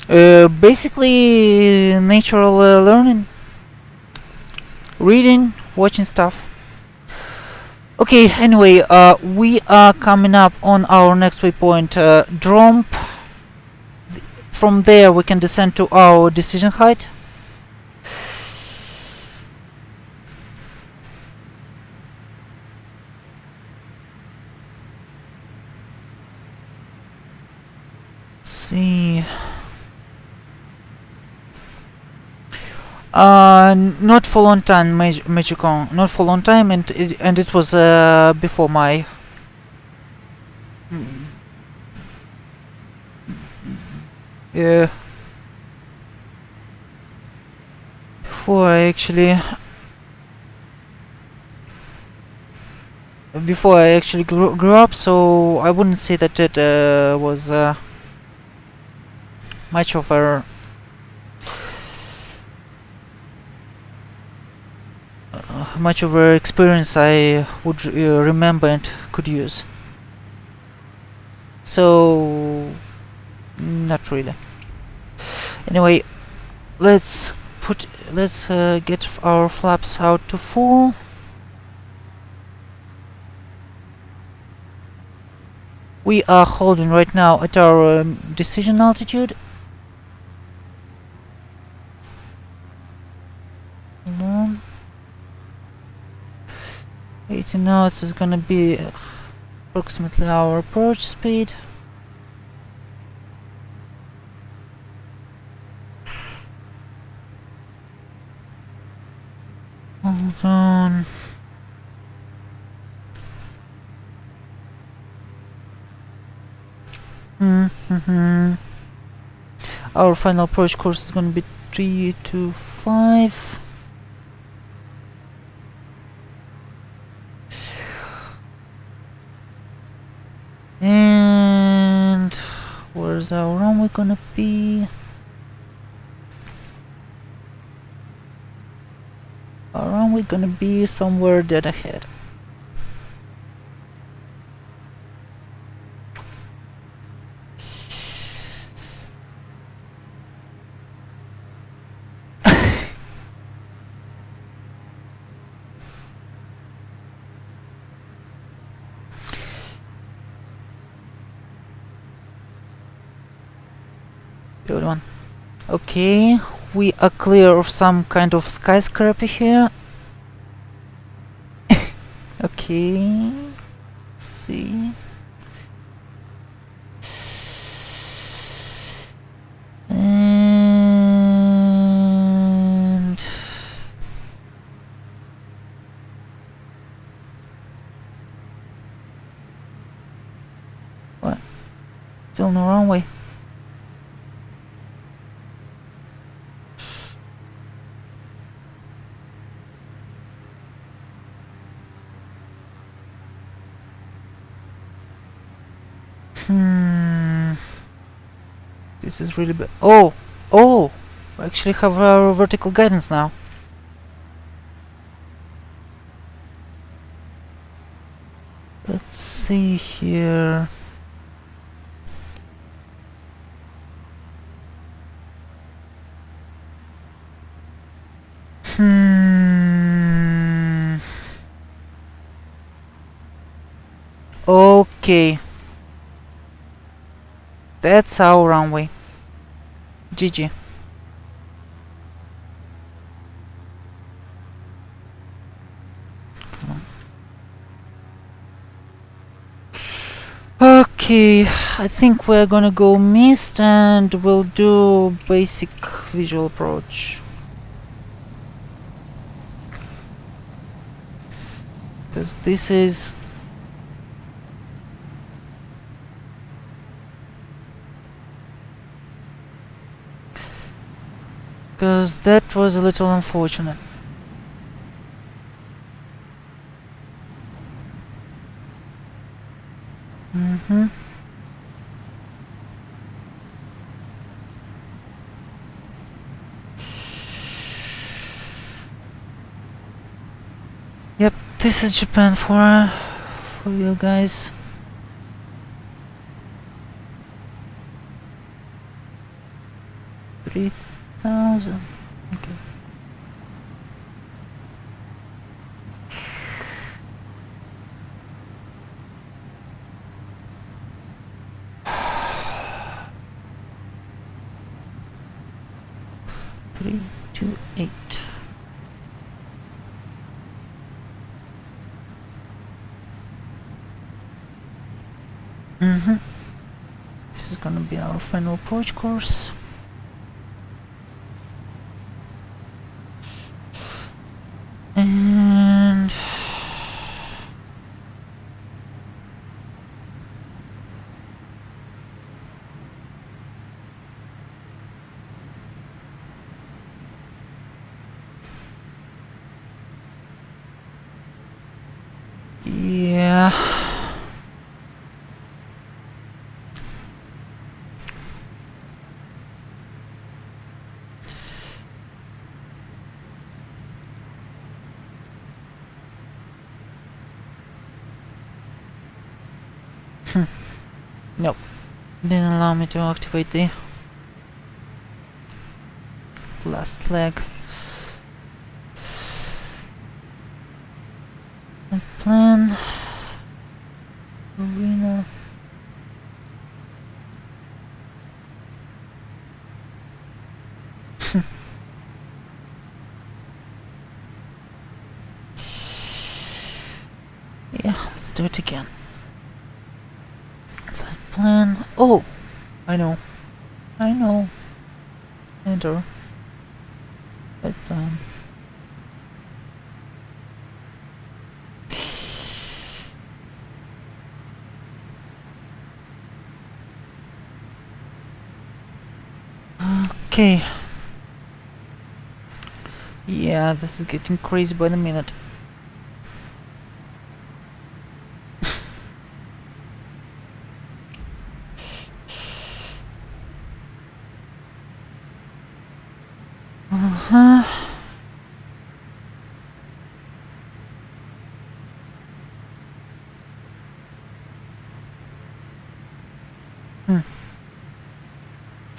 Basically natural learning, reading, watching stuff. Okay, anyway, we are coming up on our next waypoint, Dromp. From there we can descend to our decision height. Let's see. Not for a long time, Magicon. Not for a long time, and it was before my. Yeah. Before I actually. Before I actually grew up, so I wouldn't say that it was much of a. Much of an experience I would remember and could use. So not really. Anyway, let's get our flaps out to full. We are holding right now at our decision altitude. 80 knots is gonna be approximately our approach speed. Hold on. Our final approach course is gonna be 325. And where's our runway gonna be? Our runway gonna be somewhere dead ahead. Good one. Okay, we are clear of some kind of skyscraper here. Okay, let's see. And what? Still no runway. This is really bad. Oh! We actually have our vertical guidance now. Let's see here. Okay. That's our runway. GG. Okay, I think we're gonna go mist and we'll do basic visual approach. Because this is... Because that was a little unfortunate. this is Japan for you guys. $3,000. Okay. Three, 2, 8. This is gonna be our final approach course. And yeah. Nope. Didn't allow me to activate the last leg. My plan. Arena. Yeah, let's do it again. Flight plan. Oh, I know. Enter. Flight plan. Okay. Yeah, this is getting crazy by the minute.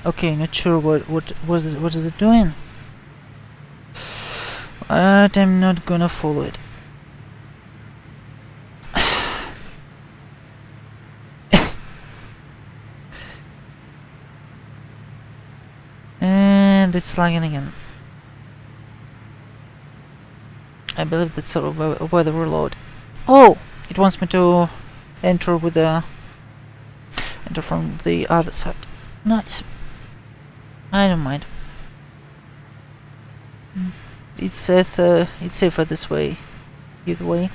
Okay, not sure what is it doing, but I'm not gonna follow it. And it's lagging again. I believe that's sort of a weather reload. Oh, it wants me to enter from the other side. Nice. I don't mind. It's safer this way. Either way.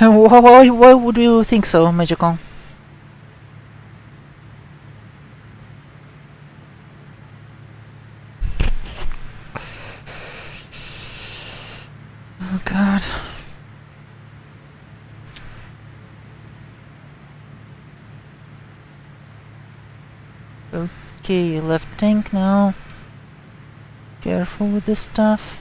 Why would you think so, Magicon? Oh god. Okay, left tank now. Careful with this stuff.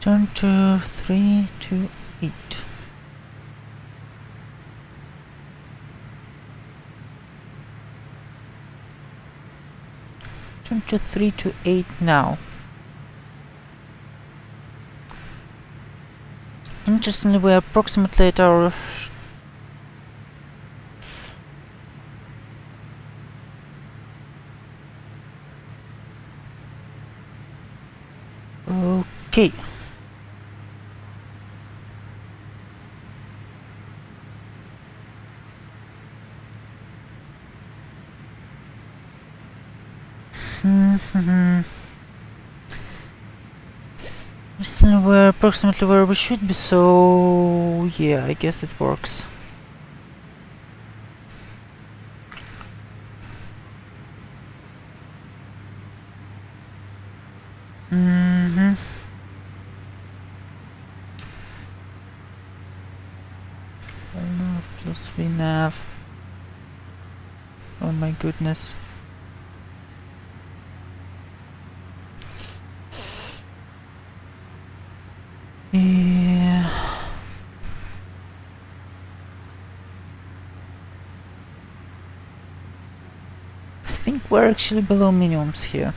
Turn to 3 to 8. Turn to 3 to 8 now. Interestingly, we're approximately at our Okay. We're approximately where we should be, so yeah, I guess it works. Nav plus VNav. Oh my goodness. Yeah. I think we're actually below minimums here.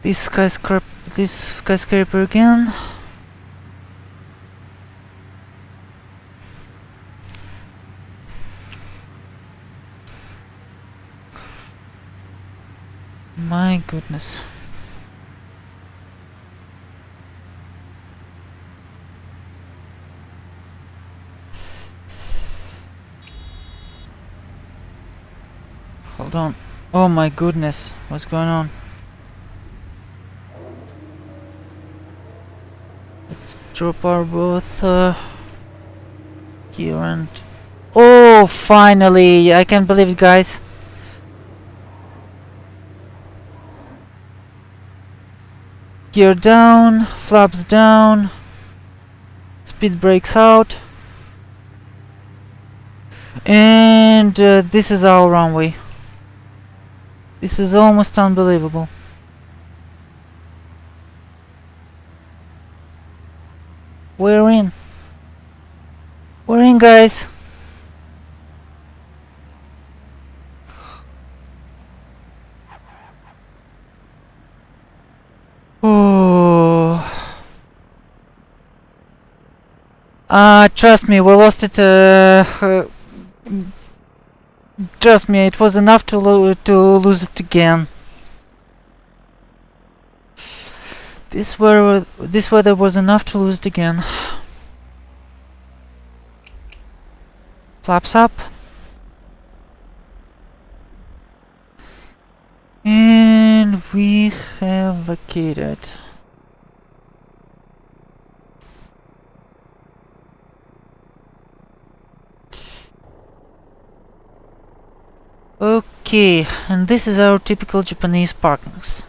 This skyscraper again. My goodness. Hold on. Oh my goodness. What's going on? Let's drop our both gear and... Oh, finally! I can't believe it, guys. Gear down, flaps down, speed brakes out, and this is our runway. This is almost unbelievable. We're in. We're in, guys. Oh. Trust me, we lost it. Trust me, it was enough to lose it again. This weather was enough to lose it again. Flaps up. And we have vacated. Okay, and this is our typical Japanese parkings.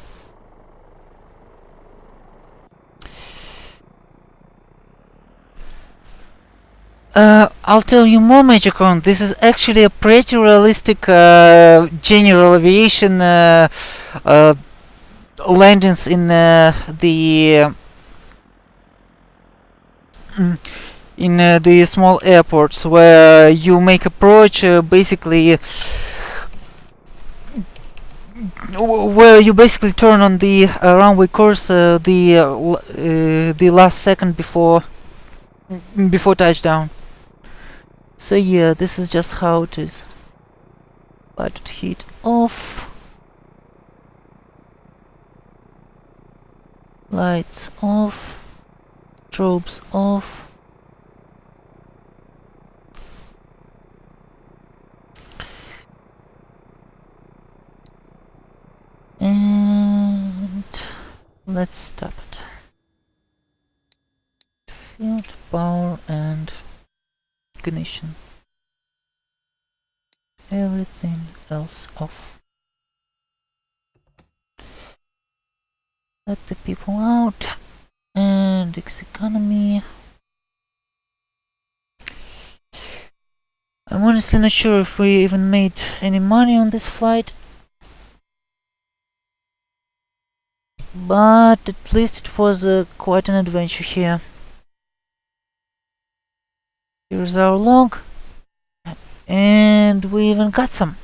I'll tell you more, Major Con. This is actually a pretty realistic general aviation landings in the small airports, where you make approach basically where you basically turn on the runway course the last second before touchdown. So yeah, this is just how it is. Pilot heat off. Lights off. Strobes off. And let's stop it. Field power and ignition. Everything else off. Let the people out. And X economy. I'm honestly not sure if we even made any money on this flight. But at least it was quite an adventure here. Here's our log. And we even got some.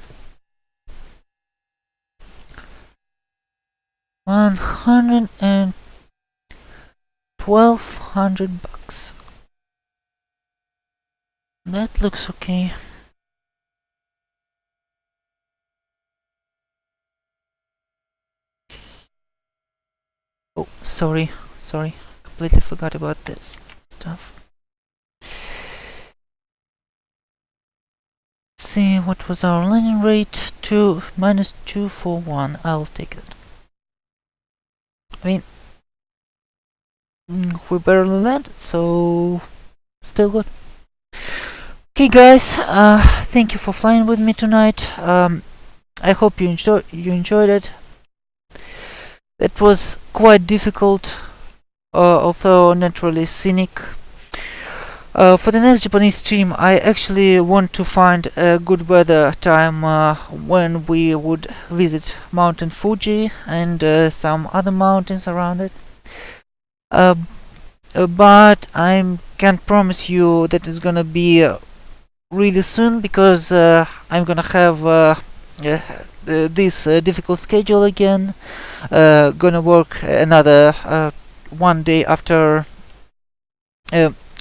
1,200 bucks. That looks okay. sorry, completely forgot about this stuff. Let's see, what was our landing rate? Minus 241. I'll take it. I mean, we barely landed, so still good. Okay, guys, thank you for flying with me tonight. I hope you enjoyed it. It was quite difficult, although not really scenic. For the next Japanese stream, I actually want to find a good weather time when we would visit Mountain Fuji and some other mountains around it. But I can't promise you that it's gonna be really soon, because I'm gonna have this difficult schedule again. Gonna work another 1 day after.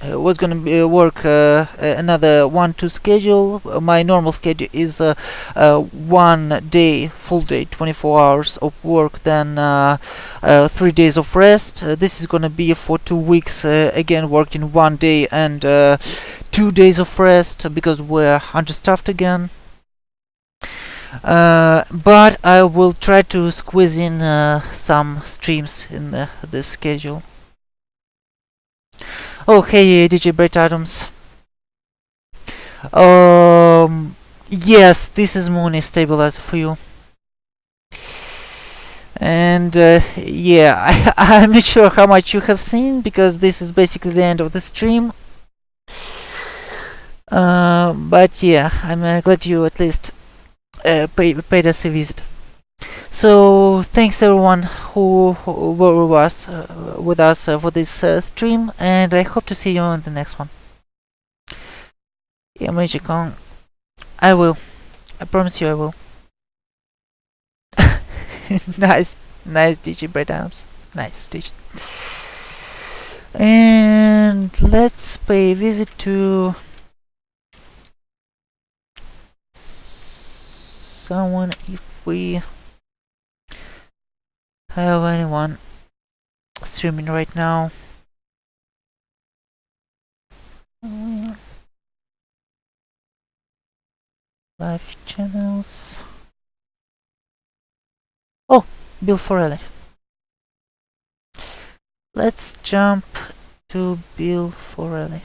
Was gonna be work another 1-2 schedule. My normal schedule is 1 day, full day, 24 hours of work, then 3 days of rest. This is gonna be for 2 weeks, again working 1 day and 2 days of rest, because we're understaffed again. But I will try to squeeze in some streams in this schedule. Oh, hey, DJ Bright Adams. Yes, this is Mooney stabilizer for you. And yeah, I'm not sure how much you have seen, because this is basically the end of the stream. But yeah, I'm glad you at least paid us a visit. So thanks everyone who were with us for this stream, and I hope to see you on the next one. Yeah, Magic Kong, I will. I promise you I will. nice DJ Brett Adams. Nice DJ. And let's pay a visit to someone, if we have anyone streaming right now. Live channels. Oh, Bill Forelli. Let's jump to Bill Forelli.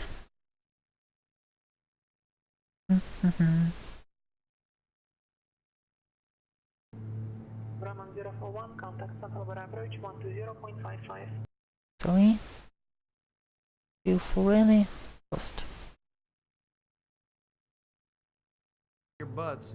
Brahman 041, contact Stockholm approach 120.55. Sorry. Bill Forelli. Post. Your buds.